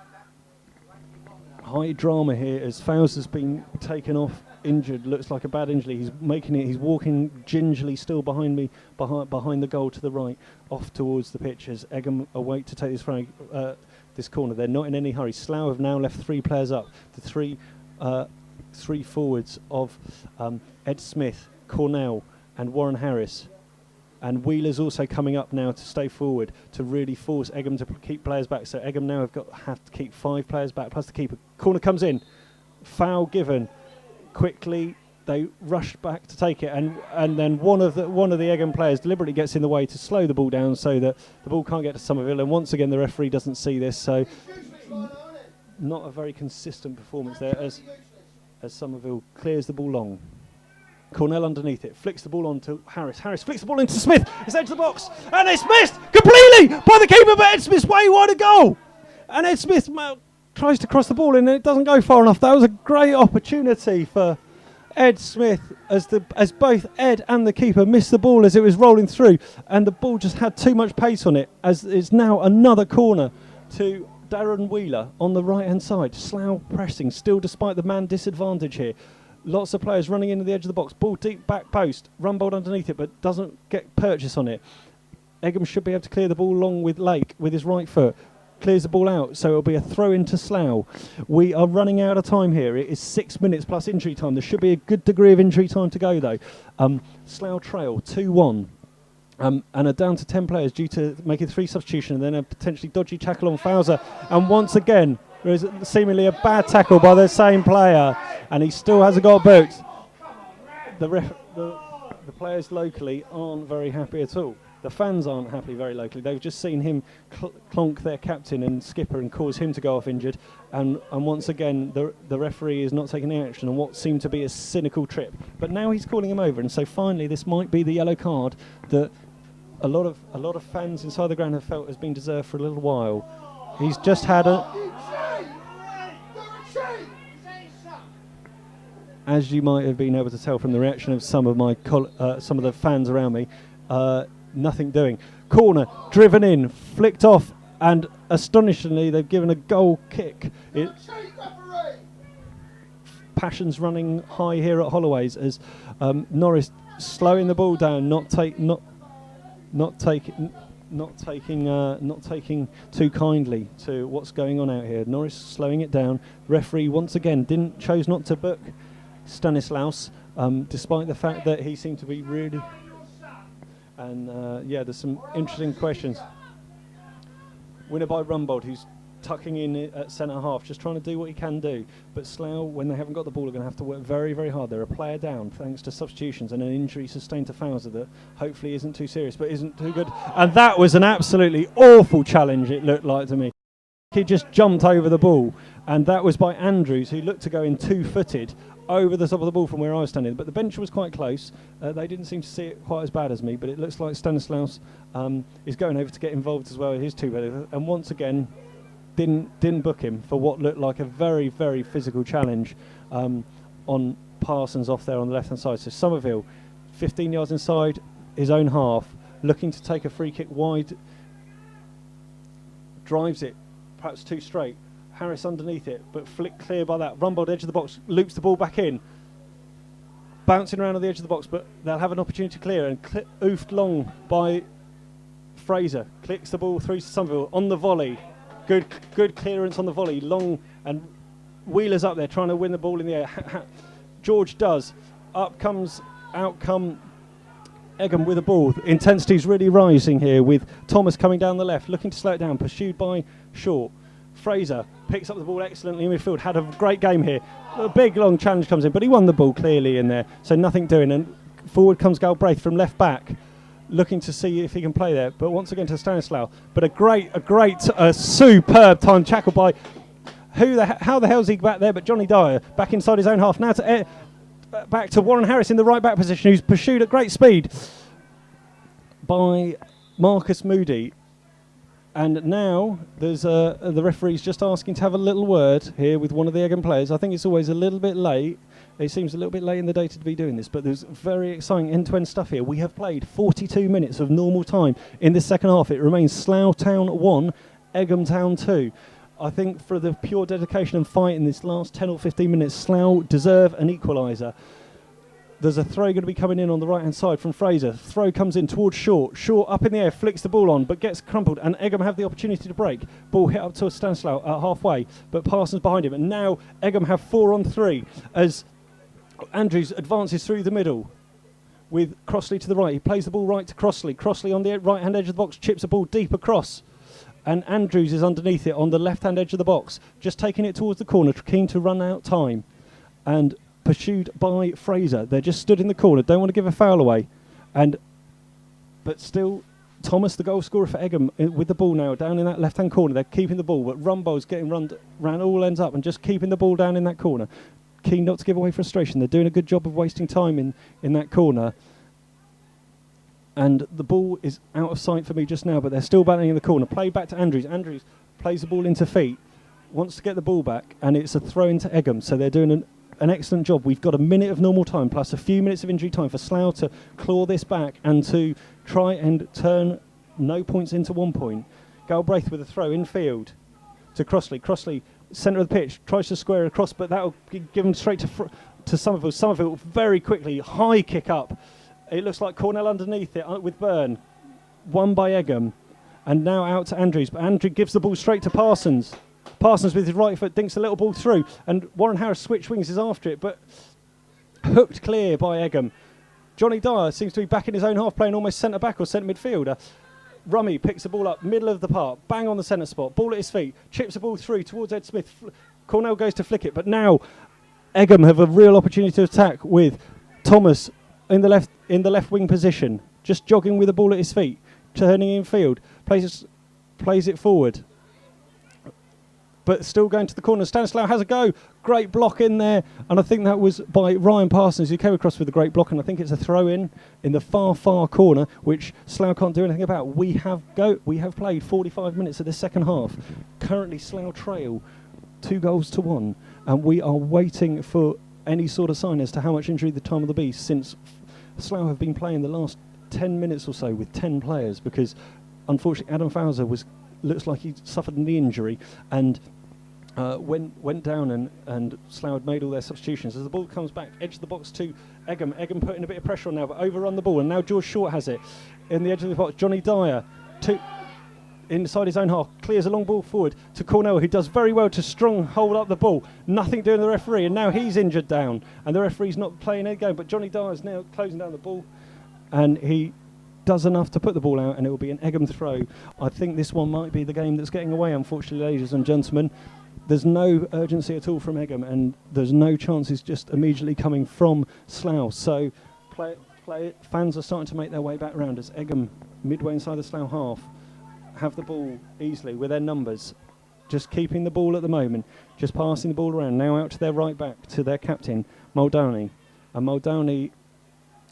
Speaker 2: Fowles has been taken off injured. Looks like a bad injury. He's walking gingerly still behind me, behind the goal to the right, off towards the pitch as Egham await to take this corner. They're not in any hurry. Slough have now left 3 players up. The three forwards of Ed Smith, Cornell and Warren Harris. And Wheeler's also coming up now to stay forward to really force Egham to keep players back. So Egham now have to keep 5 players back plus the keeper. Corner comes in, foul given. Quickly they rush back to take it, and then one of the Egham players deliberately gets in the way to slow the ball down so that the ball can't get to Somerville. And once again the referee doesn't see this, so not a very consistent performance there as Somerville clears the ball long. Cornell underneath it, flicks the ball on to Harris. Harris flicks the ball into Smith. It's edge of the box, and it's missed completely by the keeper, but Ed Smith's way wide to goal. And Ed Smith tries to cross the ball in, and it doesn't go far enough. That was a great opportunity for Ed Smith as both Ed and the keeper missed the ball as it was rolling through, and the ball just had too much pace on it, as it's now another corner to Darren Wheeler on the right-hand side. Slough pressing still despite the man disadvantage here. Lots of players running into the edge of the box. Ball deep back post. Rumbold underneath it, but doesn't get purchase on it. Egham should be able to clear the ball long with Lake with his right foot. Clears the ball out, so it'll be a throw into Slough. We are running out of time here. It is 6 minutes plus injury time. There should be a good degree of injury time to go, though. Slough trail 2-1. And are down to 10 players due to making 3 substitutions, and then a potentially dodgy tackle on Fowler. And once again, there is seemingly a bad tackle by the same player, and he still hasn't got booked. The players locally aren't very happy at all. The fans aren't happy very locally. They've just seen him clonk their captain and skipper and cause him to go off injured. And once again, the referee is not taking any action on what seemed to be a cynical trip. But now he's calling him over, and so finally this might be the yellow card that a lot of fans inside the ground have felt has been deserved for a little while. He's just had as you might have been able to tell from the reaction of some of the fans around me, nothing doing. Corner driven in, flicked off, and astonishingly they've given a goal kick. Passions running high here at Holloway's as Norris slowing the ball down, not taking too kindly to what's going on out here. Norris slowing it down. Referee once again chose not to book Stanislaus, despite the fact that he seemed to be really. And there's some interesting questions. Winner by Rumbold, who's tucking in at centre half, just trying to do what he can do. But Slough, when they haven't got the ball, are going to have to work very, very hard. They're a player down thanks to substitutions and an injury sustained to Fowler that hopefully isn't too serious, but isn't too good. And that was an absolutely awful challenge, it looked like to me. He just jumped over the ball, and that was by Andrews, who looked to go in 2-footed over the top of the ball from where I was standing. But the bench was quite close. They didn't seem to see it quite as bad as me, but it looks like Stanislaus is going over to get involved as well with his 2. And once again, didn't book him for what looked like a very, very physical challenge on Parsons off there on the left-hand side. So Somerville, 15 yards inside his own half, looking to take a free kick wide, drives it, perhaps too straight. Harris underneath it, but flicked clear by that. Rumbold edge of the box, loops the ball back in. Bouncing around on the edge of the box, but they'll have an opportunity to clear, and oofed long by Fraser. Clicks the ball through to Somerville on the volley. Good clearance on the volley, long and Wheeler's up there trying to win the ball in the air. George does. Out come Egham with the ball. Intensity's really rising here with Thomas coming down the left, looking to slow it down, pursued by Short. Fraser picks up the ball excellently in midfield, had a great game here. A big long challenge comes in, but he won the ball clearly in there, so nothing doing. And forward comes Galbraith from left back, looking to see if he can play there, but once again to Stanislaw. But a superb time tackle by how the hell's he back there? But Johnny Dyer back inside his own half now to back to Warren Harris in the right back position, who's pursued at great speed by Marcus Moody. And now there's the referee's just asking to have a little word here with one of the Egham players. I think it's always a little bit late. It seems a little bit late in the day to be doing this, but there's very exciting end-to-end stuff here. We have played 42 minutes of normal time in this second half. It remains Slough Town 1, Egham Town 2. I think for the pure dedication and fight in this last 10 or 15 minutes, Slough deserve an equaliser. There's a throw going to be coming in on the right-hand side from Fraser. Throw comes in towards Short. Short up in the air, flicks the ball on, but gets crumpled. And Egham have the opportunity to break. Ball hit up to Stanislaw at halfway, but Parsons behind him. And now Egham have 4 on 3 as Andrews advances through the middle with Crossley to the right. He plays the ball right to Crossley. Crossley on the right-hand edge of the box, chips a ball deep across. And Andrews is underneath it on the left-hand edge of the box, just taking it towards the corner, keen to run out time. And pursued by Fraser. They're just stood in the corner, don't want to give a foul away. But still, Thomas, the goal scorer for Egham, with the ball now down in that left-hand corner. They're keeping the ball, but Rumbo's getting ran all ends up and just keeping the ball down in that corner. Keen not to give away frustration. They're doing a good job of wasting time in that corner. And the ball is out of sight for me just now, but they're still battling in the corner. Play back to Andrews. Andrews plays the ball into feet, wants to get the ball back, and it's a throw into Egham. So they're doing an excellent job. We've got a minute of normal time plus a few minutes of injury time for Slough to claw this back and to try and turn no points into 1 point. Galbraith with a throw infield to Crossley. Crossley, centre of the pitch, tries to square across, but that'll give him straight to Somerville. Somerville very quickly, high kick up. It looks like Cornell underneath it with Byrne. Won by Egham. And now out to Andrews, but Andrews gives the ball straight to Parsons. Parsons with his right foot dinks a little ball through, and Warren Harris switch wings is after it, but hooked clear by Egham. Johnny Dyer seems to be back in his own half, playing almost centre back or centre midfielder. Rummy picks the ball up, middle of the park, bang on the centre spot, ball at his feet, chips the ball through towards Ed Smith. Cornell goes to flick it, but now Egham have a real opportunity to attack with Thomas in the left wing position, just jogging with the ball at his feet, turning in field, plays it forward. But still going to the corner. Stanislaw has a go. Great block in there. And I think that was by Ryan Parsons, who came across with a great block. And I think it's a throw in the far, far corner, which Slough can't do anything about. We have played 45 minutes of this second half. Currently, Slough trail 2-1. And we are waiting for any sort of sign as to how much injury the time will be, since Slough have been playing the last 10 minutes or so with 10 players, because unfortunately Adam Fowler looks like he suffered a knee injury and went down, and Slough had made all their substitutions. As the ball comes back, edge of the box to Egham. Egham putting a bit of pressure on now, but overrun the ball, and now George Short has it in the edge of the box. Johnny Dyer inside his own half, clears a long ball forward to Cornell, who does very well to strong hold up the ball. Nothing doing to the referee, and now he's injured down, and the referee's not playing any game, but Johnny Dyer is now closing down the ball, and he does enough to put the ball out, and it will be an Egham throw. I think this one might be the game that's getting away, unfortunately, ladies and gentlemen. There's no urgency at all from Egham, and there's no chances just immediately coming from Slough. So play it. Fans are starting to make their way back round as Egham, midway inside the Slough half, have the ball easily with their numbers, just keeping the ball at the moment, just passing the ball around. Now out to their right back, to their captain, Muldowney. And Muldowney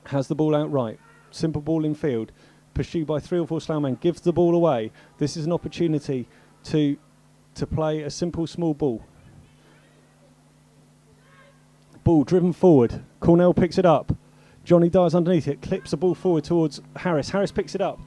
Speaker 2: has the ball out right. Simple ball in field, pursued by 3 or 4 Slough men, gives the ball away. This is an opportunity to play a simple small ball. Ball driven forward. Cornell picks it up. Johnny Dyer's underneath it, clips the ball forward towards Harris. Harris picks it up.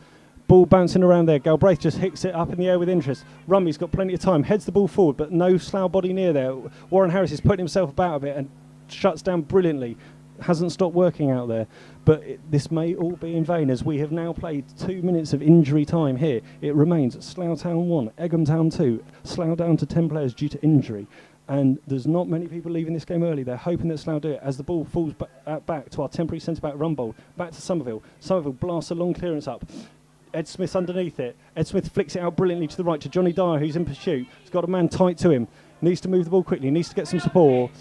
Speaker 2: Ball bouncing around there. Galbraith just hits it up in the air with interest. Rummy's got plenty of time, heads the ball forward, but no Slough body near there. Warren Harris is putting himself about a bit and shuts down brilliantly. Hasn't stopped working out there, but this may all be in vain, as we have now played 2 minutes of injury time here. It remains Slough Town 1, Egham Town 2, Slough down to 10 players due to injury. And there's not many people leaving this game early. They're hoping that Slough do it. As the ball falls back to our temporary centre-back Rumbold, back to Somerville. Somerville blasts a long clearance up. Ed Smith underneath it. Ed Smith flicks it out brilliantly to the right to Johnny Dyer, who's in pursuit. He's got a man tight to him. Needs to move the ball quickly. Needs to get some support.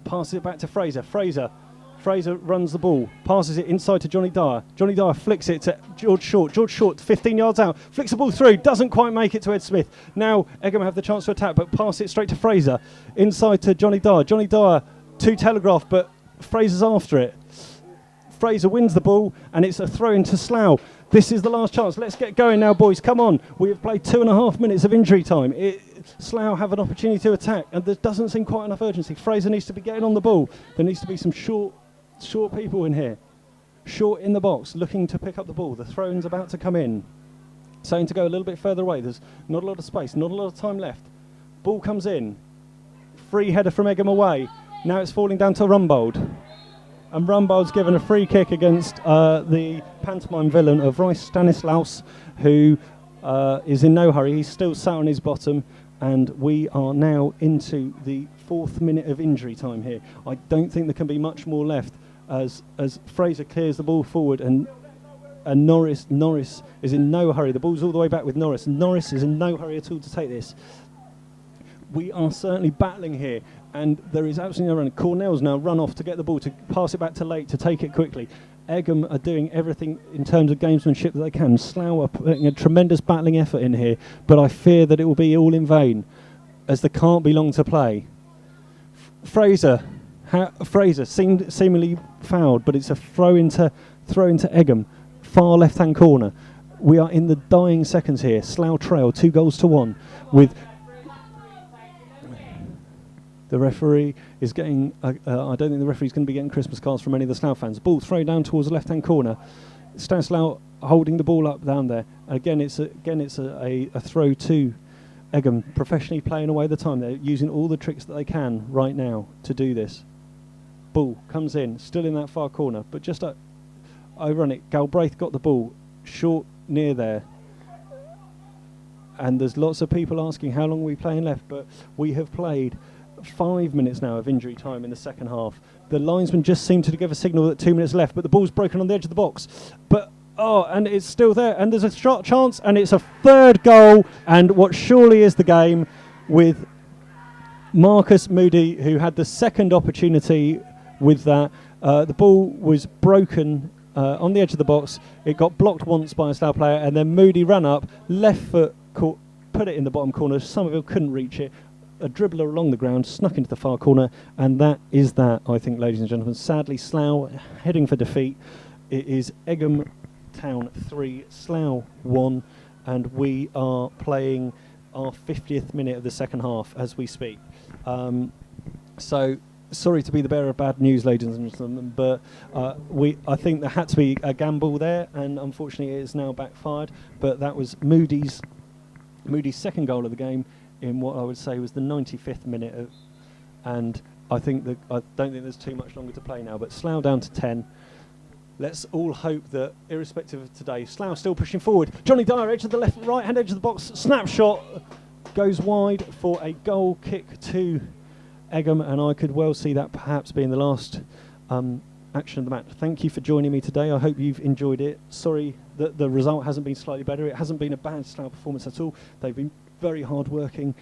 Speaker 2: Passes it back to Fraser. Fraser runs the ball, passes it inside to Johnny Dyer. Johnny Dyer flicks it to George Short. George Short, 15 yards out, flicks the ball through, doesn't quite make it to Ed Smith. Now Egham have the chance to attack, but pass it straight to Fraser. Inside to Johnny Dyer. Johnny Dyer, too telegraphed, but Fraser's after it. Fraser wins the ball, and it's a throw into Slough. This is the last chance. Let's get going now, boys. Come on. We have played 2.5 minutes of injury time. Slough have an opportunity to attack, and there doesn't seem quite enough urgency. Fraser needs to be getting on the ball. There needs to be some short people in here. Short in the box, looking to pick up the ball. The throw-in's about to come in. Saying to go a little bit further away. There's not a lot of space, not a lot of time left. Ball comes in. Free header from Egham away. Now it's falling down to Rumbold. And Rumbold's given a free kick against the pantomime villain of Rice Stanislaus, who is in no hurry. He's still sat on his bottom. And we are now into the 4th minute of injury time here. I don't think there can be much more left as Fraser clears the ball forward and Norris is in no hurry. The ball's all the way back with Norris. Norris is in no hurry at all to take this. We are certainly battling here, and there is absolutely no run. Cornell's now run off to get the ball, to pass it back to Lake, to take it quickly. Egham are doing everything in terms of gamesmanship that they can. Slough are putting a tremendous battling effort in here, but I fear that it will be all in vain, as there can't be long to play. Fraser seemingly fouled, but it's a throw into Egham, far left-hand corner. We are in the dying seconds here. Slough trail 2-1 with. The referee is getting. I don't think the referee's going to be getting Christmas cards from any of the Slough fans. Ball thrown down towards the left-hand corner. Stanislaw holding the ball up down there. Again, it's a throw to Egham, professionally playing away the time. They're using all the tricks that they can right now to do this. Ball comes in, still in that far corner, but just over on it. Galbraith got the ball short near there. And there's lots of people asking how long are we playing left, but we have played 5 minutes now of injury time in the second half. The linesman just seemed to give a signal that 2 minutes left, but the ball's broken on the edge of the box. And it's still there, and there's a shot chance, and it's a third goal, and what surely is the game, with Marcus Moody, who had the second opportunity with that. The ball was broken on the edge of the box. It got blocked once by a Slough player, and then Moody ran up, left foot, put it in the bottom corner. Somerville couldn't reach it. A dribbler along the ground, snuck into the far corner, and that is that, I think, ladies and gentlemen. Sadly, Slough heading for defeat. It is Egham Town 3, Slough 1, and we are playing our 50th minute of the second half as we speak. So, sorry to be the bearer of bad news, ladies and gentlemen, but I think there had to be a gamble there, and unfortunately it is now backfired. But that was Moody's second goal of the game, in what I would say was the 95th minute, and I don't think there's too much longer to play now. But Slough down to 10. Let's all hope that, irrespective of today, Slough still pushing forward. Johnny Dyer, edge of the right-hand edge of the box, snapshot goes wide for a goal kick to Egham, and I could well see that perhaps being the last action of the match. Thank you for joining me today. I hope you've enjoyed it. Sorry that the result hasn't been slightly better. It hasn't been a bad Slough performance at all. They've been very hard working,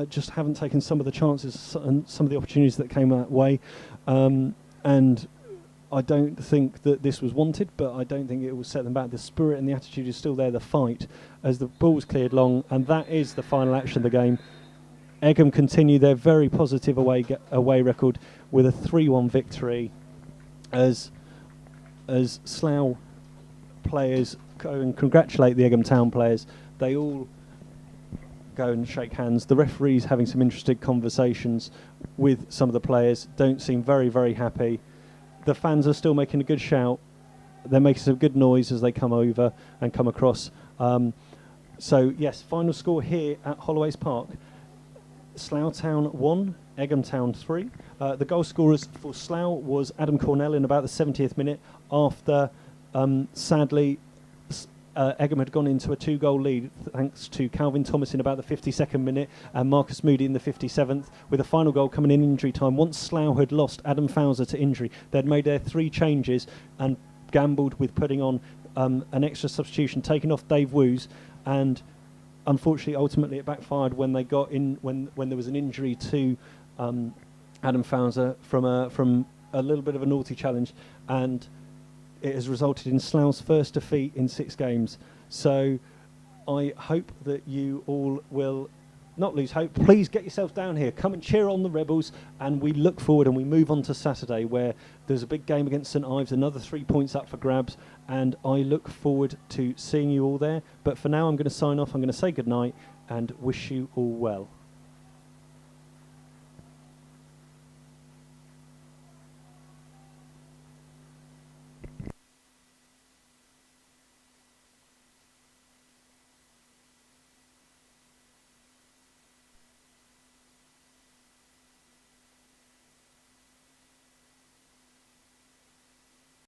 Speaker 2: just haven't taken some of the chances and some of the opportunities that came that way, and I don't think that this was wanted, but I don't think it will set them back. The spirit and the attitude is still there, the fight, as the ball's cleared long, and that is the final action of the game. Egham continue their very positive away record with a 3-1 victory, as Slough players go and congratulate the Egham Town players. They all go and shake hands. The referee's having some interesting conversations with some of the players, don't seem very, very happy. The fans are still making a good shout. They're making some good noise as they come over and come across. So, yes, final score here at Holloway's Park. Slough Town 1, Egham Town 3. The goal scorers for Slough was Adam Cornell in about the 70th minute after, sadly, Egham had gone into a 2-goal lead thanks to Calvin Thomas in about the 52nd minute and Marcus Moody in the 57th, with a final goal coming in injury time. Once Slough had lost Adam Fowler to injury, they'd made their 3 changes and gambled with putting on an extra substitution, taking off Dave Woos, and unfortunately, ultimately, it backfired when they got in when there was an injury to Adam Fowler from a little bit of a naughty challenge, and it has resulted in Slough's first defeat in 6 games. So I hope that you all will not lose hope. Please get yourself down here. Come and cheer on the Rebels. And we look forward and we move on to Saturday, where there's a big game against St Ives, another 3 points up for grabs. And I look forward to seeing you all there. But for now, I'm going to sign off. I'm going to say goodnight and wish you all well.